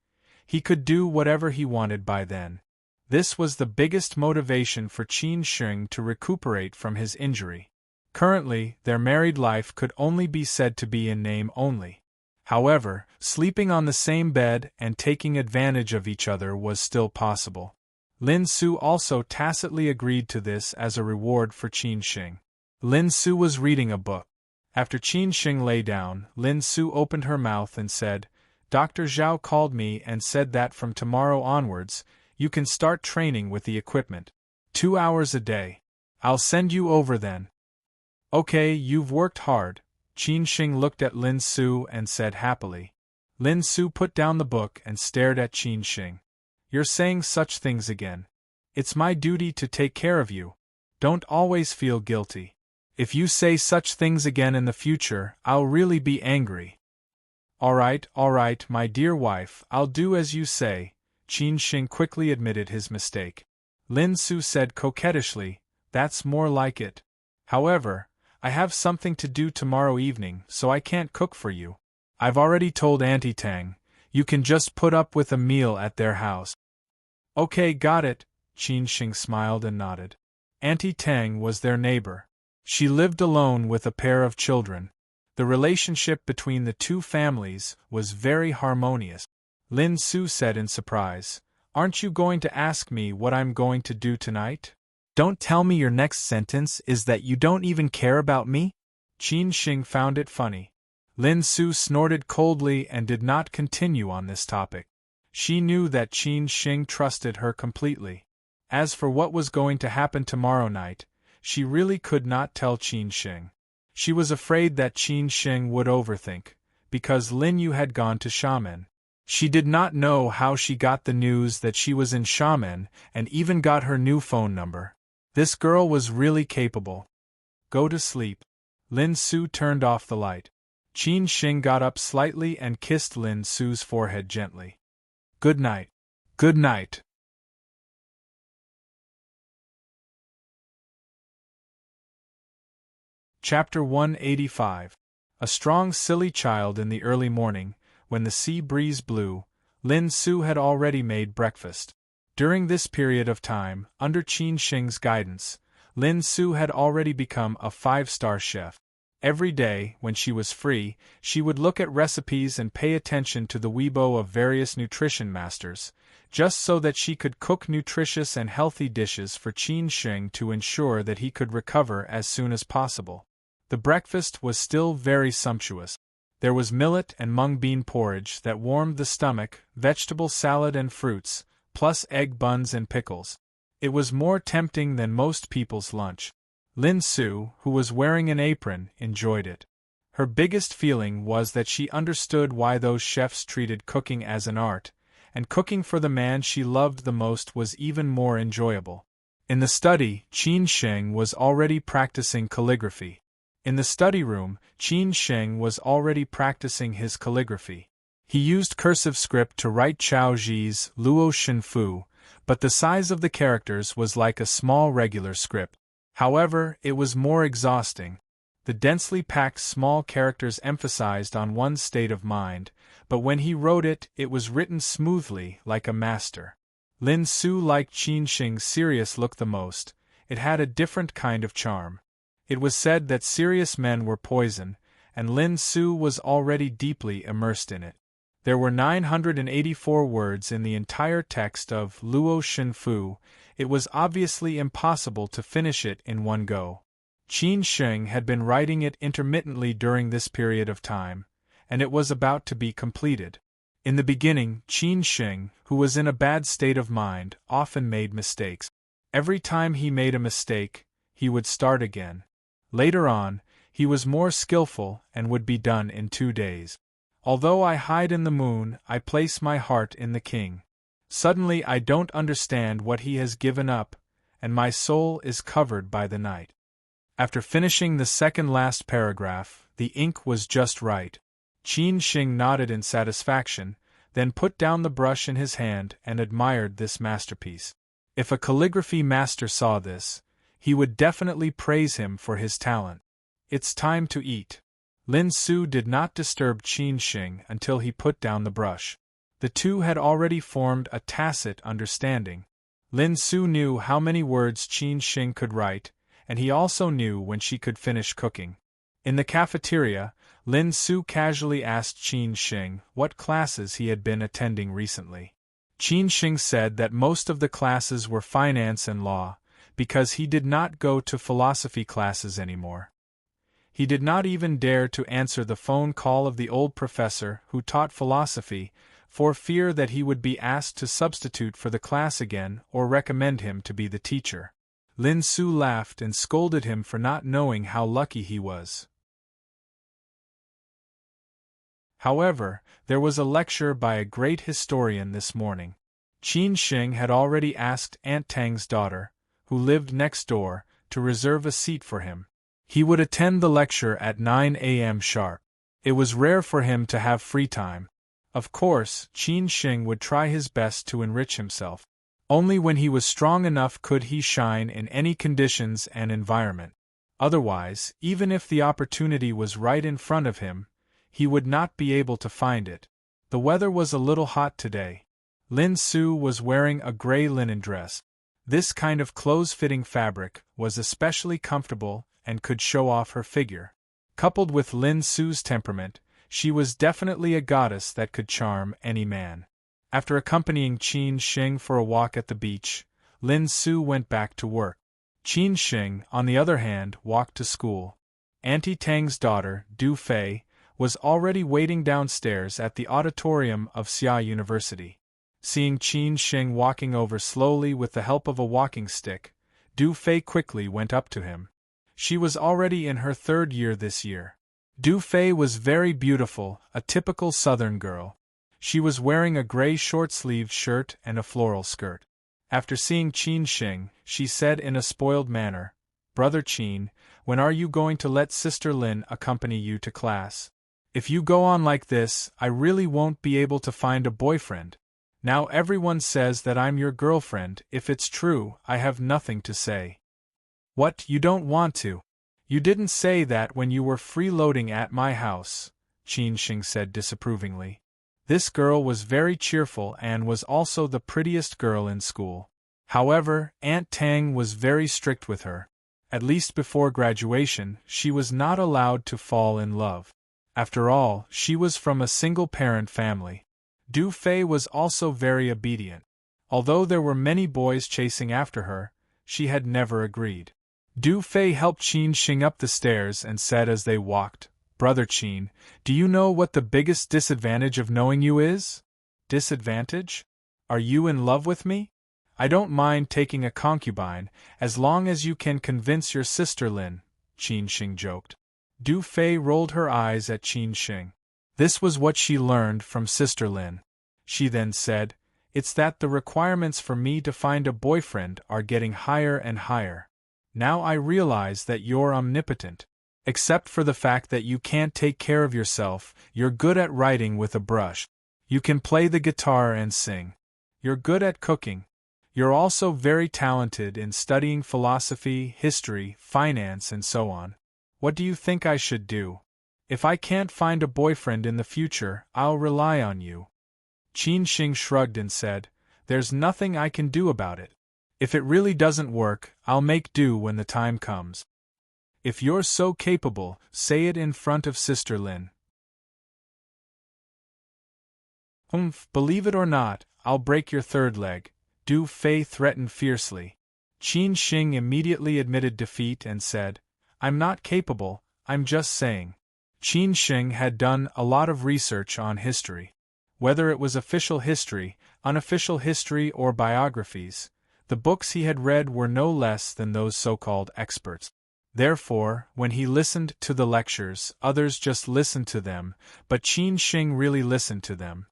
he could do whatever he wanted by then. This was the biggest motivation for Qin Sheng to recuperate from his injury. Currently, their married life could only be said to be in name only. However, sleeping on the same bed and taking advantage of each other was still possible. Lin Su also tacitly agreed to this as a reward for Qin Shing. Lin Su was reading a book. After Qin Shing lay down, Lin Su opened her mouth and said, "Dr. Zhao called me and said that from tomorrow onwards, you can start training with the equipment. 2 hours a day. I'll send you over then." "Okay, you've worked hard," Qin Shing looked at Lin Su and said happily. Lin Su put down the book and stared at Qin Shing. "You're saying such things again. It's my duty to take care of you. Don't always feel guilty. If you say such things again in the future, I'll really be angry." All right, my dear wife, I'll do as you say," Qin Shing quickly admitted his mistake. Lin Su said coquettishly, "That's more like it. However, I have something to do tomorrow evening, so I can't cook for you. I've already told Auntie Tang. You can just put up with a meal at their house." "Okay, got it," Qin Shing smiled and nodded. Auntie Tang was their neighbor. She lived alone with a pair of children. The relationship between the two families was very harmonious. Lin Su said in surprise, "Aren't you going to ask me what I'm going to do tonight? Don't tell me your next sentence is that you don't even care about me?" Qin Shing found it funny. Lin Su snorted coldly and did not continue on this topic. She knew that Qin Shing trusted her completely. As for what was going to happen tomorrow night, she really could not tell Qin Shing. She was afraid that Qin Shing would overthink, because Lin Yu had gone to Xiamen. She did not know how she got the news that she was in Xiamen and even got her new phone number. This girl was really capable. "Go to sleep." Lin Su turned off the light. Qin Shing got up slightly and kissed Lin Su's forehead gently. "Good night." "Good night." Chapter 185. A strong silly child. In the early morning, when the sea breeze blew, Lin Su had already made breakfast. During this period of time, under Qin Shing's guidance, Lin Su had already become a 5-star chef. Every day, when she was free, she would look at recipes and pay attention to the Weibo of various nutrition masters, just so that she could cook nutritious and healthy dishes for Qin Shing to ensure that he could recover as soon as possible. The breakfast was still very sumptuous. There was millet and mung bean porridge that warmed the stomach, vegetable salad and fruits, plus egg buns and pickles. It was more tempting than most people's lunch. Lin Su, who was wearing an apron, enjoyed it. Her biggest feeling was that she understood why those chefs treated cooking as an art, and cooking for the man she loved the most was even more enjoyable. In the study, Qin Shing was already practicing calligraphy. In the study room, Qin Shing was already practicing his calligraphy. He used cursive script to write Chao Ji's Luo Shenfu, but the size of the characters was like a small regular script. However, it was more exhausting. The densely packed small characters emphasized on one's state of mind, but when he wrote it, it was written smoothly, like a master. Lin Su liked Qin Shing's serious look the most. It had a different kind of charm. It was said that serious men were poison, and Lin Su was already deeply immersed in it. There were 984 words in the entire text of Luo Shenfu. It was obviously impossible to finish it in one go. Qin Shing had been writing it intermittently during this period of time, and it was about to be completed. In the beginning, Qin Shing, who was in a bad state of mind, often made mistakes. Every time he made a mistake, he would start again. Later on, he was more skillful and would be done in 2 days. Although I hide in the moon, I place my heart in the king. Suddenly I don't understand what he has given up, and my soul is covered by the night. After finishing the second last paragraph, the ink was just right. Qin Shing nodded in satisfaction, then put down the brush in his hand and admired this masterpiece. If a calligraphy master saw this, he would definitely praise him for his talent. "It's time to eat." Lin Su did not disturb Qin Shing until he put down the brush. The two had already formed a tacit understanding. Lin Su knew how many words Qin Shing could write, and he also knew when she could finish cooking. In the cafeteria, Lin Su casually asked Qin Xing what classes he had been attending recently. Qin Xing said that most of the classes were finance and law, because he did not go to philosophy classes anymore. He did not even dare to answer the phone call of the old professor who taught philosophy, for fear that he would be asked to substitute for the class again or recommend him to be the teacher. Lin Su laughed and scolded him for not knowing how lucky he was. However, there was a lecture by a great historian this morning. Qin Xing had already asked Aunt Tang's daughter, who lived next door, to reserve a seat for him. He would attend the lecture at 9 a.m. sharp. It was rare for him to have free time. Of course, Qin Xing would try his best to enrich himself. Only when he was strong enough could he shine in any conditions and environment. Otherwise, even if the opportunity was right in front of him, he would not be able to find it. The weather was a little hot today. Lin Su was wearing a gray linen dress. This kind of close-fitting fabric was especially comfortable and could show off her figure. Coupled with Lin Su's temperament, she was definitely a goddess that could charm any man. After accompanying Qin Xing for a walk at the beach, Lin Su went back to work. Qin Xing, on the other hand, walked to school. Auntie Tang's daughter, Du Fei, was already waiting downstairs at the auditorium of Xia University. Seeing Qin Xing walking over slowly with the help of a walking stick, Du Fei quickly went up to him. She was already in her 3rd year this year. Du Fei was very beautiful, a typical southern girl. She was wearing a gray short-sleeved shirt and a floral skirt. After seeing Qin Xing, she said in a spoiled manner, "Brother Qin, when are you going to let Sister Lin accompany you to class? If you go on like this, I really won't be able to find a boyfriend. Now everyone says that I'm your girlfriend. If it's true, I have nothing to say." "What, you don't want to? You didn't say that when you were freeloading at my house," Qin Xing said disapprovingly. This girl was very cheerful and was also the prettiest girl in school. However, Aunt Tang was very strict with her. At least before graduation, she was not allowed to fall in love. After all, she was from a single-parent family. Du Fei was also very obedient. Although there were many boys chasing after her, she had never agreed. Du Fei helped Qin Xing up the stairs and said as they walked, "Brother Qin, do you know what the biggest disadvantage of knowing you is?" "Disadvantage? Are you in love with me? I don't mind taking a concubine, as long as you can convince your sister Lin," Qin Xing joked. Du Fei rolled her eyes at Qin Xing. This was what she learned from Sister Lin. She then said, "It's that the requirements for me to find a boyfriend are getting higher and higher. Now I realize that you're omnipotent. Except for the fact that you can't take care of yourself, you're good at writing with a brush. You can play the guitar and sing. You're good at cooking. You're also very talented in studying philosophy, history, finance, and so on. What do you think I should do? If I can't find a boyfriend in the future, I'll rely on you." Qin Xing shrugged and said, "There's nothing I can do about it. If it really doesn't work, I'll make do when the time comes. If you're so capable, say it in front of Sister Lin." "Believe it or not, I'll break your 3rd leg," Du Fei threatened fiercely. Qin Xing immediately admitted defeat and said, "I'm not capable, I'm just saying." Qin Xing had done a lot of research on history. Whether it was official history, unofficial history, or biographies, the books he had read were no less than those so-called experts. Therefore, when he listened to the lectures, others just listened to them, but Qin Xing really listened to them.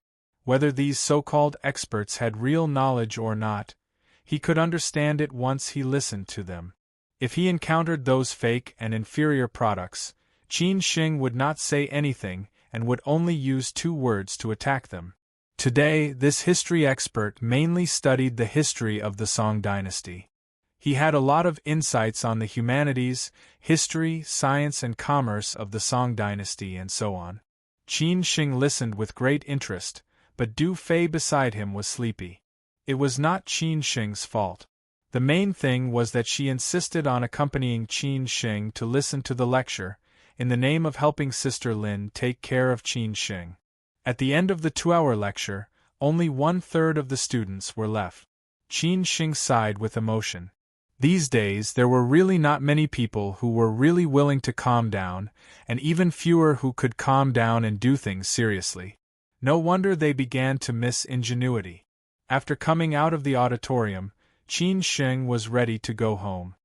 Whether these so-called experts had real knowledge or not, he could understand it once he listened to them. If he encountered those fake and inferior products, Qin Xing would not say anything and would only use 2 words to attack them. Today, this history expert mainly studied the history of the Song dynasty. He had a lot of insights on the humanities, history, science, and commerce of the Song dynasty and so on. Qin Xing listened with great interest, but Du Fei beside him was sleepy. It was not Qin Xing's fault. The main thing was that she insisted on accompanying Qin Shing to listen to the lecture, in the name of helping Sister Lin take care of Qin Shing. At the end of the 2-hour lecture, only 1/3 of the students were left. Qin Shing sighed with emotion. These days there were really not many people who were really willing to calm down, and even fewer who could calm down and do things seriously. No wonder they began to miss ingenuity. After coming out of the auditorium, Qin Shing was ready to go home.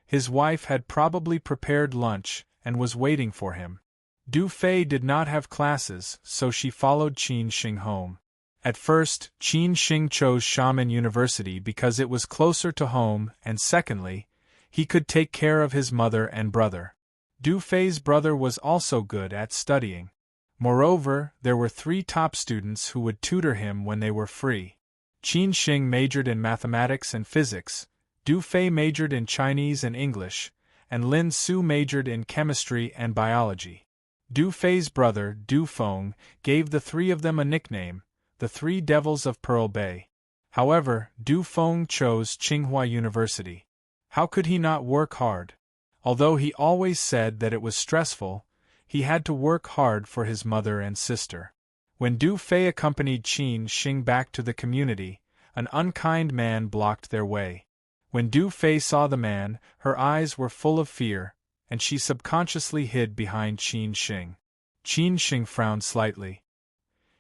His wife had probably prepared lunch and was waiting for him. Du Fei did not have classes, so she followed Qin Shing home. At first, Qin Shing chose Xiamen University because it was closer to home, and secondly, he could take care of his mother and brother. Du Fei's brother was also good at studying. Moreover, there were 3 top students who would tutor him when they were free. Qin Shing majored in mathematics and physics, Du Fei majored in Chinese and English, and Lin Su majored in chemistry and biology. Du Fei's brother, Du Feng, gave the 3 of them a nickname, the 3 Devils of Pearl Bay. However, Du Feng chose Tsinghua University. How could he not work hard? Although he always said that it was stressful, he had to work hard for his mother and sister. When Du Fei accompanied Qin Shing back to the community, an unkind man blocked their way. When Du Fei saw the man, her eyes were full of fear, and she subconsciously hid behind Qin Shing. Qin Shing frowned slightly.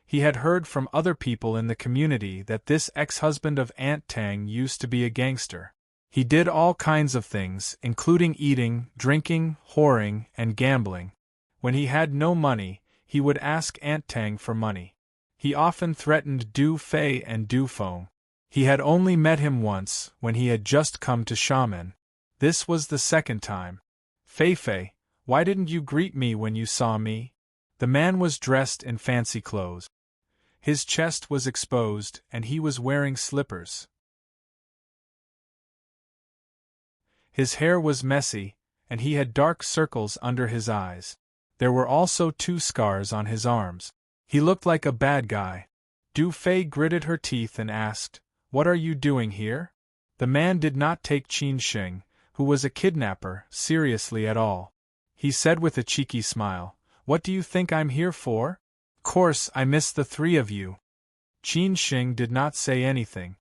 He had heard from other people in the community that this ex-husband of Aunt Tang used to be a gangster. He did all kinds of things, including eating, drinking, whoring, and gambling. When he had no money, he would ask Aunt Tang for money. He often threatened Du Fei and Du Feng. He had only met him once, when he had just come to Xiamen. This was the second time. "Fei, why didn't you greet me when you saw me?" The man was dressed in fancy clothes. His chest was exposed, and he was wearing slippers. His hair was messy, and he had dark circles under his eyes. There were also 2 scars on his arms. He looked like a bad guy. Du Fei gritted her teeth and asked, "What are you doing here?" The man did not take Qin Shing, who was a kidnapper, seriously at all. He said with a cheeky smile, "What do you think I'm here for? Course, I miss the 3 of you." Qin Shing did not say anything.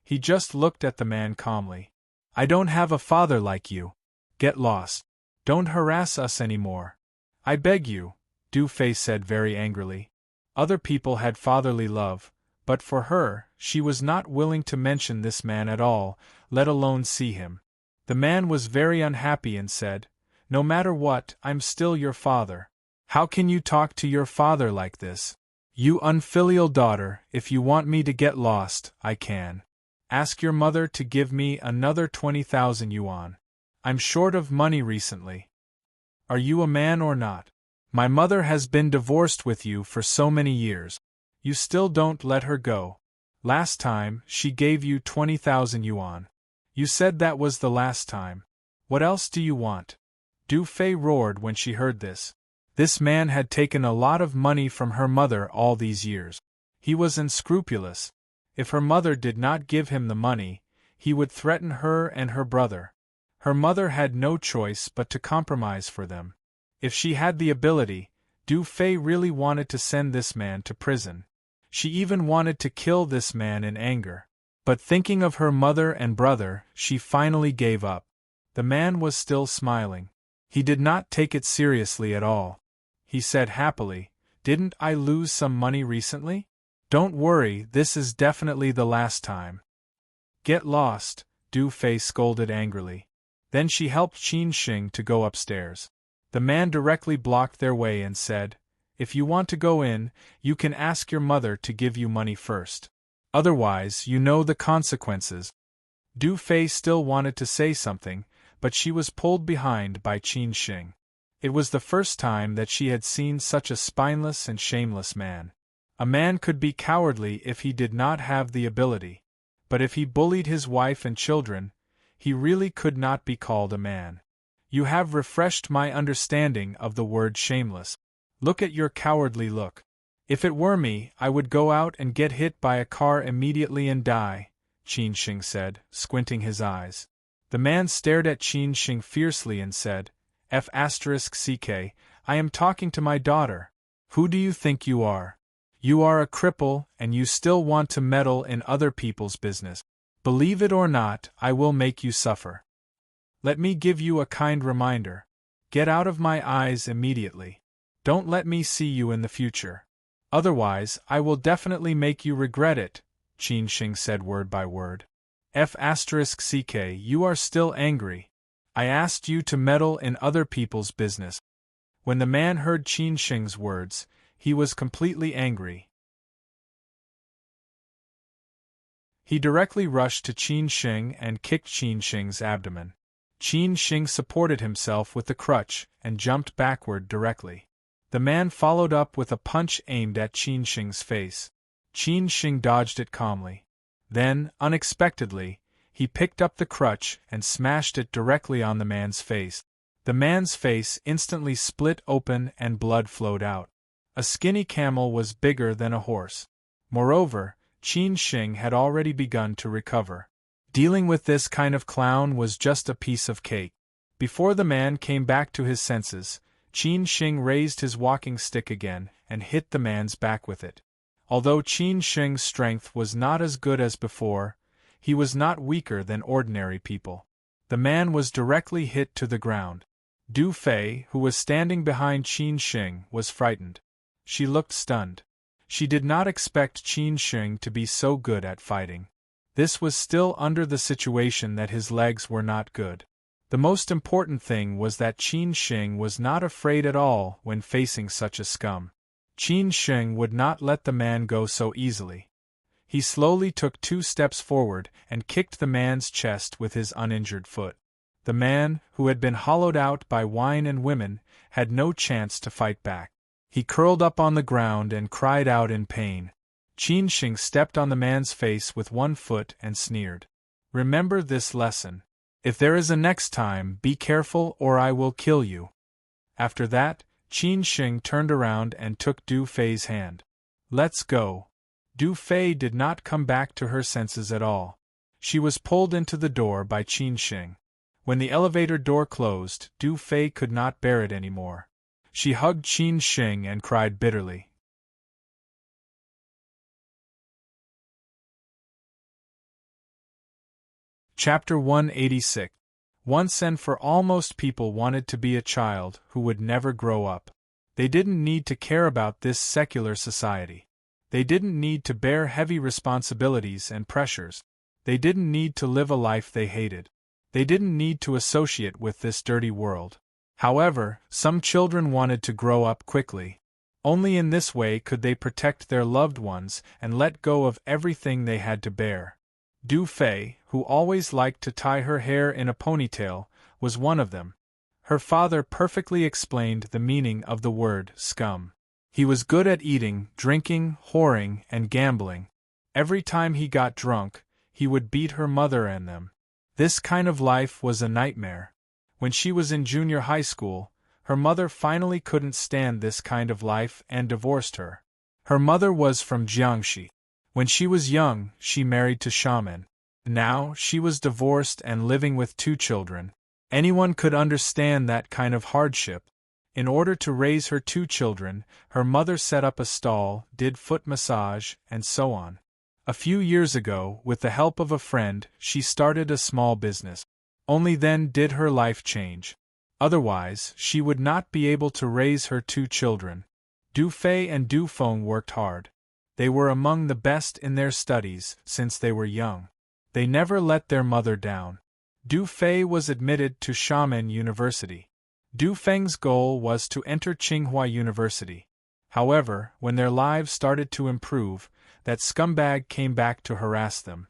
He just looked at the man calmly. "I don't have a father like you. Get lost. Don't harass us anymore. I beg you," Du Fei said very angrily. Other people had fatherly love, but for her, she was not willing to mention this man at all, let alone see him. The man was very unhappy and said, "No matter what, I'm still your father. How can you talk to your father like this? You unfilial daughter, if you want me to get lost, I can. Ask your mother to give me another 20,000 yuan. I'm short of money recently. Are you a man or not? My mother has been divorced with you for so many years. You still don't let her go. Last time, she gave you 20,000 yuan. You said that was the last time. What else do you want?" Du Fei roared when she heard this. This man had taken a lot of money from her mother all these years. He was unscrupulous. If her mother did not give him the money, he would threaten her and her brother. Her mother had no choice but to compromise for them. If she had the ability, Du Fei really wanted to send this man to prison. She even wanted to kill this man in anger. But thinking of her mother and brother, she finally gave up. The man was still smiling. He did not take it seriously at all. He said happily, "Didn't I lose some money recently? Don't worry, this is definitely the last time." "Get lost," Du Fei scolded angrily. Then she helped Qin Shing to go upstairs. The man directly blocked their way and said, "If you want to go in, you can ask your mother to give you money first. Otherwise, you know the consequences." Du Fei still wanted to say something, but she was pulled behind by Qin Shing. It was the first time that she had seen such a spineless and shameless man. A man could be cowardly if he did not have the ability, but if he bullied his wife and children, he really could not be called a man. You have refreshed my understanding of the word shameless. Look at your cowardly look. If it were me, I would go out and get hit by a car immediately and die," Qin Shing said, squinting his eyes. The man stared at Qin Shing fiercely and said, F***ck, I am talking to my daughter. Who do you think you are? You are a cripple, and you still want to meddle in other people's business. Believe it or not, I will make you suffer. Let me give you a kind reminder. Get out of my eyes immediately. Don't let me see you in the future. Otherwise, I will definitely make you regret it, Qin Shing said word by word. F***ck, you are still angry. I asked you to meddle in other people's business. When the man heard Qin Shing's words, he was completely angry. He directly rushed to Qin Shing and kicked Qin Shing's abdomen. Qin Shing supported himself with the crutch and jumped backward directly. The man followed up with a punch aimed at Qin Shing's face. Qin Shing dodged it calmly. Then, unexpectedly, he picked up the crutch and smashed it directly on the man's face. The man's face instantly split open and blood flowed out. A skinny camel was bigger than a horse. Moreover, Qin Shing had already begun to recover. Dealing with this kind of clown was just a piece of cake. Before the man came back to his senses, Qin Shing raised his walking stick again and hit the man's back with it. Although Qin Shing's strength was not as good as before, he was not weaker than ordinary people. The man was directly hit to the ground. Du Fei, who was standing behind Qin Shing, was frightened. She looked stunned. She did not expect Qin Shing to be so good at fighting. This was still under the situation that his legs were not good. The most important thing was that Qin Shing was not afraid at all when facing such a scum. Qin Shing would not let the man go so easily. He slowly took 2 steps forward and kicked the man's chest with his uninjured foot. The man, who had been hollowed out by wine and women, had no chance to fight back. He curled up on the ground and cried out in pain. Qin Shing stepped on the man's face with 1 foot and sneered. Remember this lesson. If there is a next time, be careful or I will kill you. After that, Qin Shing turned around and took Du Fei's hand. Let's go. Du Fei did not come back to her senses at all. She was pulled into the door by Qin Shing. When the elevator door closed, Du Fei could not bear it anymore. She hugged Qin Shing and cried bitterly. Chapter 186. Once and for all, most people wanted to be a child who would never grow up. They didn't need to care about this secular society. They didn't need to bear heavy responsibilities and pressures. They didn't need to live a life they hated. They didn't need to associate with this dirty world. However, some children wanted to grow up quickly. Only in this way could they protect their loved ones and let go of everything they had to bear. Du Fei, who always liked to tie her hair in a ponytail, was one of them. Her father perfectly explained the meaning of the word scum. He was good at eating, drinking, whoring, and gambling. Every time he got drunk, he would beat her mother and them. This kind of life was a nightmare. When she was in junior high school, her mother finally couldn't stand this kind of life and divorced her. Her mother was from Jiangxi. When she was young, she married to shaman. Now, she was divorced and living with 2 children. Anyone could understand that kind of hardship. In order to raise her 2 children, her mother set up a stall, did foot massage, and so on. A few years ago, with the help of a friend, she started a small business. Only then did her life change. Otherwise, she would not be able to raise her 2 children. Du Fei and Du Feng worked hard. They were among the best in their studies since they were young. They never let their mother down. Du Fei was admitted to Xiamen University. Du Feng's goal was to enter Tsinghua University. However, when their lives started to improve, that scumbag came back to harass them.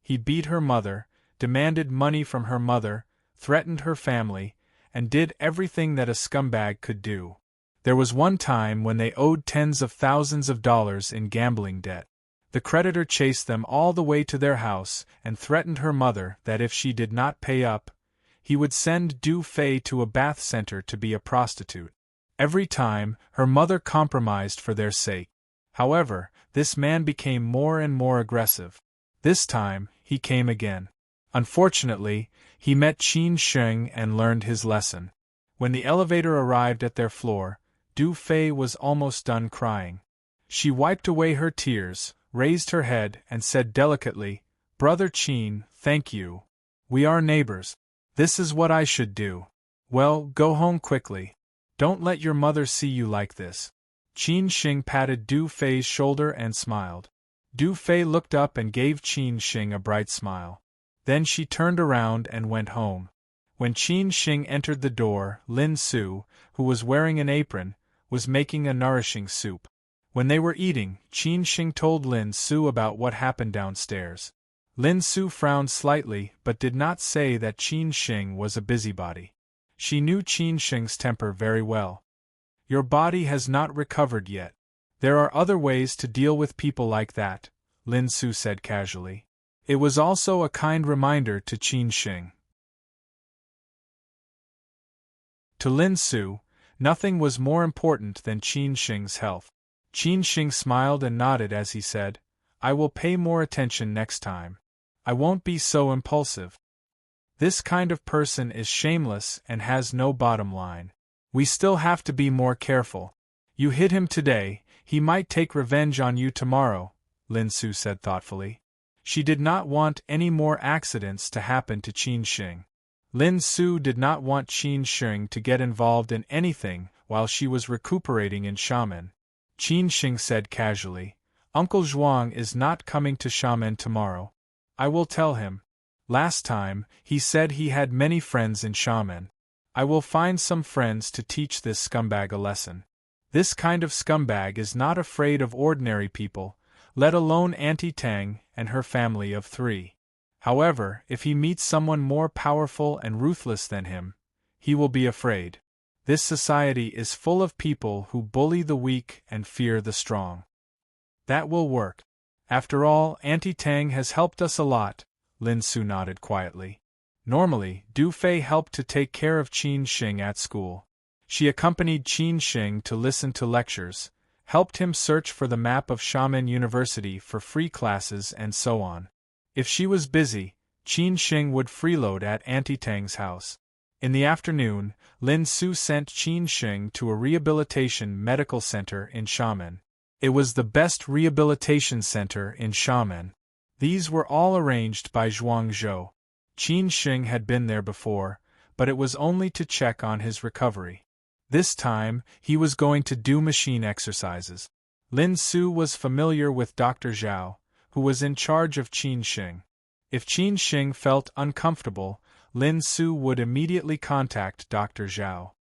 He beat her mother, demanded money from her mother, threatened her family, and did everything that a scumbag could do. There was one time when they owed tens of thousands of dollars in gambling debt. The creditor chased them all the way to their house and threatened her mother that if she did not pay up, he would send Du Fei to a bath center to be a prostitute. Every time, her mother compromised for their sake. However, this man became more and more aggressive. This time, he came again. Unfortunately, he met Qin Sheng and learned his lesson. When the elevator arrived at their floor, Du Fei was almost done crying. She wiped away her tears, raised her head, and said delicately, "Brother Qin, thank you. We are neighbors. This is what I should do. Well, go home quickly. Don't let your mother see you like this." Qin Sheng patted Du Fei's shoulder and smiled. Du Fei looked up and gave Qin Sheng a bright smile. Then she turned around and went home. When Qin Sheng entered the door, Lin Su, who was wearing an apron, was making a nourishing soup. When they were eating, Qin Sheng told Lin Su about what happened downstairs. Lin Su frowned slightly but did not say that Qin Sheng was a busybody. She knew Qin Sheng's temper very well. "Your body has not recovered yet. There are other ways to deal with people like that," Lin Su said casually. It was also a kind reminder to Qin Sheng. To Lin Su, nothing was more important than Qin Sheng's health. Qin Sheng smiled and nodded as he said, "I will pay more attention next time. I won't be so impulsive. This kind of person is shameless and has no bottom line. We still have to be more careful. You hit him today, he might take revenge on you tomorrow," Lin Su said thoughtfully. She did not want any more accidents to happen to Qin Sheng. Lin Su did not want Qin Sheng to get involved in anything while she was recuperating in Xiamen. Qin Sheng said casually, "Uncle Zhuang is not coming to Xiamen tomorrow. I will tell him. Last time, he said he had many friends in Xiamen. I will find some friends to teach this scumbag a lesson. This kind of scumbag is not afraid of ordinary people, let alone Auntie Tang and her family of 3. However, if he meets someone more powerful and ruthless than him, he will be afraid. This society is full of people who bully the weak and fear the strong. That will work. After all, Auntie Tang has helped us a lot," Lin Su nodded quietly. Normally, Du Fei helped to take care of Qin Sheng at school. She accompanied Qin Sheng to listen to lectures, helped him search for the map of Xiamen University for free classes and so on. If she was busy, Qin Sheng would freeload at Auntie Tang's house. In the afternoon, Lin Su sent Qin Sheng to a rehabilitation medical center in Xiamen. It was the best rehabilitation center in Xiamen. These were all arranged by Zhuang Zhou. Qin Sheng had been there before, but it was only to check on his recovery. This time, he was going to do machine exercises. Lin Su was familiar with Dr. Zhao, who was in charge of Qin Sheng. If Qin Sheng felt uncomfortable, Lin Su would immediately contact Dr. Zhao.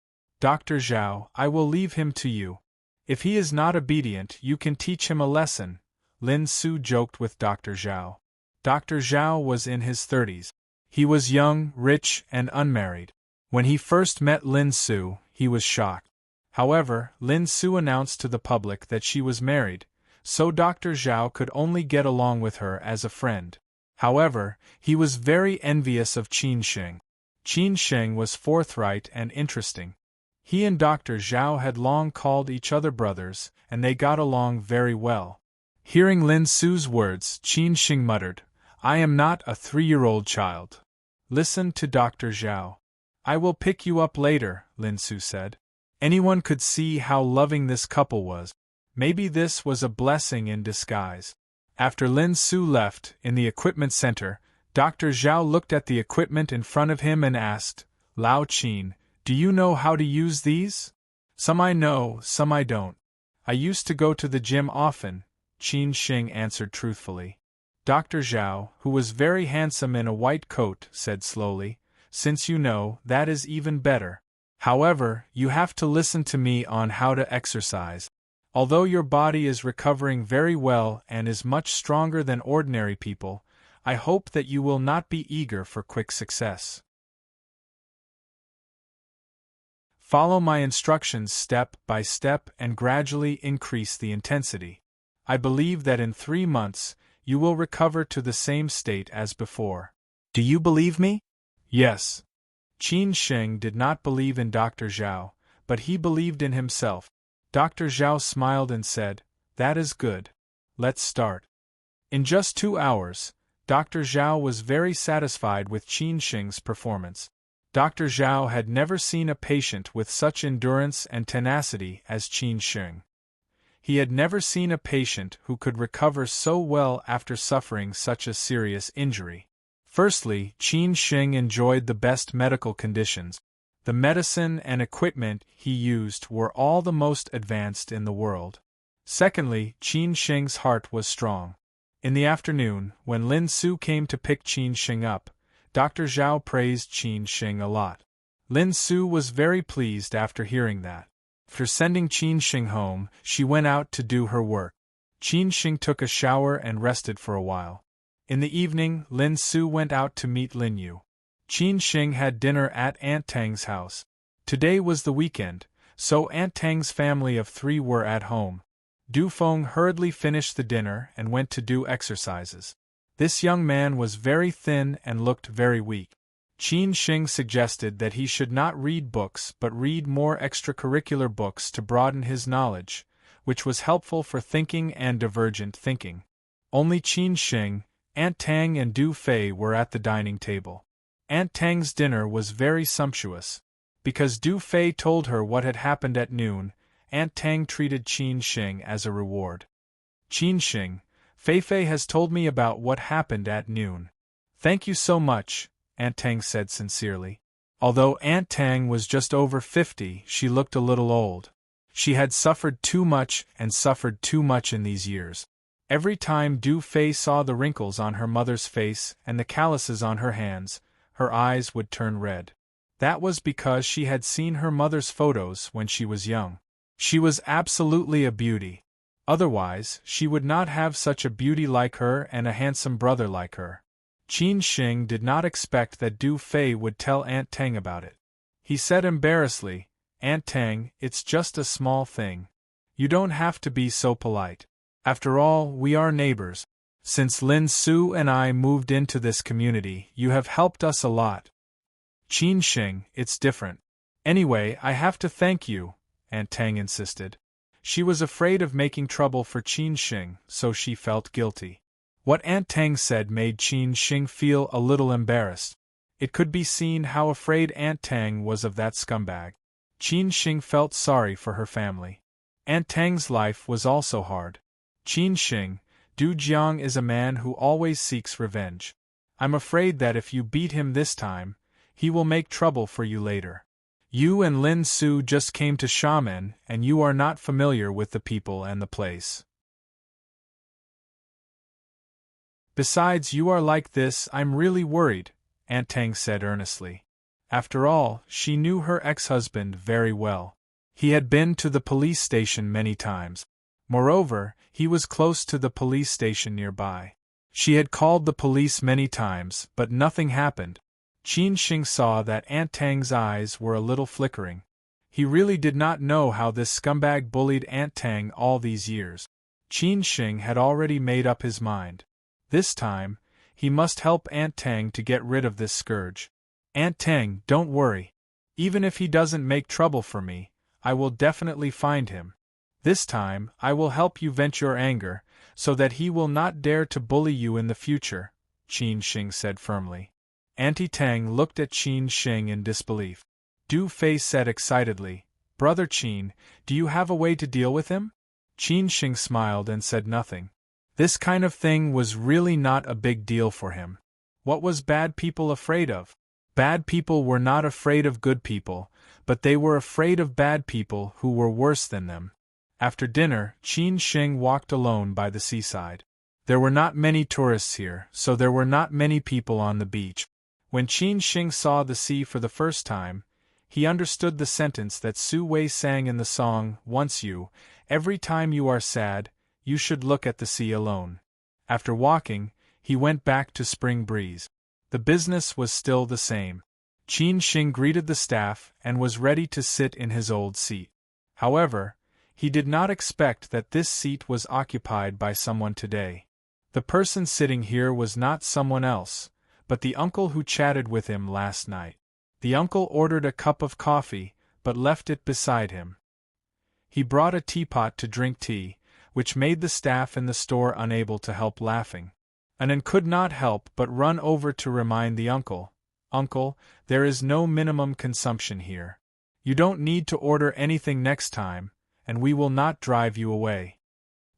"Dr. Zhao, I will leave him to you. If he is not obedient, you can teach him a lesson," Lin Su joked with Dr. Zhao. Dr. Zhao was in his 30s. He was young, rich, and unmarried. When he first met Lin Su, he was shocked. However, Lin Su announced to the public that she was married, so Dr. Zhao could only get along with her as a friend. However, he was very envious of Qin Sheng. Qin Sheng was forthright and interesting. He and Dr. Zhao had long called each other brothers, and they got along very well. Hearing Lin Su's words, Qin Sheng muttered, "I am not a 3-year-old child. Listen to Dr. Zhao." "I will pick you up later," Lin Su said. Anyone could see how loving this couple was. Maybe this was a blessing in disguise. After Lin Su left, in the equipment center, Dr. Zhao looked at the equipment in front of him and asked, "Lao Qin, do you know how to use these?" "Some I know, some I don't. I used to go to the gym often," Qin Sheng answered truthfully. Dr. Zhao, who was very handsome in a white coat, said slowly, "Since you know, that is even better. However, you have to listen to me on how to exercise. Although your body is recovering very well and is much stronger than ordinary people, I hope that you will not be eager for quick success. Follow my instructions step by step and gradually increase the intensity. I believe that in 3 months, you will recover to the same state as before. Do you believe me?" "Yes." Qin Sheng did not believe in Dr. Zhao, but he believed in himself. Dr. Zhao smiled and said, "That is good. Let's start." In just 2 hours, Dr. Zhao was very satisfied with Qin Sheng's performance. Dr. Zhao had never seen a patient with such endurance and tenacity as Qin Sheng. He had never seen a patient who could recover so well after suffering such a serious injury. Firstly, Qin Sheng enjoyed the best medical conditions. The medicine and equipment he used were all the most advanced in the world. Secondly, Qin Sheng's heart was strong. In the afternoon, when Lin Su came to pick Qin Sheng up, Dr. Zhao praised Qin Sheng a lot. Lin Su was very pleased after hearing that. After sending Qin Sheng home, she went out to do her work. Qin Sheng took a shower and rested for a while. In the evening, Lin Su went out to meet Lin Yu. Qin Sheng had dinner at Aunt Tang's house. Today was the weekend, so Aunt Tang's family of 3 were at home. Du Feng hurriedly finished the dinner and went to do exercises. This young man was very thin and looked very weak. Qin Sheng suggested that he should not read books but read more extracurricular books to broaden his knowledge, which was helpful for thinking and divergent thinking. Only Qin Sheng, Aunt Tang and Du Fei were at the dining table. Aunt Tang's dinner was very sumptuous. Because Du Fei told her what had happened at noon, Aunt Tang treated Qin Sheng as a reward. Qin Sheng, Fei Fei has told me about what happened at noon. Thank you so much, Aunt Tang said sincerely. Although Aunt Tang was just over 50, she looked a little old. She had suffered too much and suffered too much in these years. Every time Du Fei saw the wrinkles on her mother's face and the calluses on her hands, her eyes would turn red. That was because she had seen her mother's photos when she was young. She was absolutely a beauty. Otherwise, she would not have such a beauty like her and a handsome brother like her. Qin Sheng did not expect that Du Fei would tell Aunt Tang about it. He said embarrassedly, "Aunt Tang, it's just a small thing. You don't have to be so polite. After all, we are neighbors. Since Lin Su and I moved into this community, you have helped us a lot." Qin Sheng, it's different. Anyway, I have to thank you, Aunt Tang insisted. She was afraid of making trouble for Qin Sheng, so she felt guilty. What Aunt Tang said made Qin Sheng feel a little embarrassed. It could be seen how afraid Aunt Tang was of that scumbag. Qin Sheng felt sorry for her family. Aunt Tang's life was also hard. Qin Sheng, Du Jiang is a man who always seeks revenge. I'm afraid that if you beat him this time, he will make trouble for you later. You and Lin Su just came to Xiamen and you are not familiar with the people and the place. Besides, you are like this, I'm really worried, Aunt Tang said earnestly. After all, she knew her ex-husband very well. He had been to the police station many times. Moreover, he was close to the police station nearby. She had called the police many times, but nothing happened. Qin Sheng saw that Aunt Tang's eyes were a little flickering. He really did not know how this scumbag bullied Aunt Tang all these years. Qin Sheng had already made up his mind. This time, he must help Aunt Tang to get rid of this scourge. Aunt Tang, don't worry. Even if he doesn't make trouble for me, I will definitely find him. This time, I will help you vent your anger, so that he will not dare to bully you in the future, Qin Sheng said firmly. Auntie Tang looked at Qin Sheng in disbelief. Du Fei said excitedly, "Brother Qin, do you have a way to deal with him?" Qin Sheng smiled and said nothing. This kind of thing was really not a big deal for him. What was bad people afraid of? Bad people were not afraid of good people, but they were afraid of bad people who were worse than them. After dinner, Qin Sheng walked alone by the seaside. There were not many tourists here, so there were not many people on the beach. When Qin Sheng saw the sea for the first time, he understood the sentence that Su Wei sang in the song, "Once you, every time you are sad, you should look at the sea alone." After walking, he went back to Spring Breeze. The business was still the same. Qin Sheng greeted the staff and was ready to sit in his old seat. However, he did not expect that this seat was occupied by someone today. The person sitting here was not someone else, but the uncle who chatted with him last night. The uncle ordered a cup of coffee, but left it beside him. He brought a teapot to drink tea, which made the staff in the store unable to help laughing. and could not help but run over to remind the uncle, "Uncle, there is no minimum consumption here. You don't need to order anything next time, and we will not drive you away."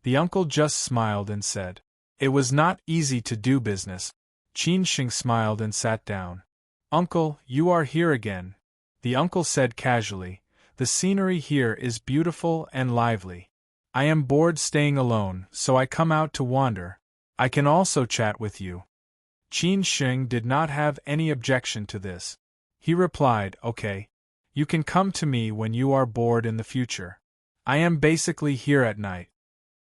The uncle just smiled and said, "It was not easy to do business." Qin Sheng smiled and sat down. "Uncle, you are here again," the uncle said casually. "The scenery here is beautiful and lively. I am bored staying alone, so I come out to wander. I can also chat with you." Qin Sheng did not have any objection to this. He replied, "Okay. You can come to me when you are bored in the future. I am basically here at night."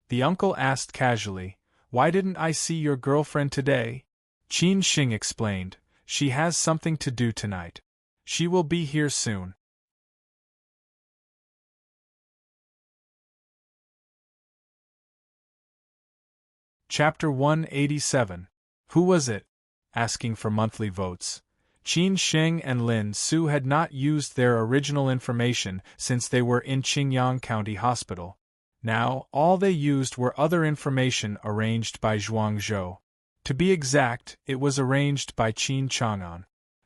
The uncle asked casually, "Why didn't I see your girlfriend today?" Qin Sheng explained, "She has something to do tonight. She will be here soon." Chapter 187. Who was it? Asking for monthly votes. Qin Sheng and Lin Su had not used their original information since they were in Qingyang County Hospital. Now, all they used were other information arranged by Zhuang Zhou. To be exact, it was arranged by Qin Chang'an.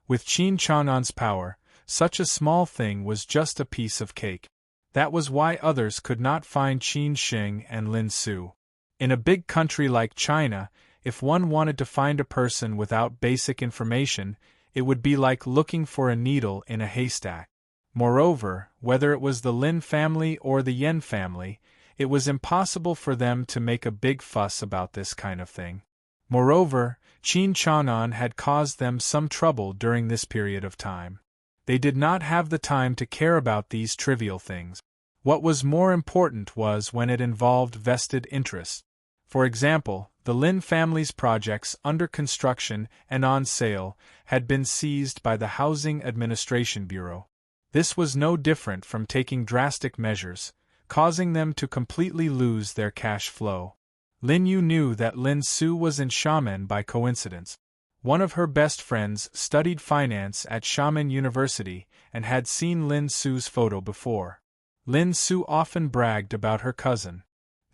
With Qin Chang'an's power, such a small thing was just a piece of cake. That was why others could not find Qin Sheng and Lin Su. In a big country like China, if one wanted to find a person without basic information, it would be like looking for a needle in a haystack. Moreover, whether it was the Lin family or the Yen family, it was impossible for them to make a big fuss about this kind of thing. Moreover, Qin Chang'an had caused them some trouble during this period of time. They did not have the time to care about these trivial things. What was more important was when it involved vested interests. For example, the Lin family's projects under construction and on sale had been seized by the Housing Administration Bureau. This was no different from taking drastic measures, causing them to completely lose their cash flow. Lin Yu knew that Lin Su was in Xiamen by coincidence. One of her best friends studied finance at Xiamen University and had seen Lin Su's photo before. Lin Su often bragged about her cousin.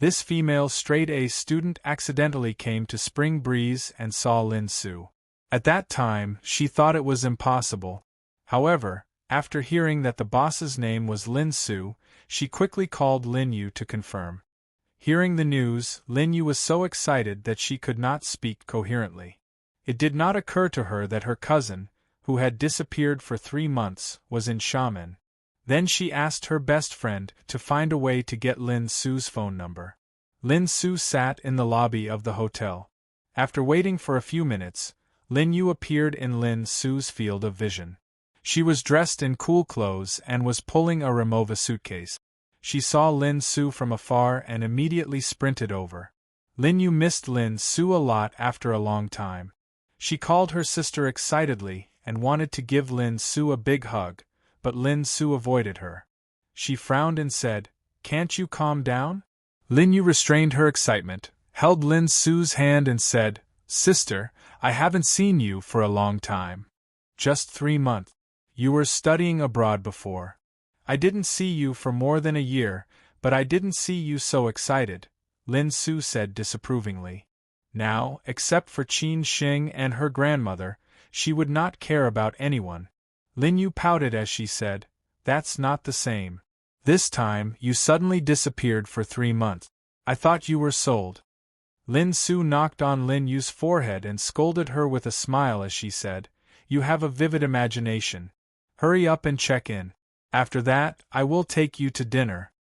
This female straight-A student accidentally came to Spring Breeze and saw Lin Su. At that time, she thought it was impossible. However, after hearing that the boss's name was Lin Su, she quickly called Lin Yu to confirm. Hearing the news, Lin Yu was so excited that she could not speak coherently. It did not occur to her that her cousin, who had disappeared for 3 months, was in Xiamen. Then she asked her best friend to find a way to get Lin Su's phone number. Lin Su sat in the lobby of the hotel. After waiting for a few minutes, Lin Yu appeared in Lin Su's field of vision. She was dressed in cool clothes and was pulling a Remova suitcase. She saw Lin Su from afar and immediately sprinted over. Lin Yu missed Lin Su a lot after a long time. She called her sister excitedly and wanted to give Lin Su a big hug, but Lin Su avoided her. She frowned and said, "Can't you calm down?" Lin Yu restrained her excitement, held Lin Su's hand and said, "Sister, I haven't seen you for a long time. Just 3 months. You were studying abroad before. I didn't see you for more than a year, but I didn't see you so excited," Lin Su said disapprovingly. Now, except for Qin Sheng and her grandmother, she would not care about anyone. Lin Yu pouted as she said, "That's not the same. This time, you suddenly disappeared for 3 months. I thought you were sold." Lin Su knocked on Lin Yu's forehead and scolded her with a smile as she said, "You have a vivid imagination. Hurry up and check in. After that, I will take you to dinner."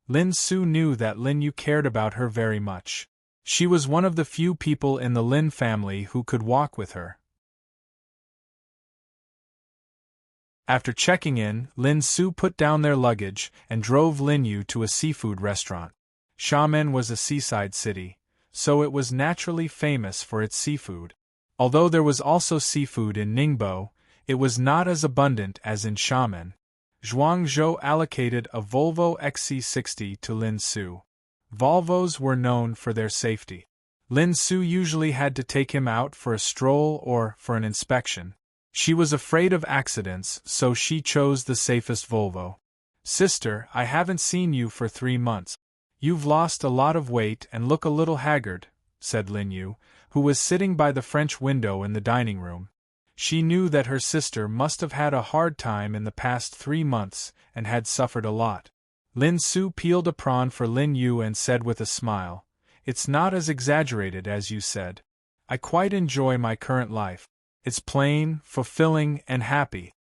Lin Su knew that Lin Yu cared about her very much. She was one of the few people in the Lin family who could walk with her. After checking in, Lin Su put down their luggage and drove Lin Yu to a seafood restaurant. Xiamen was a seaside city, so it was naturally famous for its seafood. Although there was also seafood in Ningbo, it was not as abundant as in Xiamen. Zhuang Zhou allocated a Volvo XC60 to Lin Su. Volvos were known for their safety. Lin Su usually had to take him out for a stroll or for an inspection. She was afraid of accidents, so she chose the safest Volvo. "Sister, I haven't seen you for 3 months. You've lost a lot of weight and look a little haggard," said Lin Yu, who was sitting by the French window in the dining room. She knew that her sister must have had a hard time in the past 3 months and had suffered a lot. Lin Su peeled a prawn for Lin Yu and said with a smile, "It's not as exaggerated as you said. I quite enjoy my current life. It's plain, fulfilling, and happy."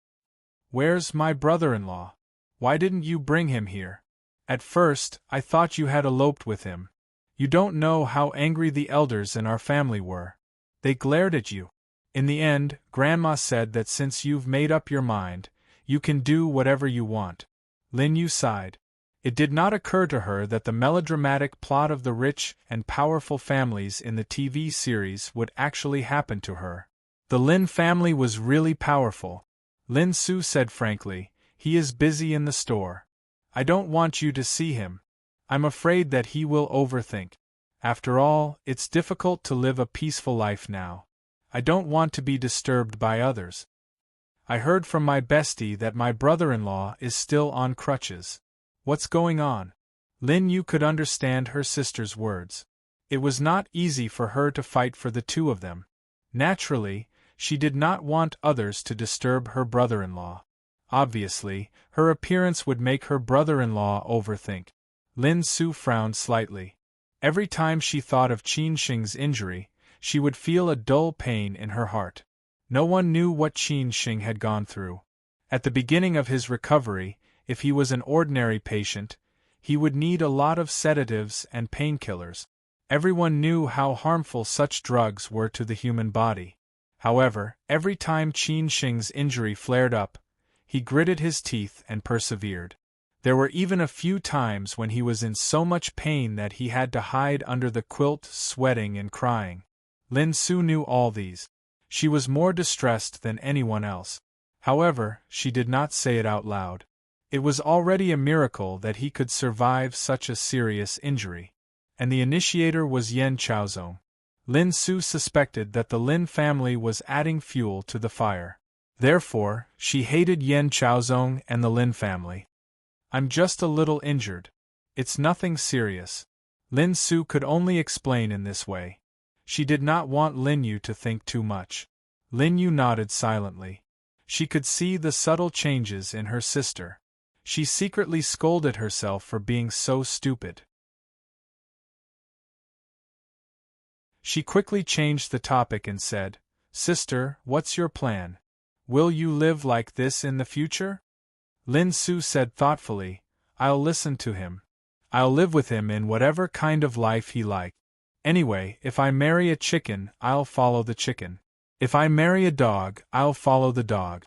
"Where's my brother-in-law? Why didn't you bring him here? At first, I thought you had eloped with him. You don't know how angry the elders in our family were. They glared at you. In the end, Grandma said that since you've made up your mind, you can do whatever you want." Lin Yu sighed. It did not occur to her that the melodramatic plot of the rich and powerful families in the TV series would actually happen to her. The Lin family was really powerful. Lin Su said frankly, "He is busy in the store. I don't want you to see him. I'm afraid that he will overthink. After all, it's difficult to live a peaceful life now. I don't want to be disturbed by others. I heard from my bestie that my brother-in-law is still on crutches. What's going on?" Lin Yu could understand her sister's words. It was not easy for her to fight for the two of them. Naturally, she did not want others to disturb her brother-in-law. Obviously, her appearance would make her brother-in-law overthink. Lin Su frowned slightly. Every time she thought of Qin Shing's injury, she would feel a dull pain in her heart. No one knew what Qin Shing had gone through. At the beginning of his recovery, if he was an ordinary patient, he would need a lot of sedatives and painkillers. Everyone knew how harmful such drugs were to the human body. However, every time Qin Shing's injury flared up, he gritted his teeth and persevered. There were even a few times when he was in so much pain that he had to hide under the quilt, sweating and crying. Lin Su knew all these. She was more distressed than anyone else. However, she did not say it out loud. It was already a miracle that he could survive such a serious injury. And the initiator was Yen Chaozong. Lin Su suspected that the Lin family was adding fuel to the fire. Therefore, she hated Yen Chaozong and the Lin family. "I'm just a little injured. It's nothing serious." Lin Su could only explain in this way. She did not want Lin Yu to think too much. Lin Yu nodded silently. She could see the subtle changes in her sister. She secretly scolded herself for being so stupid. She quickly changed the topic and said, "Sister, what's your plan? Will you live like this in the future?" Lin Su said thoughtfully, "I'll listen to him. I'll live with him in whatever kind of life he likes. Anyway, if I marry a chicken, I'll follow the chicken. If I marry a dog, I'll follow the dog."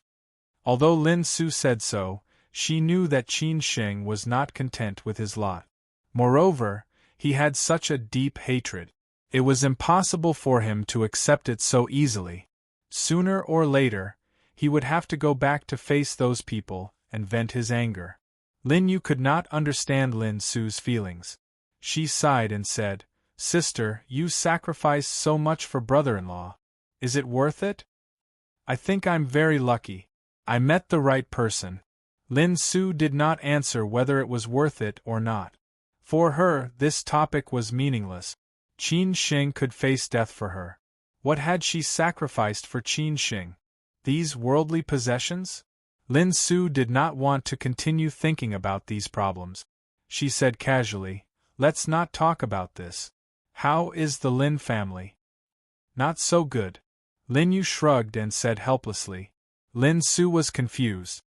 Although Lin Su said so, she knew that Qin Shing was not content with his lot. Moreover, he had such a deep hatred. It was impossible for him to accept it so easily. Sooner or later, he would have to go back to face those people and vent his anger. Lin Yu could not understand Lin Su's feelings. She sighed and said, "Sister, you sacrificed so much for brother-in-law. Is it worth it?" "I think I'm very lucky. I met the right person." Lin Su did not answer whether it was worth it or not. For her, this topic was meaningless. Qin Shing could face death for her. What had she sacrificed for Qin Shing? These worldly possessions? Lin Su did not want to continue thinking about these problems. She said casually, "Let's not talk about this. How is the Lin family?" "Not so good." Lin Yu shrugged and said helplessly. Lin Su was confused.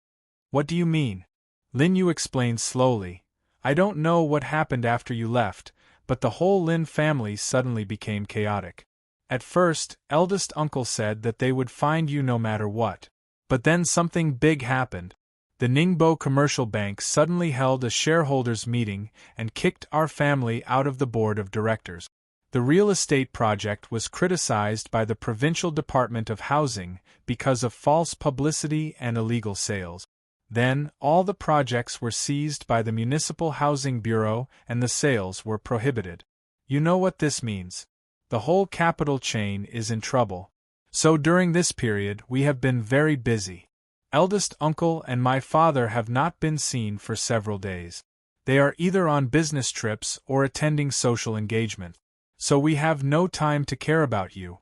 "What do you mean?" Lin Yu explained slowly. "I don't know what happened after you left, but the whole Lin family suddenly became chaotic. At first, eldest uncle said that they would find you no matter what. But then something big happened. The Ningbo Commercial Bank suddenly held a shareholders' meeting and kicked our family out of the board of directors. The real estate project was criticized by the Provincial Department of Housing because of false publicity and illegal sales. Then, all the projects were seized by the Municipal Housing Bureau and the sales were prohibited. You know what this means. The whole capital chain is in trouble. So during this period we have been very busy. Eldest uncle and my father have not been seen for several days. They are either on business trips or attending social engagement. So we have no time to care about you.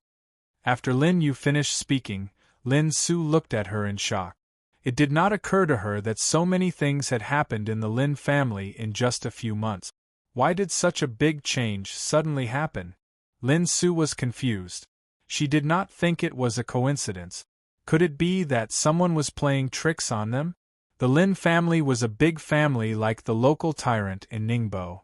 After Lin Yu finished speaking, Lin Su looked at her in shock. It did not occur to her that so many things had happened in the Lin family in just a few months. Why did such a big change suddenly happen? Lin Su was confused. She did not think it was a coincidence. Could it be that someone was playing tricks on them? The Lin family was a big family like the local tyrant in Ningbo.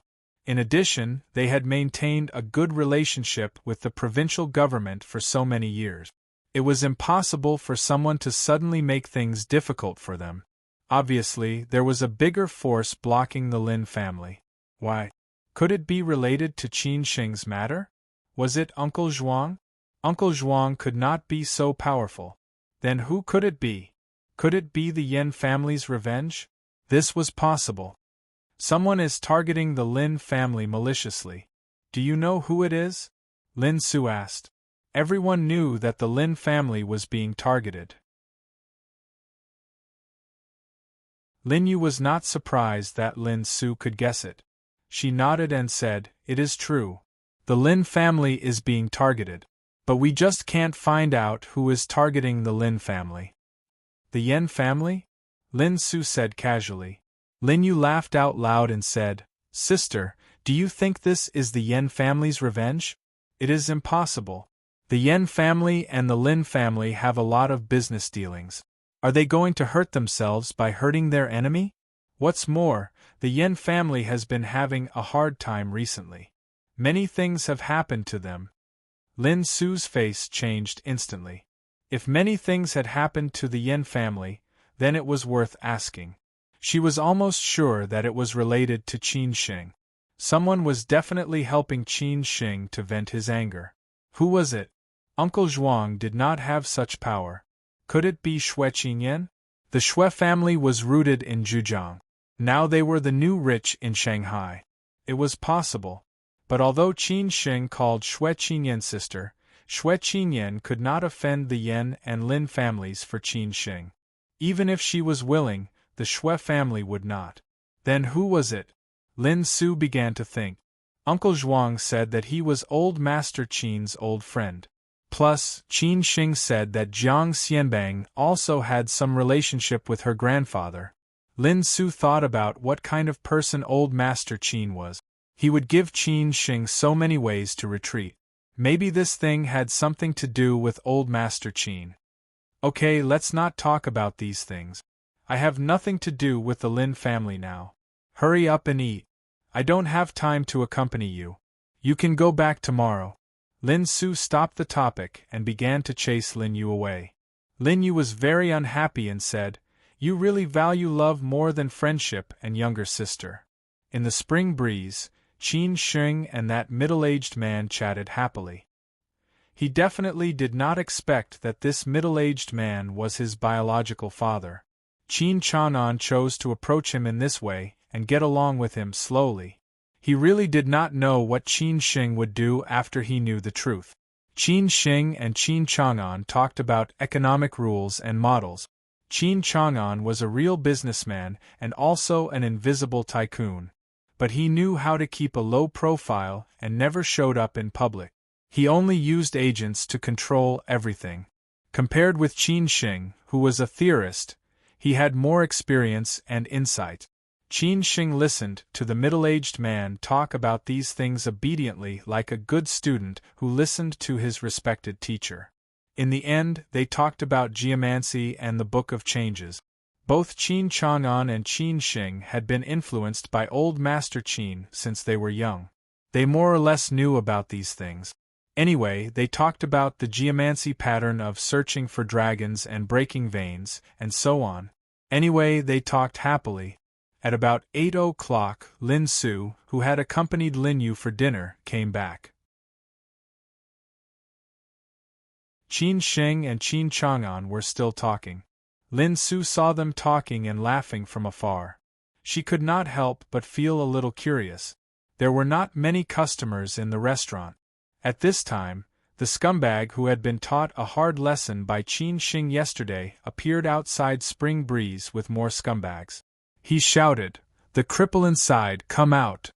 In addition, they had maintained a good relationship with the provincial government for so many years. It was impossible for someone to suddenly make things difficult for them. Obviously, there was a bigger force blocking the Lin family. Why? Could it be related to Qin Sheng's matter? Was it Uncle Zhuang? Uncle Zhuang could not be so powerful. Then who could it be? Could it be the Yen family's revenge? This was possible. Someone is targeting the Lin family maliciously. Do you know who it is? Lin Su asked. Everyone knew that the Lin family was being targeted. Lin Yu was not surprised that Lin Su could guess it. She nodded and said, "It is true. The Lin family is being targeted. But we just can't find out who is targeting the Lin family." The Yen family? Lin Su said casually. Lin Yu laughed out loud and said, "Sister, do you think this is the Yen family's revenge? It is impossible. The Yen family and the Lin family have a lot of business dealings. Are they going to hurt themselves by hurting their enemy? What's more, the Yen family has been having a hard time recently. Many things have happened to them." Lin Su's face changed instantly. If many things had happened to the Yen family, then it was worth asking. She was almost sure that it was related to Qin Sheng. Someone was definitely helping Qin Sheng to vent his anger. Who was it? Uncle Zhuang did not have such power. Could it be Xue Qinyan? The Xue family was rooted in Zhujiang. Now they were the new rich in Shanghai. It was possible. But although Qin Sheng called Xue Qinyan sister, Xue Qinyan could not offend the Yen and Lin families for Qin Sheng. Even if she was willing, the Xue family would not. Then who was it? Lin Su began to think. Uncle Zhuang said that he was old Master Qin's old friend. Plus, Qin Sheng said that Jiang Xianbang also had some relationship with her grandfather. Lin Su thought about what kind of person old Master Qin was. He would give Qin Sheng so many ways to retreat. Maybe this thing had something to do with old Master Qin. Okay, let's not talk about these things. I have nothing to do with the Lin family now. Hurry up and eat. I don't have time to accompany you. You can go back tomorrow. Lin Su stopped the topic and began to chase Lin Yu away. Lin Yu was very unhappy and said, "You really value love more than friendship and younger sister." In the spring breeze, Qin Sheng and that middle-aged man chatted happily. He definitely did not expect that this middle-aged man was his biological father. Qin Chang'an chose to approach him in this way and get along with him slowly. He really did not know what Qin Sheng would do after he knew the truth. Qin Sheng and Qin Chang'an talked about economic rules and models. Qin Chang'an was a real businessman and also an invisible tycoon. But he knew how to keep a low profile and never showed up in public. He only used agents to control everything. Compared with Qin Sheng, who was a theorist, he had more experience and insight. Qin Sheng listened to the middle-aged man talk about these things obediently like a good student who listened to his respected teacher. In the end, they talked about geomancy and the Book of Changes. Both Qin Chang'an and Qin Sheng had been influenced by old Master Qin since they were young. They more or less knew about these things. Anyway, they talked about the geomancy pattern of searching for dragons and breaking veins, and so on. Anyway, they talked happily. At about 8 o'clock, Lin Su, who had accompanied Lin Yu for dinner, came back. Qin Sheng and Qin Chang'an were still talking. Lin Su saw them talking and laughing from afar. She could not help but feel a little curious. There were not many customers in the restaurant. At this time, the scumbag who had been taught a hard lesson by Qin Sheng yesterday appeared outside Spring Breeze with more scumbags. He shouted, "The cripple inside, come out!"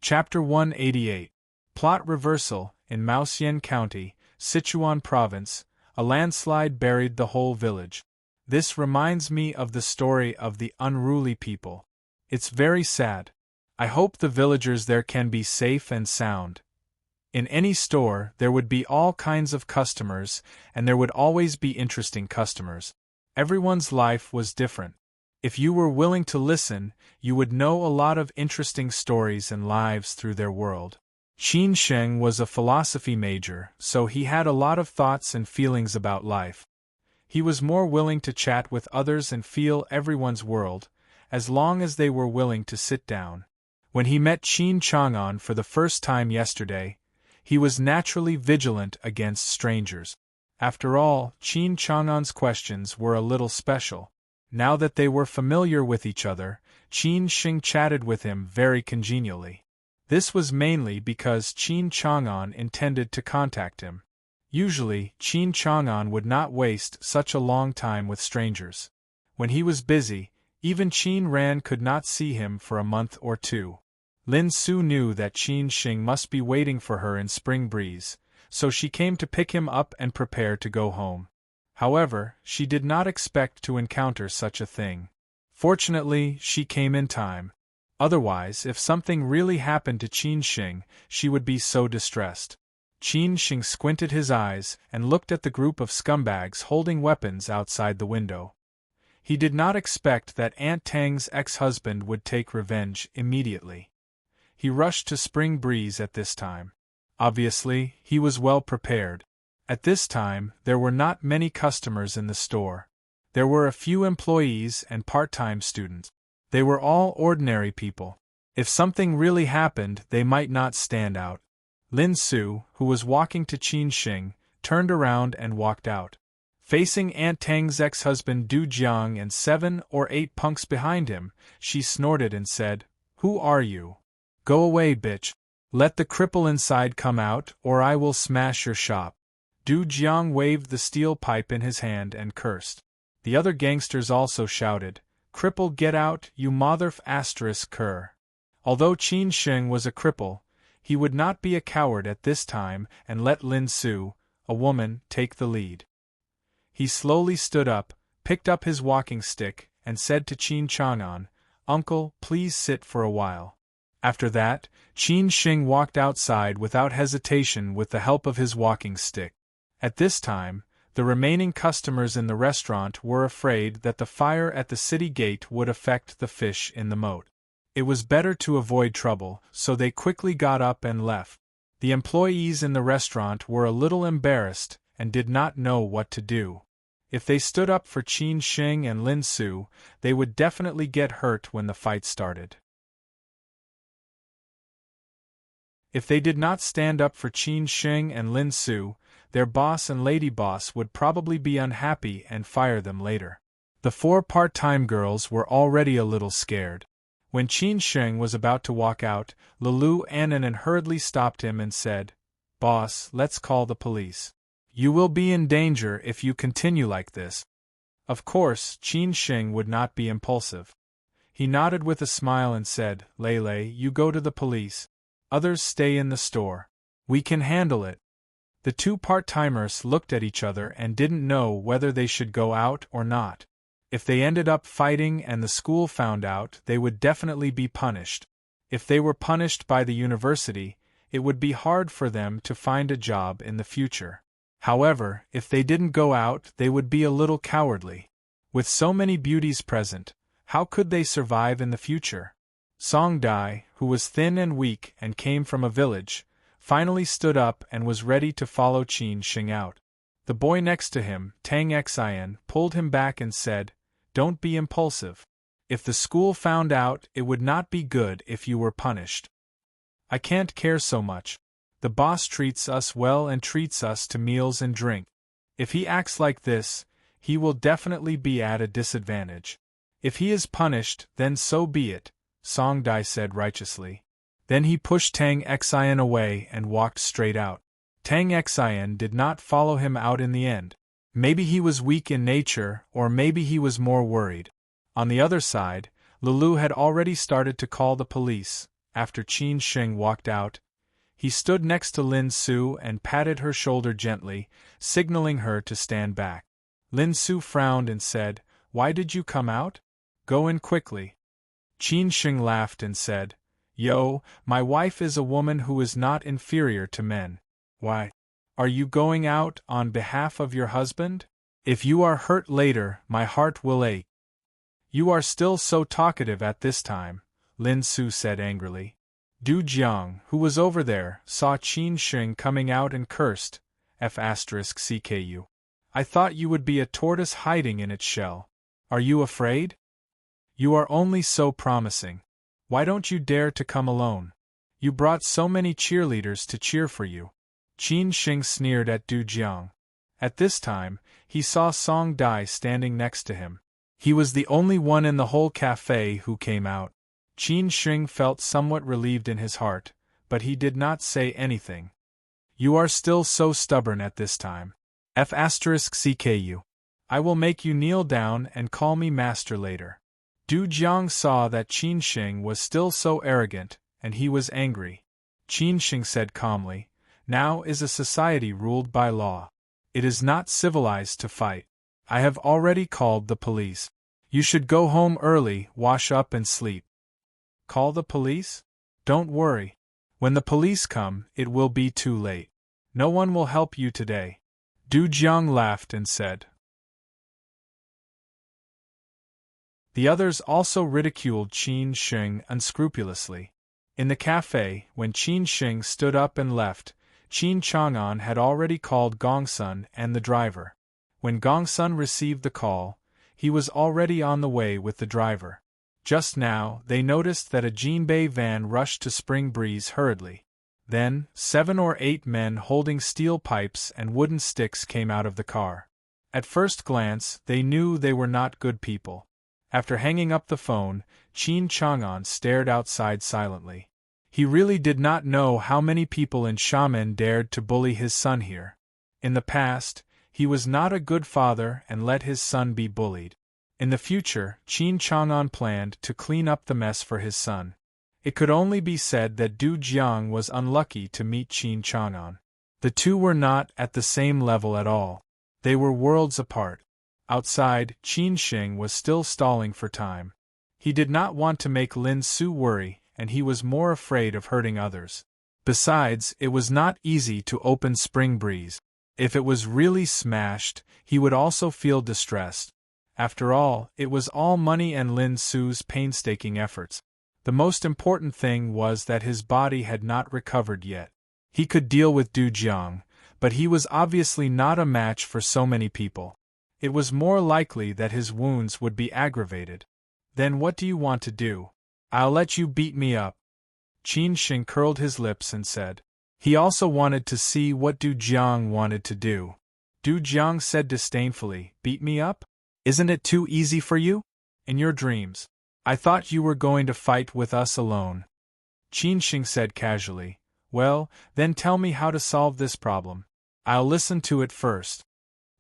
Chapter 188. Plot reversal. In Maoxian County, Sichuan Province, a landslide buried the whole village. This reminds me of the story of the unruly people. It's very sad. I hope the villagers there can be safe and sound. In any store, there would be all kinds of customers, and there would always be interesting customers. Everyone's life was different. If you were willing to listen, you would know a lot of interesting stories and lives through their world. Qin Sheng was a philosophy major, so he had a lot of thoughts and feelings about life. He was more willing to chat with others and feel everyone's world, as long as they were willing to sit down. When he met Qin Chang'an for the first time yesterday, he was naturally vigilant against strangers. After all, Qin Chang'an's questions were a little special. Now that they were familiar with each other, Qin Sheng chatted with him very congenially. This was mainly because Qin Chang'an intended to contact him. Usually, Qin Chang'an would not waste such a long time with strangers. When he was busy, even Qin Ran could not see him for a month or two. Lin Su knew that Qin Sheng must be waiting for her in Spring Breeze, so she came to pick him up and prepare to go home. However, she did not expect to encounter such a thing. Fortunately, she came in time. Otherwise, if something really happened to Qin Sheng, she would be so distressed. Qin Sheng squinted his eyes and looked at the group of scumbags holding weapons outside the window. He did not expect that Aunt Tang's ex-husband would take revenge immediately. He rushed to Spring Breeze at this time. Obviously, he was well prepared. At this time, there were not many customers in the store. There were a few employees and part-time students. They were all ordinary people. If something really happened, they might not stand out. Lin Su, who was walking to Qin Sheng, turned around and walked out. Facing Aunt Tang's ex-husband Du Jiang and 7 or 8 punks behind him, she snorted and said, "Who are you? Go away, bitch. Let the cripple inside come out, or I will smash your shop." Du Jiang waved the steel pipe in his hand and cursed. The other gangsters also shouted, "Cripple, get out, you motherf asterisk cur." Although Qin Sheng was a cripple, he would not be a coward at this time and let Lin Su, a woman, take the lead. He slowly stood up, picked up his walking stick, and said to Qin Chang'an, "Uncle, please sit for a while." After that, Qin Sheng walked outside without hesitation with the help of his walking stick. At this time, the remaining customers in the restaurant were afraid that the fire at the city gate would affect the fish in the moat. It was better to avoid trouble, so they quickly got up and left. The employees in the restaurant were a little embarrassed and did not know what to do. If they stood up for Qin Sheng and Lin Su, they would definitely get hurt when the fight started. If they did not stand up for Qin Sheng and Lin Su, their boss and lady boss would probably be unhappy and fire them later. The 4 part-time girls were already a little scared. When Qin Sheng was about to walk out, Lulu Annan hurriedly stopped him and said, "Boss, let's call the police. You will be in danger if you continue like this." Of course, Qin Sheng would not be impulsive. He nodded with a smile and said, "Lele, you go to the police. Others stay in the store. We can handle it." The 2 part-timers looked at each other and didn't know whether they should go out or not. If they ended up fighting and the school found out, they would definitely be punished. If they were punished by the university, it would be hard for them to find a job in the future. However, if they didn't go out, they would be a little cowardly. With so many beauties present, how could they survive in the future? Song Dai, who was thin and weak and came from a village, finally stood up and was ready to follow Qin Sheng out. The boy next to him, Tang Xian, pulled him back and said, "Don't be impulsive. If the school found out, it would not be good if you were punished. I can't care so much. The boss treats us well and treats us to meals and drink. If he acts like this, he will definitely be at a disadvantage. If he is punished, then so be it," Song Dai said righteously. Then he pushed Tang Xian away and walked straight out. Tang Xian did not follow him out in the end. Maybe he was weak in nature, or maybe he was more worried. On the other side, Lulu had already started to call the police, After Qin Sheng walked out, he stood next to Lin Su and patted her shoulder gently, signaling her to stand back. Lin Su frowned and said, "Why did you come out? Go in quickly." Qin Sheng laughed and said, "Yo, my wife is a woman who is not inferior to men." "Why? Are you going out on behalf of your husband? If you are hurt later, my heart will ache." "You are still so talkative at this time," Lin Su said angrily. Du Jiang, who was over there, saw Qin Sheng coming out and cursed, F***CKU. "I thought you would be a tortoise hiding in its shell. Are you afraid? You are only so promising. Why don't you dare to come alone? You brought so many cheerleaders to cheer for you." Qin Sheng sneered at Du Jiang. At this time, he saw Song Dai standing next to him. He was the only one in the whole cafe who came out. Qin Sheng felt somewhat relieved in his heart, but he did not say anything. "You are still so stubborn at this time. F***CKU. I will make you kneel down and call me master later." Du Jiang saw that Qin Sheng was still so arrogant, and he was angry. Qin Sheng said calmly, "Now is a society ruled by law. It is not civilized to fight. I have already called the police. You should go home early, wash up and sleep." "Call the police? Don't worry. When the police come, it will be too late. No one will help you today." Du Jiang laughed and said. The others also ridiculed Qin Sheng unscrupulously. In the cafe, when Qin Sheng stood up and left, Qin Chang'an had already called Gongsun and the driver. When Gongsun received the call, he was already on the way with the driver. Just now, they noticed that a Jinbei van rushed to Spring Breeze hurriedly. Then, 7 or 8 men holding steel pipes and wooden sticks came out of the car. At first glance, they knew they were not good people. After hanging up the phone, Qin Chang'an stared outside silently. He really did not know how many people in Xiamen dared to bully his son here. In the past, he was not a good father and let his son be bullied. In the future, Qin Chang'an planned to clean up the mess for his son. It could only be said that Du Jiang was unlucky to meet Qin Chang'an. The two were not at the same level at all. They were worlds apart. Outside, Qin Sheng was still stalling for time. He did not want to make Lin Su worry, and he was more afraid of hurting others. Besides, it was not easy to open Spring Breeze. If it was really smashed, he would also feel distressed. After all, it was all money and Lin Su's painstaking efforts. The most important thing was that his body had not recovered yet. He could deal with Du Jiang, but he was obviously not a match for so many people. It was more likely that his wounds would be aggravated. "Then what do you want to do? I'll let you beat me up." Qin Sheng curled his lips and said. He also wanted to see what Du Jiang wanted to do. Du Jiang said disdainfully, "Beat me up? Isn't it too easy for you? In your dreams. I thought you were going to fight with us alone." Qin Sheng said casually, "Well, then tell me how to solve this problem. I'll listen to it first."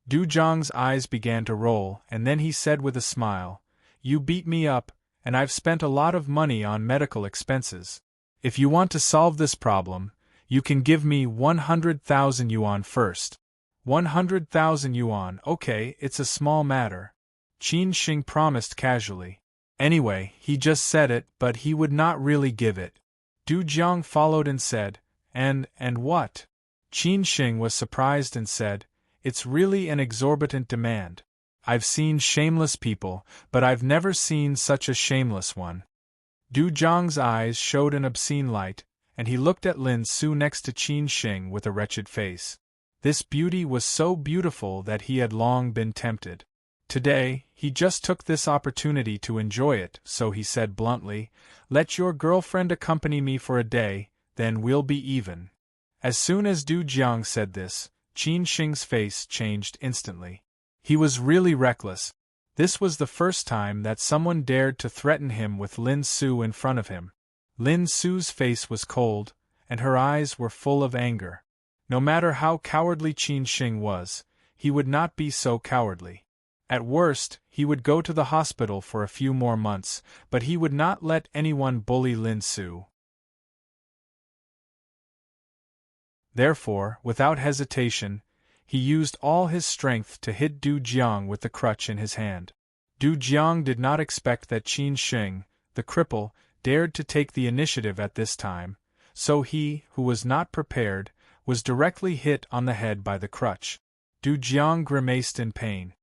Du Jiang's eyes began to roll, and then he said with a smile, "You beat me up, and I've spent a lot of money on medical expenses. If you want to solve this problem, you can give me 100,000 yuan first." 100,000 yuan, okay, it's a small matter. Qin Sheng promised casually. Anyway, he just said it, but he would not really give it. Du Jiang followed and said, And what? Qin Sheng was surprised and said, "It's really an exorbitant demand. I've seen shameless people, but I've never seen such a shameless one." Du Jiang's eyes showed an obscene light, and he looked at Lin Su next to Qin Sheng with a wretched face. This beauty was so beautiful that he had long been tempted. Today, he just took this opportunity to enjoy it, so he said bluntly, "Let your girlfriend accompany me for a day, then we'll be even." As soon as Du Jiang said this, Qin Sheng's face changed instantly. He was really reckless. This was the first time that someone dared to threaten him with Lin Su in front of him. Lin Su's face was cold, and her eyes were full of anger. No matter how cowardly Qin Sheng was, he would not be so cowardly. At worst, he would go to the hospital for a few more months, but he would not let anyone bully Lin Su. Therefore, without hesitation, he used all his strength to hit Du Jiang with the crutch in his hand. Du Jiang did not expect that Qin Sheng, the cripple, dared to take the initiative at this time, so he, who was not prepared, was directly hit on the head by the crutch. Du Jiang grimaced in pain.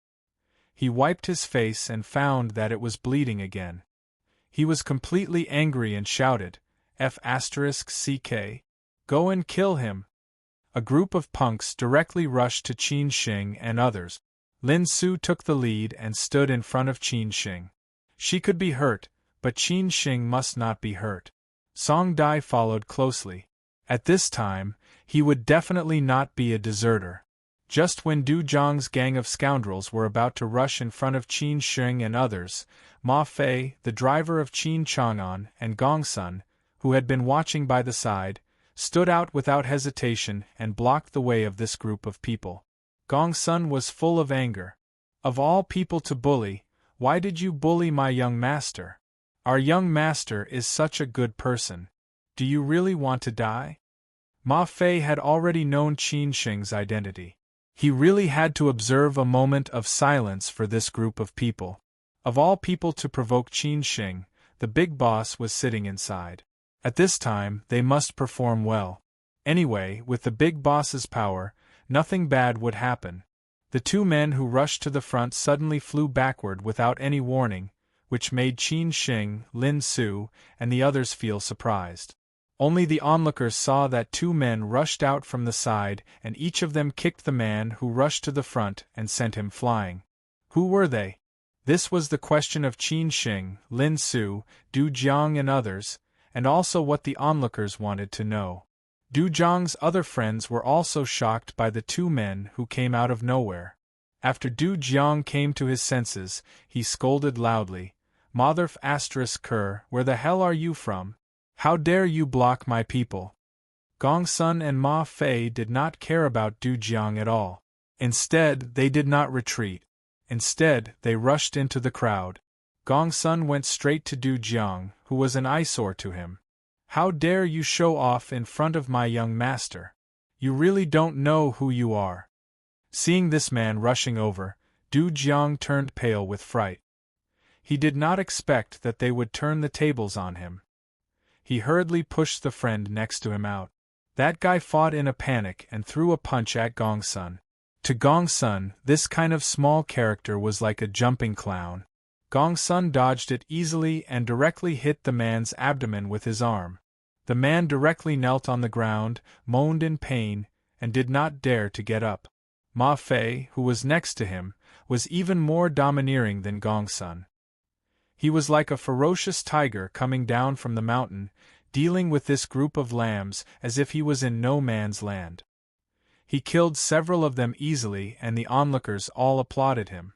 He wiped his face and found that it was bleeding again. He was completely angry and shouted, F***CK. Go and kill him! A group of punks directly rushed to Qin Sheng and others. Lin Su took the lead and stood in front of Qin Sheng. She could be hurt, but Qin Sheng must not be hurt. Song Dai followed closely. At this time, he would definitely not be a deserter. Just when Du Jiang's gang of scoundrels were about to rush in front of Qin Sheng and others, Ma Fei, the driver of Qin Chang'an, and Gong Sun, who had been watching by the side, stood out without hesitation and blocked the way of this group of people. Gong Sun was full of anger. Of all people to bully, why did you bully my young master? Our young master is such a good person. Do you really want to die? Ma Fei had already known Qin Sheng's identity. He really had to observe a moment of silence for this group of people. Of all people to provoke Qin Sheng, the big boss was sitting inside. At this time, they must perform well. Anyway, with the big boss's power, nothing bad would happen. The two men who rushed to the front suddenly flew backward without any warning, which made Qin Sheng, Lin Su, and the others feel surprised. Only the onlookers saw that two men rushed out from the side and each of them kicked the man who rushed to the front and sent him flying. Who were they? This was the question of Qin Sheng, Lin Su, Du Jiang and others, and also what the onlookers wanted to know. Du Jiang's other friends were also shocked by the two men who came out of nowhere. After Du Jiang came to his senses, he scolded loudly, Mother ***, where the hell are you from? How dare you block my people? Gong Sun and Ma Fei did not care about Du Jiang at all. Instead, they did not retreat. Instead, they rushed into the crowd. Gong Sun went straight to Du Jiang, who was an eyesore to him. How dare you show off in front of my young master? You really don't know who you are. Seeing this man rushing over, Du Jiang turned pale with fright. He did not expect that they would turn the tables on him. He hurriedly pushed the friend next to him out. That guy fought in a panic and threw a punch at Gong Sun. To Gong Sun, this kind of small character was like a jumping clown. Gong Sun dodged it easily and directly hit the man's abdomen with his arm. The man directly knelt on the ground, moaned in pain, and did not dare to get up. Ma Fei, who was next to him, was even more domineering than Gong Sun. He was like a ferocious tiger coming down from the mountain, dealing with this group of lambs as if he was in no man's land. He killed several of them easily and the onlookers all applauded him.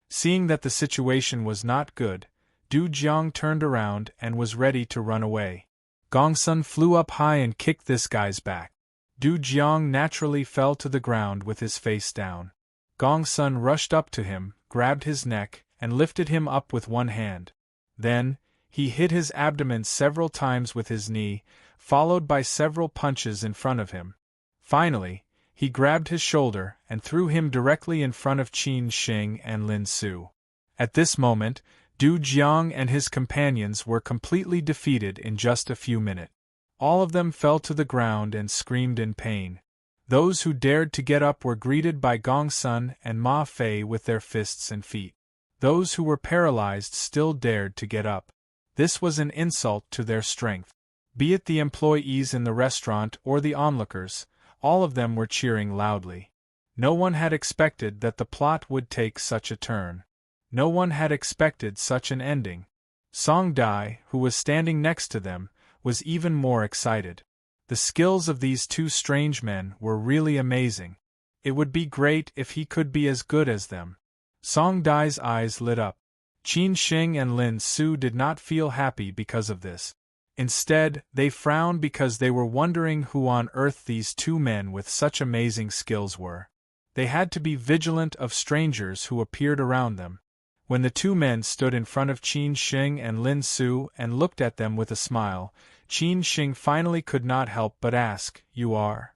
Seeing that the situation was not good, Du Jiang turned around and was ready to run away. Gong Sun flew up high and kicked this guy's back. Du Jiang naturally fell to the ground with his face down. Gong Sun rushed up to him, grabbed his neck, and lifted him up with one hand. Then, he hit his abdomen several times with his knee, followed by several punches in front of him. Finally, he grabbed his shoulder and threw him directly in front of Qin Sheng and Lin Su. At this moment, Du Jiang and his companions were completely defeated in just a few minutes. All of them fell to the ground and screamed in pain. Those who dared to get up were greeted by Gong Sun and Ma Fei with their fists and feet. Those who were paralyzed still dared to get up. This was an insult to their strength. Be it the employees in the restaurant or the onlookers, all of them were cheering loudly. No one had expected that the plot would take such a turn. No one had expected such an ending. Song Dai, who was standing next to them, was even more excited. The skills of these two strange men were really amazing. It would be great if he could be as good as them. Song Dai's eyes lit up. Qin Sheng and Lin Su did not feel happy because of this. Instead, they frowned because they were wondering who on earth these two men with such amazing skills were. They had to be vigilant of strangers who appeared around them. When the two men stood in front of Qin Shing and Lin Su and looked at them with a smile, Qin Shing finally could not help but ask, "You are?"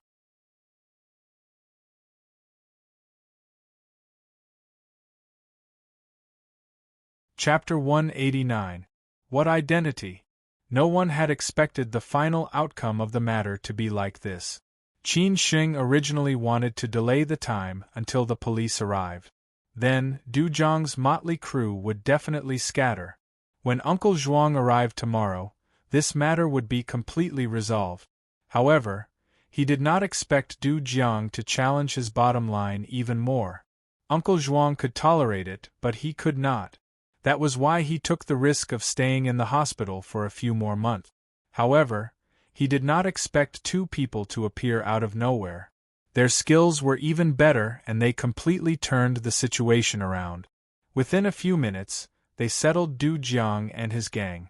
Chapter 189. What Identity? No one had expected the final outcome of the matter to be like this. Qin Shing originally wanted to delay the time until the police arrived. Then, Du Zhang's motley crew would definitely scatter. When Uncle Zhuang arrived tomorrow, this matter would be completely resolved. However, he did not expect Du Jiang to challenge his bottom line even more. Uncle Zhuang could tolerate it, but he could not. That was why he took the risk of staying in the hospital for a few more months. However, he did not expect two people to appear out of nowhere. Their skills were even better and they completely turned the situation around. Within a few minutes, they settled Du Jiang and his gang.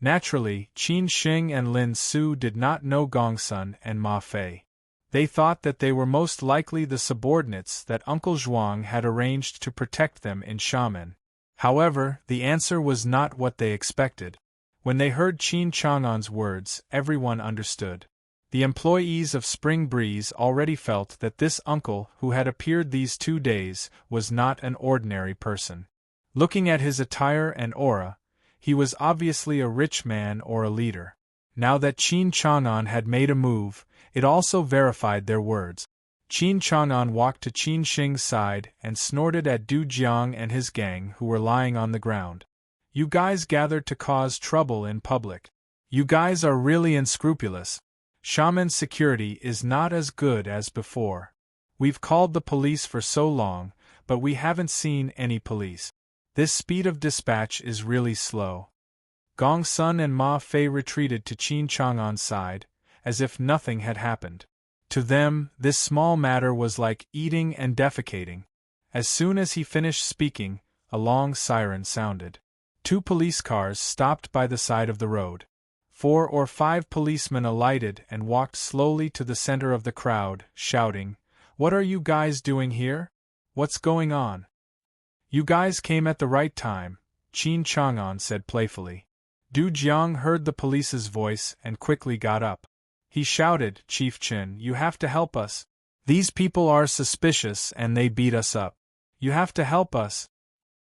Naturally, Qin Shing and Lin Su did not know Gongsun and Ma Fei. They thought that they were most likely the subordinates that Uncle Zhuang had arranged to protect them in Xiamen. However, the answer was not what they expected. When they heard Qin Chang'an's words, everyone understood. The employees of Spring Breeze already felt that this uncle who had appeared these 2 days was not an ordinary person. Looking at his attire and aura, he was obviously a rich man or a leader. Now that Qin Chang'an had made a move, it also verified their words. Qin Chang'an walked to Qin Shing's side and snorted at Du Jiang and his gang who were lying on the ground. "You guys gathered to cause trouble in public. You guys are really unscrupulous. Xiamen's security is not as good as before. We've called the police for so long, but we haven't seen any police. This speed of dispatch is really slow." Gongsun and Ma Fei retreated to Qin Chang'an's side, as if nothing had happened. To them, this small matter was like eating and defecating. As soon as he finished speaking, a long siren sounded. 2 police cars stopped by the side of the road. 4 or 5 policemen alighted and walked slowly to the center of the crowd, shouting, "What are you guys doing here? What's going on?" "You guys came at the right time," Qin Chang'an said playfully. Du Jiang heard the police's voice and quickly got up. He shouted, "Chief Qin, you have to help us. These people are suspicious and they beat us up. You have to help us."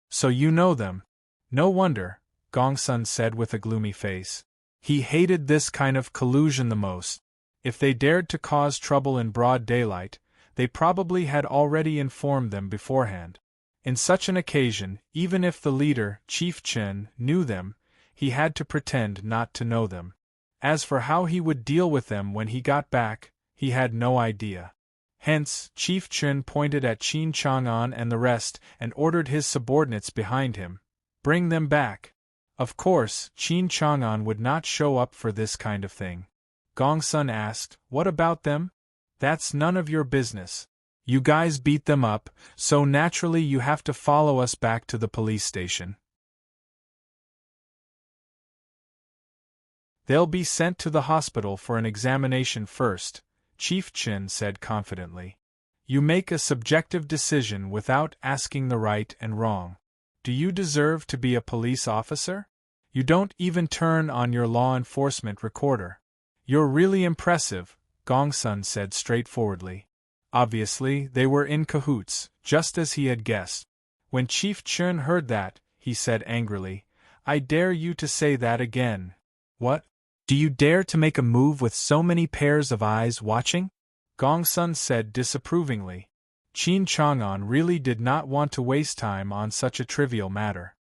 "So you know them." "No wonder," Gongsun said with a gloomy face. He hated this kind of collusion the most. If they dared to cause trouble in broad daylight, they probably had already informed them beforehand. In such an occasion, even if the leader, Chief Qin, knew them, he had to pretend not to know them. As for how he would deal with them when he got back, he had no idea. Hence, Chief Qin pointed at Qin Chang'an and the rest and ordered his subordinates behind him, "Bring them back." Of course, Qin Chang'an would not show up for this kind of thing. Gongsun asked, "What about them?" "That's none of your business. You guys beat them up, so naturally you have to follow us back to the police station. They'll be sent to the hospital for an examination first," Chief Qin said confidently. "You make a subjective decision without asking the right and wrong. Do you deserve to be a police officer? You don't even turn on your law enforcement recorder." "You're really impressive," Gongsun said straightforwardly. Obviously, they were in cahoots, just as he had guessed. When Chief Qin heard that, he said angrily, "I dare you to say that again." "What? Do you dare to make a move with so many pairs of eyes watching?" Gongsun said disapprovingly. Qin Chang'an really did not want to waste time on such a trivial matter.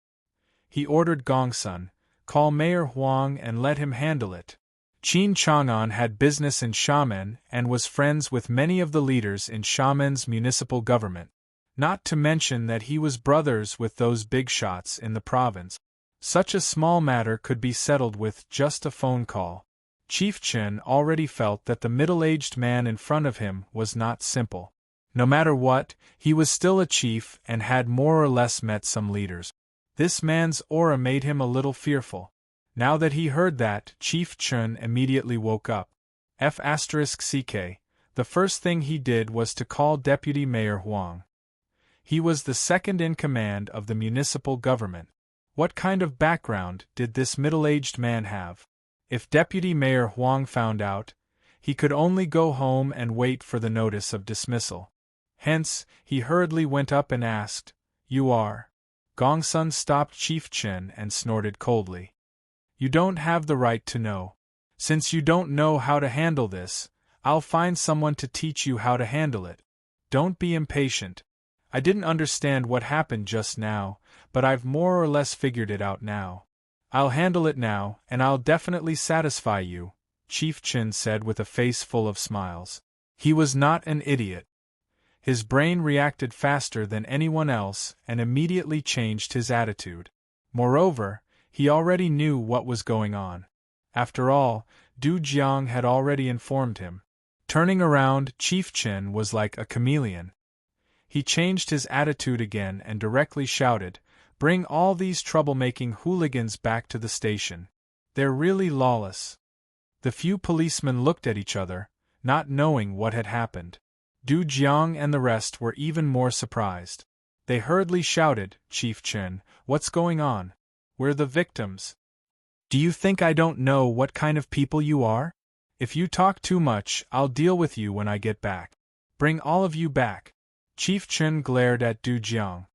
He ordered Gongsun, "Call Mayor Huang and let him handle it." Qin Chang'an had business in Xiamen and was friends with many of the leaders in Xiamen's municipal government. Not to mention that he was brothers with those big shots in the province. Such a small matter could be settled with just a phone call. Chief Qin already felt that the middle-aged man in front of him was not simple. No matter what, he was still a chief and had more or less met some leaders. This man's aura made him a little fearful. Now that he heard that, Chief Qin immediately woke up. F***ck. The first thing he did was to call Deputy Mayor Huang. He was the second in command of the municipal government. What kind of background did this middle-aged man have? If Deputy Mayor Huang found out, he could only go home and wait for the notice of dismissal. Hence, he hurriedly went up and asked, "You are?" Gongsun stopped Chief Chen and snorted coldly. "You don't have the right to know. Since you don't know how to handle this, I'll find someone to teach you how to handle it. Don't be impatient. I didn't understand what happened just now, but I've more or less figured it out now. I'll handle it now, and I'll definitely satisfy you," Chief Chen said with a face full of smiles. He was not an idiot. His brain reacted faster than anyone else and immediately changed his attitude. Moreover, he already knew what was going on. After all, Du Jiang had already informed him. Turning around, Chief Chen was like a chameleon. He changed his attitude again and directly shouted, "Bring all these troublemaking hooligans back to the station. They're really lawless." The few policemen looked at each other, not knowing what had happened. Du Jiang and the rest were even more surprised. They hurriedly shouted, "Chief Chen, what's going on? We're the victims. Do you think I don't know what kind of people you are? If you talk too much, I'll deal with you when I get back. Bring all of you back." Chief Chen glared at Du Jiang.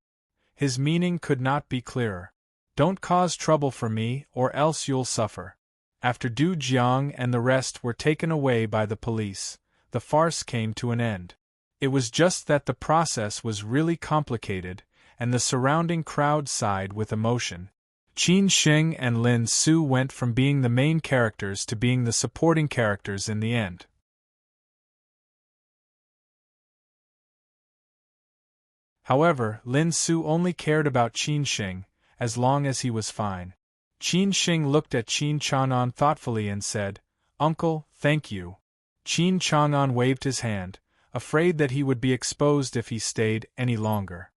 His meaning could not be clearer. "Don't cause trouble for me, or else you'll suffer." After Du Jiang and the rest were taken away by the police, the farce came to an end. It was just that the process was really complicated, and the surrounding crowd sighed with emotion. Qin Xing and Lin Su went from being the main characters to being the supporting characters in the end. However, Lin Su only cared about Qin Xing, as long as he was fine. Qin Xing looked at Qin Chang'an thoughtfully and said, "Uncle, thank you." Qin Chang'an waved his hand, afraid that he would be exposed if he stayed any longer.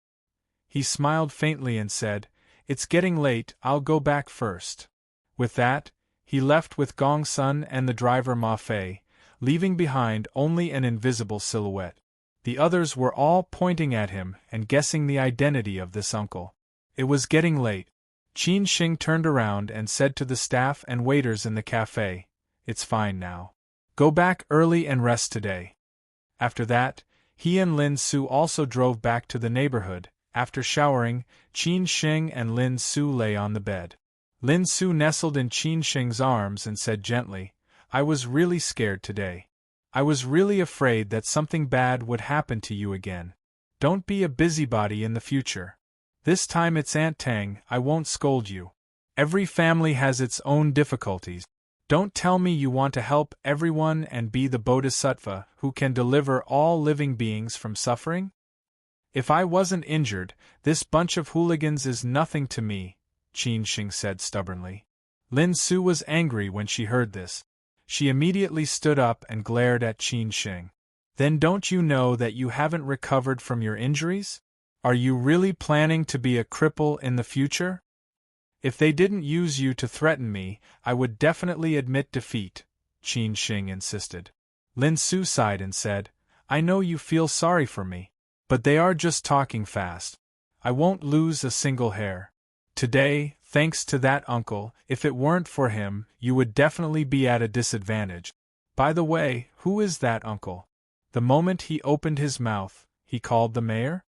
He smiled faintly and said, "It's getting late, I'll go back first." With that, he left with Gongsun and the driver Ma Fei, leaving behind only an invisible silhouette. The others were all pointing at him and guessing the identity of this uncle. It was getting late. Qin Xing turned around and said to the staff and waiters in the cafe, "It's fine now. Go back early and rest today." After that, he and Lin Su also drove back to the neighborhood. After showering, Qin Xing and Lin Su lay on the bed. Lin Su nestled in Qin Xing's arms and said gently, "I was really scared today. I was really afraid that something bad would happen to you again. Don't be a busybody in the future. This time it's Aunt Tang, I won't scold you. Every family has its own difficulties. Don't tell me you want to help everyone and be the Bodhisattva who can deliver all living beings from suffering? If I wasn't injured, this bunch of hooligans is nothing to me," Qin Xing said stubbornly. Lin Su was angry when she heard this. She immediately stood up and glared at Qin Xing. "Then don't you know that you haven't recovered from your injuries? Are you really planning to be a cripple in the future? If they didn't use you to threaten me, I would definitely admit defeat," Qin Xing insisted. Lin Su sighed and said, "I know you feel sorry for me. But they are just talking fast. I won't lose a single hair. Today, thanks to that uncle, if it weren't for him, you would definitely be at a disadvantage. By the way, who is that uncle?" The moment he opened his mouth, he called the mayor.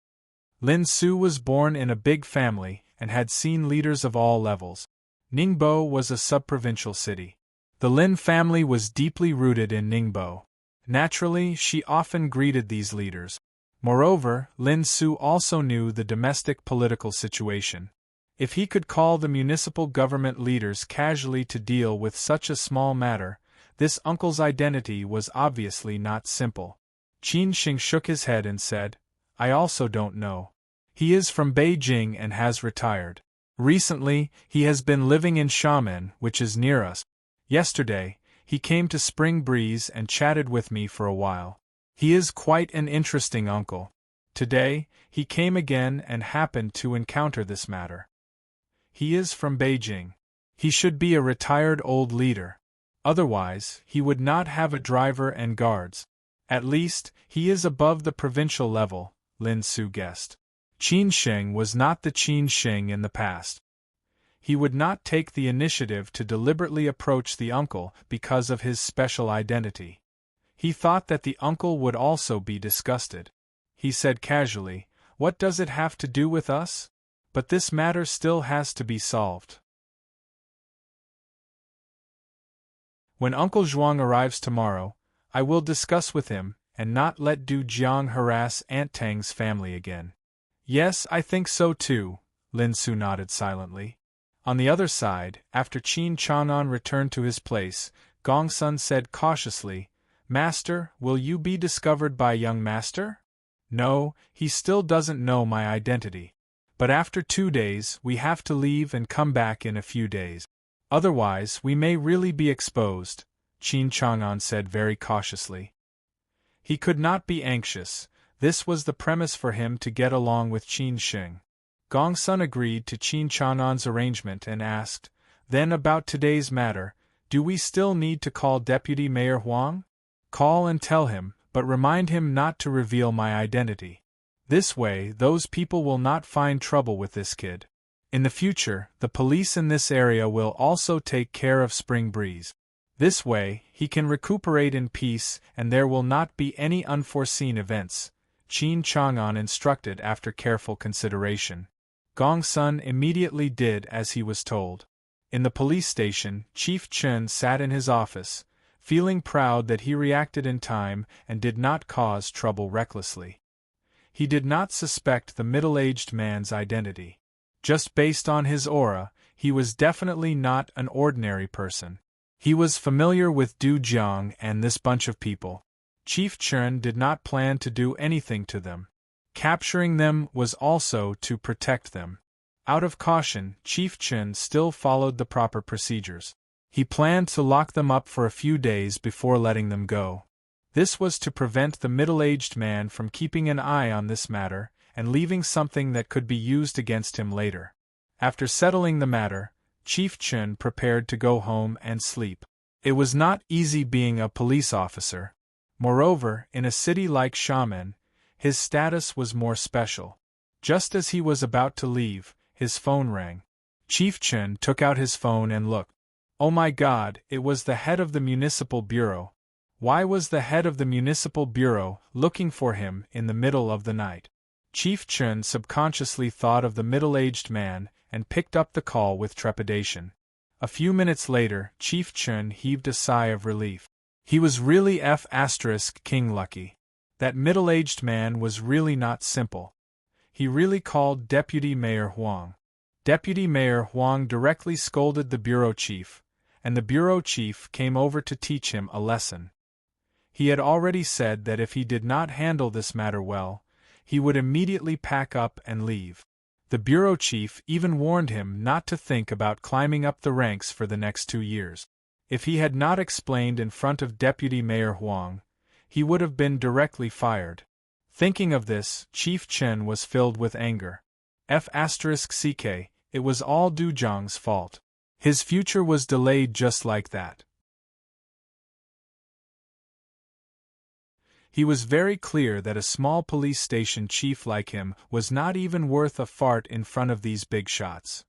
Lin Su was born in a big family and had seen leaders of all levels. Ningbo was a sub-provincial city. The Lin family was deeply rooted in Ningbo. Naturally, she often greeted these leaders. Moreover, Lin Su also knew the domestic political situation. If he could call the municipal government leaders casually to deal with such a small matter, this uncle's identity was obviously not simple. Qin Xing shook his head and said, "I also don't know. He is from Beijing and has retired. Recently, he has been living in Xiamen, which is near us. Yesterday, he came to Spring Breeze and chatted with me for a while. He is quite an interesting uncle. Today, he came again and happened to encounter this matter. He is from Beijing. He should be a retired old leader. Otherwise, he would not have a driver and guards. At least, he is above the provincial level," Lin Su guessed. Qin Sheng was not the Qin Sheng in the past. He would not take the initiative to deliberately approach the uncle because of his special identity. He thought that the uncle would also be disgusted. He said casually, "What does it have to do with us? But this matter still has to be solved. When Uncle Zhuang arrives tomorrow, I will discuss with him, and not let Du Jiang harass Aunt Tang's family again." "Yes, I think so too," Lin Su nodded silently. On the other side, after Qin Chang'an returned to his place, Gong Sun said cautiously, "Master, will you be discovered by young master?" "No, he still doesn't know my identity. But after 2 days, we have to leave and come back in a few days. Otherwise, we may really be exposed," Qin Chang'an said very cautiously. He could not be anxious. This was the premise for him to get along with Qin Sheng. Gong Sun agreed to Qin Chang'an's arrangement and asked, "Then about today's matter, do we still need to call Deputy Mayor Huang?" "Call and tell him, but remind him not to reveal my identity. This way, those people will not find trouble with this kid. In the future, the police in this area will also take care of Spring Breeze. This way, he can recuperate in peace and there will not be any unforeseen events," Qin Chang'an instructed after careful consideration. Gong Sun immediately did as he was told. In the police station, Chief Chen sat in his office, feeling proud that he reacted in time and did not cause trouble recklessly. He did not suspect the middle-aged man's identity. Just based on his aura, he was definitely not an ordinary person. He was familiar with Du Jiang and this bunch of people. Chief Chen did not plan to do anything to them. Capturing them was also to protect them. Out of caution, Chief Chen still followed the proper procedures. He planned to lock them up for a few days before letting them go. This was to prevent the middle-aged man from keeping an eye on this matter and leaving something that could be used against him later. After settling the matter, Chief Chen prepared to go home and sleep. It was not easy being a police officer. Moreover, in a city like Xiamen, his status was more special. Just as he was about to leave, his phone rang. Chief Chen took out his phone and looked. Oh my God, it was the head of the municipal bureau. Why was the head of the municipal bureau looking for him in the middle of the night? Chief Chen subconsciously thought of the middle-aged man and picked up the call with trepidation. A few minutes later, Chief Chen heaved a sigh of relief. He was really King lucky. That middle-aged man was really not simple. He really called Deputy Mayor Huang. Deputy Mayor Huang directly scolded the bureau chief, and the bureau chief came over to teach him a lesson. He had already said that if he did not handle this matter well, he would immediately pack up and leave. The bureau chief even warned him not to think about climbing up the ranks for the next 2 years. If he had not explained in front of Deputy Mayor Huang, he would have been directly fired. Thinking of this, Chief Chen was filled with anger. It was all Du Jiang's fault. His future was delayed just like that. He was very clear that a small police station chief like him was not even worth a fart in front of these big shots.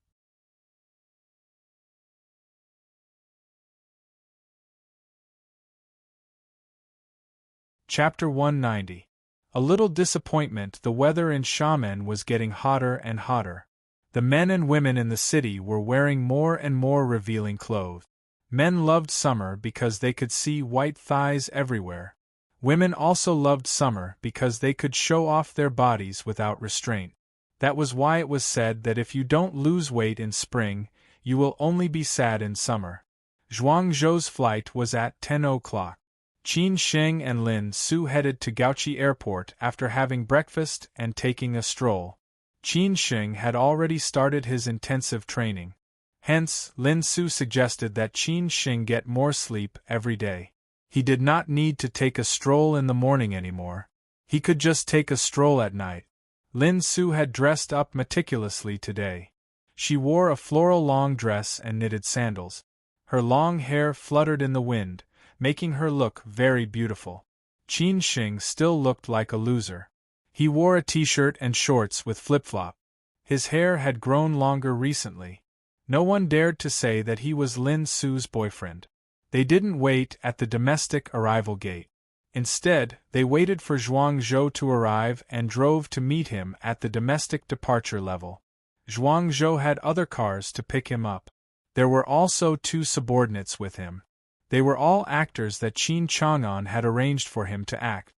Chapter 190. A little disappointment. The weather in Xiamen was getting hotter and hotter. The men and women in the city were wearing more and more revealing clothes. Men loved summer because they could see white thighs everywhere. Women also loved summer because they could show off their bodies without restraint. That was why it was said that if you don't lose weight in spring, you will only be sad in summer. Zhuang Zhou's flight was at 10 o'clock. Qin Sheng and Lin Su headed to Gaoqi Airport after having breakfast and taking a stroll. Qin Sheng had already started his intensive training. Hence, Lin Su suggested that Qin Sheng get more sleep every day. He did not need to take a stroll in the morning anymore. He could just take a stroll at night. Lin Su had dressed up meticulously today. She wore a floral long dress and knitted sandals. Her long hair fluttered in the wind, making her look very beautiful. Qin Sheng still looked like a loser. He wore a t-shirt and shorts with flip-flop. His hair had grown longer recently. No one dared to say that he was Lin Su's boyfriend. They didn't wait at the domestic arrival gate. Instead, they waited for Zhuang Zhou to arrive and drove to meet him at the domestic departure level. Zhuang Zhou had other cars to pick him up. There were also 2 subordinates with him. They were all actors that Qin Chang'an had arranged for him to act.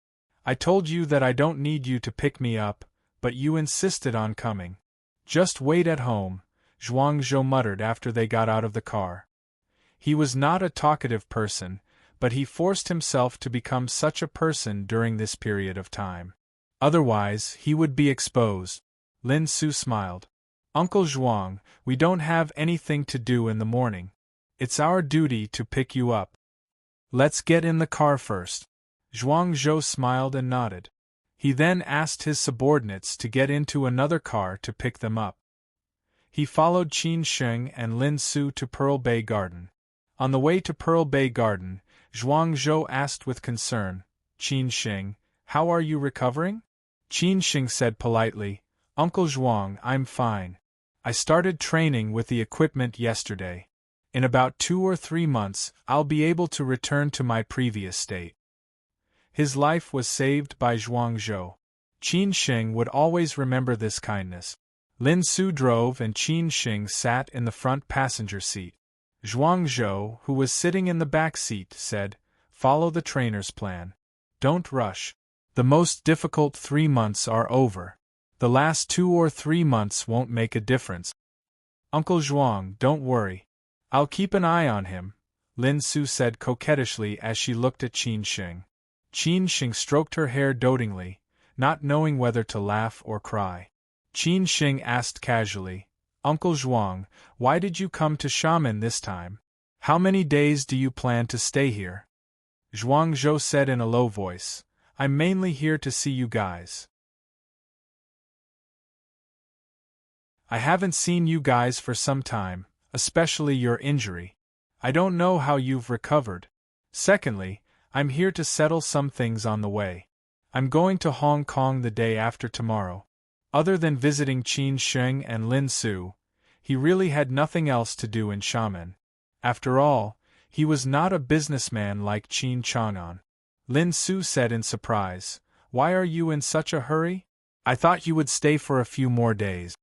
I told you that I don't need you to pick me up, but you insisted on coming. Just wait at home, Zhuang Zhou muttered after they got out of the car. He was not a talkative person, but he forced himself to become such a person during this period of time. Otherwise, he would be exposed. Lin Su smiled. Uncle Zhuang, we don't have anything to do in the morning. It's our duty to pick you up. Let's get in the car first. Zhuang Zhou smiled and nodded. He then asked his subordinates to get into another car to pick them up. He followed Qin Sheng and Lin Su to Pearl Bay Garden. On the way to Pearl Bay Garden, Zhuang Zhou asked with concern, Qin Sheng, how are you recovering? Qin Sheng said politely, Uncle Zhuang, I'm fine. I started training with the equipment yesterday. In about 2 or 3 months, I'll be able to return to my previous state. His life was saved by Zhuang Zhou. Qin Sheng would always remember this kindness. Lin Su drove and Qin Sheng sat in the front passenger seat. Zhuang Zhou, who was sitting in the back seat, said, Follow the trainer's plan. Don't rush. The most difficult 3 months are over. The last 2 or 3 months won't make a difference. Uncle Zhuang, don't worry. I'll keep an eye on him, Lin Su said coquettishly as she looked at Qin Sheng. Qin Sheng stroked her hair dotingly, not knowing whether to laugh or cry. Qin Sheng asked casually, Uncle Zhuang, why did you come to Xiamen this time? How many days do you plan to stay here? Zhuang Zhou said in a low voice, I'm mainly here to see you guys. I haven't seen you guys for some time, especially your injury. I don't know how you've recovered. Secondly, I'm here to settle some things on the way. I'm going to Hong Kong the day after tomorrow. Other than visiting Qin Sheng and Lin Su, he really had nothing else to do in Xiamen. After all, he was not a businessman like Qin Chang'an. Lin Su said in surprise, Why are you in such a hurry? I thought you would stay for a few more days.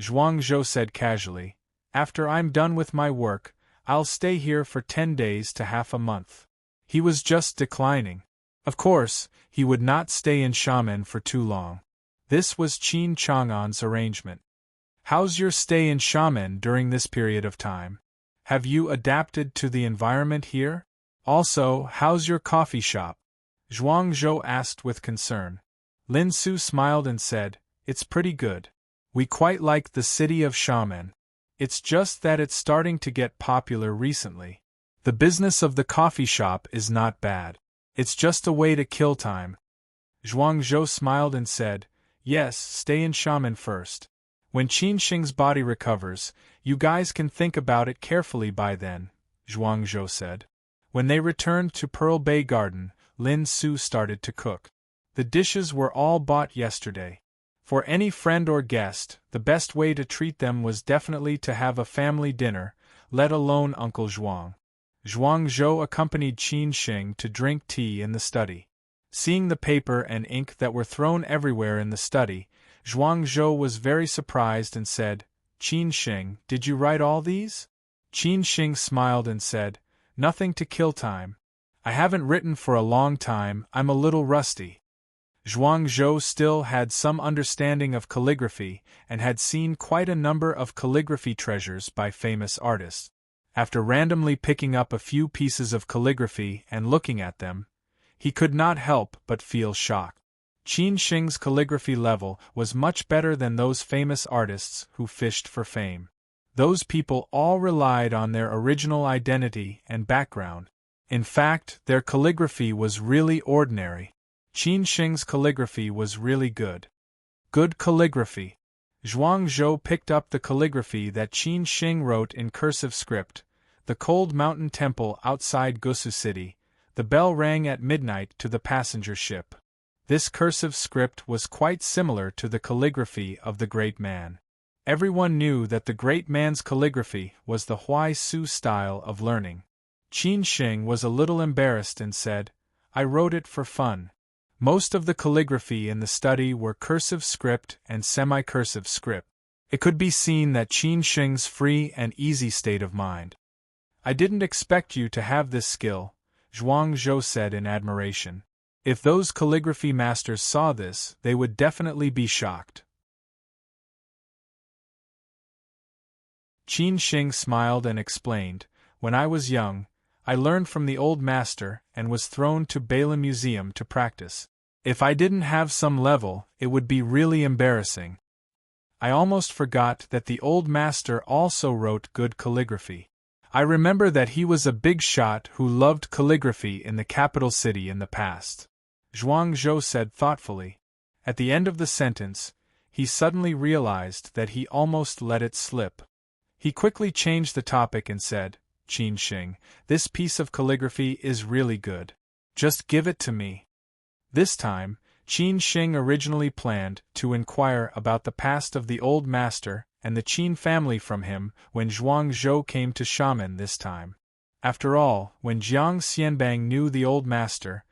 Zhuang Zhou said casually, After I'm done with my work, I'll stay here for 10 days to half a month. He was just declining. Of course, he would not stay in Xiamen for too long. This was Qin Chang'an's arrangement. How's your stay in Xiamen during this period of time? Have you adapted to the environment here? Also, how's your coffee shop? Zhuang Zhou asked with concern. Lin Su smiled and said, It's pretty good. We quite like the city of Xiamen. It's just that it's starting to get popular recently. The business of the coffee shop is not bad. It's just a way to kill time. Zhuang Zhou smiled and said, Yes, stay in Xiamen first. When Qin Sheng's body recovers, you guys can think about it carefully by then, Zhuang Zhou said. When they returned to Pearl Bay Garden, Lin Su started to cook. The dishes were all bought yesterday. For any friend or guest, the best way to treat them was definitely to have a family dinner, let alone Uncle Zhuang. Zhuang Zhou accompanied Qin Sheng to drink tea in the study. Seeing the paper and ink that were thrown everywhere in the study, Zhuang Zhou was very surprised and said, Qin Sheng, did you write all these? Qin Sheng smiled and said, Nothing to kill time. I haven't written for a long time, I'm a little rusty. Zhuang Zhou still had some understanding of calligraphy and had seen quite a number of calligraphy treasures by famous artists. After randomly picking up a few pieces of calligraphy and looking at them, he could not help but feel shocked. Qin Sheng's calligraphy level was much better than those famous artists who fished for fame. Those people all relied on their original identity and background. In fact, their calligraphy was really ordinary. Qin Sheng's calligraphy was really good. Good calligraphy. Zhuang Zhou picked up the calligraphy that Qin Sheng wrote in cursive script. The cold mountain temple outside Gusu City. The bell rang at midnight to the passenger ship. This cursive script was quite similar to the calligraphy of the great man. Everyone knew that the great man's calligraphy was the Huai Su style of learning. Qin Sheng was a little embarrassed and said, "I wrote it for fun." Most of the calligraphy in the study were cursive script and semi-cursive script. It could be seen that Qin Sheng's free and easy state of mind. "I didn't expect you to have this skill," Zhuang Zhou said in admiration. "If those calligraphy masters saw this, they would definitely be shocked." Qin Sheng smiled and explained, "When I was young, I learned from the old master and was thrown to Beilin Museum to practice. If I didn't have some level, it would be really embarrassing. I almost forgot that the old master also wrote good calligraphy. I remember that he was a big shot who loved calligraphy in the capital city in the past." Zhuang Zhou said thoughtfully. At the end of the sentence, he suddenly realized that he almost let it slip. He quickly changed the topic and said, "Qin Sheng, this piece of calligraphy is really good. Just give it to me." This time, Qin Sheng originally planned to inquire about the past of the old master and the Qin family from him when Zhuang Zhou came to shaman this time. After all, when Jiang Xianbang knew the old master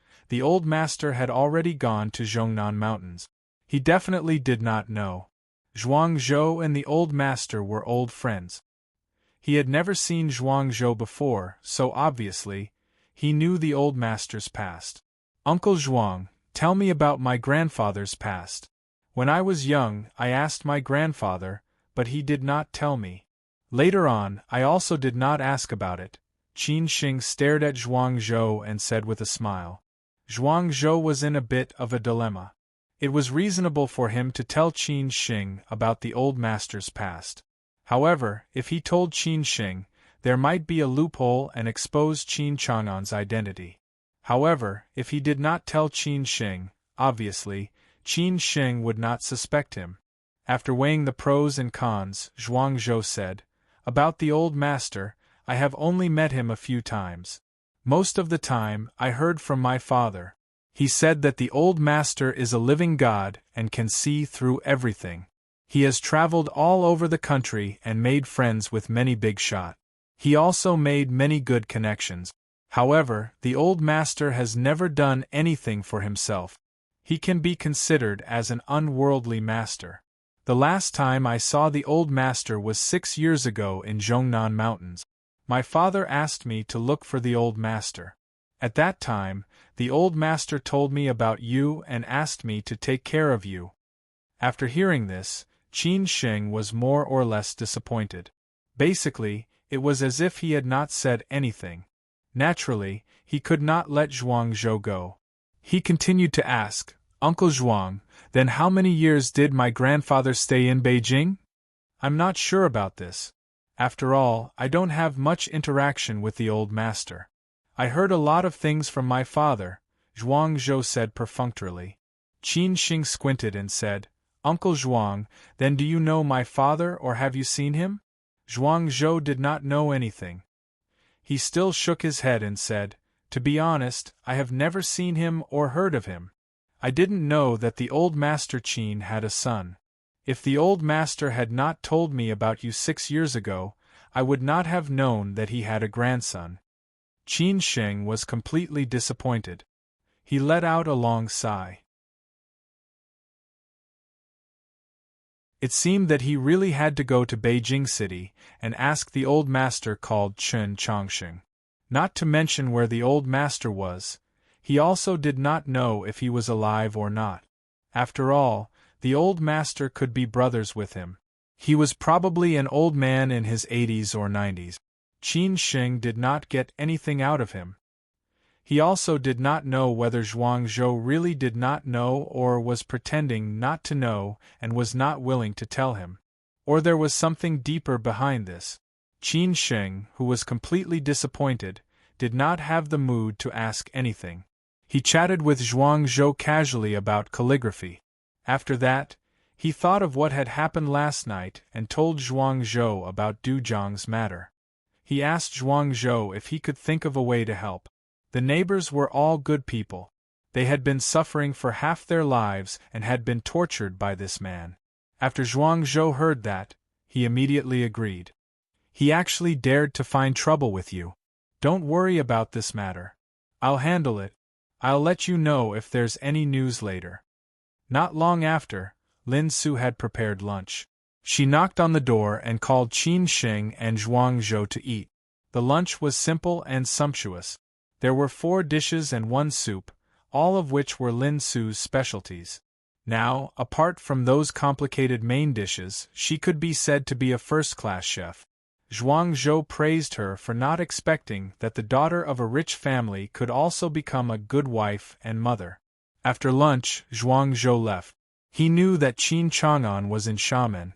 had already gone to Zhongnan Mountains. He definitely did not know. Zhuang Zhou and the old master were old friends. He had never seen Zhuang Zhou before, so obviously, he knew the old master's past. "Uncle Zhuang, tell me about my grandfather's past. When I was young, I asked my grandfather, but he did not tell me. Later on, I also did not ask about it." Qin Sheng stared at Zhuang Zhou and said with a smile. Zhuang Zhou was in a bit of a dilemma. It was reasonable for him to tell Qin Sheng about the old master's past. However, if he told Qin Sheng, there might be a loophole and expose Qin Chang'an's identity. However, if he did not tell Qin Sheng, obviously, Qin Sheng would not suspect him. After weighing the pros and cons, Zhuang Zhou said, "About the old master, I have only met him a few times. Most of the time, I heard from my father. He said that the old master is a living god and can see through everything. He has traveled all over the country and made friends with many big shot. He also made many good connections. However, the old master has never done anything for himself. He can be considered as an unworldly master. The last time I saw the old master was 6 years ago in Zhongnan Mountains. My father asked me to look for the old master. At that time, the old master told me about you and asked me to take care of you." After hearing this, Qin Sheng was more or less disappointed. Basically, it was as if he had not said anything. Naturally, he could not let Zhuang Zhou go. He continued to ask, "Uncle Zhuang, then how many years did my grandfather stay in Beijing? I'm not sure about this. After all, I don't have much interaction with the old master. I heard a lot of things from my father," Zhuang Zhou said perfunctorily. Qin Sheng squinted and said, "Uncle Zhuang, then do you know my father or have you seen him?" Zhuang Zhou did not know anything. He still shook his head and said, "To be honest, I have never seen him or heard of him. I didn't know that the old master Qin had a son. If the old master had not told me about you 6 years ago, I would not have known that he had a grandson." Qin Sheng was completely disappointed. He let out a long sigh. It seemed that he really had to go to Beijing City and ask the old master called Chen Changsheng. Not to mention where the old master was, he also did not know if he was alive or not. After all, the old master could be brothers with him. He was probably an old man in his 80s or 90s. Qin Sheng did not get anything out of him. He also did not know whether Zhuang Zhou really did not know or was pretending not to know and was not willing to tell him. Or there was something deeper behind this. Qin Sheng, who was completely disappointed, did not have the mood to ask anything. He chatted with Zhuang Zhou casually about calligraphy. After that, he thought of what had happened last night and told Zhuang Zhou about Du Zhang's matter. He asked Zhuang Zhou if he could think of a way to help. The neighbors were all good people. They had been suffering for half their lives and had been tortured by this man. After Zhuangzhou heard that, he immediately agreed. He actually dared to find trouble with you. Don't worry about this matter. I'll handle it. I'll let you know if there's any news later. Not long after, Lin Su had prepared lunch. She knocked on the door and called Qin Sheng and Zhuangzhou to eat. The lunch was simple and sumptuous. There were 4 dishes and 1 soup, all of which were Lin Su's specialties. Now, apart from those complicated main dishes, she could be said to be a first-class chef. Zhuangzhou praised her for not expecting that the daughter of a rich family could also become a good wife and mother. After lunch, Zhuangzhou left. He knew that Qin Chang'an was in Xiamen.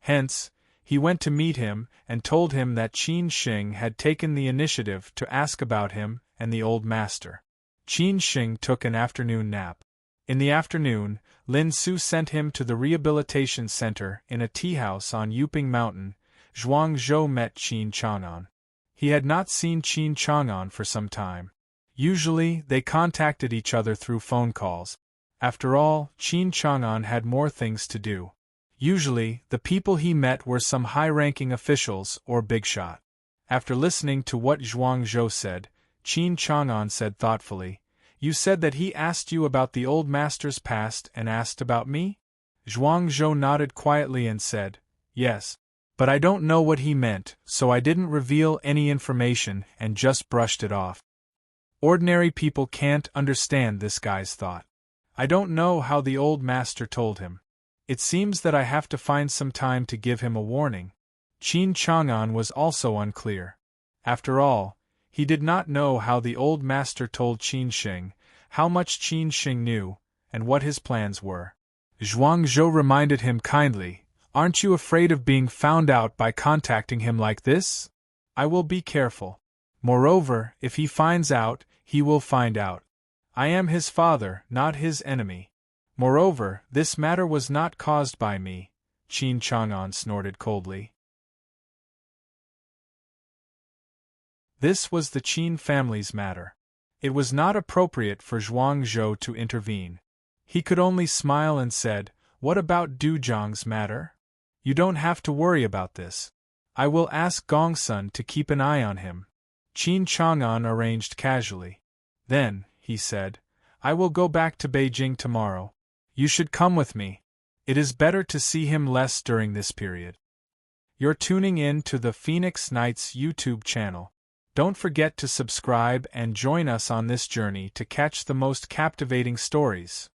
Hence, he went to meet him and told him that Qin Sheng had taken the initiative to ask about him and the old master. Qin Sheng took an afternoon nap. In the afternoon, Lin Su sent him to the rehabilitation center in a tea house on Yuping Mountain. Zhuangzhou met Qin Chang'an. He had not seen Qin Chang'an for some time. Usually, they contacted each other through phone calls. After all, Qin Chang'an had more things to do. Usually, the people he met were some high-ranking officials or big shot. After listening to what Zhuangzhou said, Qin Chang'an said thoughtfully, "You said that he asked you about the old master's past and asked about me?" Zhuangzhou nodded quietly and said, "Yes. But I don't know what he meant, so I didn't reveal any information and just brushed it off. Ordinary people can't understand this guy's thought. I don't know how the old master told him. It seems that I have to find some time to give him a warning." Qin Chang'an was also unclear. After all, he did not know how the old master told Qin Sheng, how much Qin Sheng knew, and what his plans were. Zhuangzhou reminded him kindly, "Aren't you afraid of being found out by contacting him like this?" "I will be careful. Moreover, if he finds out, he will find out. I am his father, not his enemy. Moreover, this matter was not caused by me," Qin Chang'an snorted coldly. This was the Qin family's matter. It was not appropriate for Zhuangzhou to intervene. He could only smile and said, "What about Duzhang's matter? You don't have to worry about this. I will ask Gongsun to keep an eye on him." Qin Chang'an arranged casually. "Then," he said, "I will go back to Beijing tomorrow. You should come with me. It is better to see him less during this period." You're tuning in to the Phoenix Nights YouTube channel. Don't forget to subscribe and join us on this journey to catch the most captivating stories.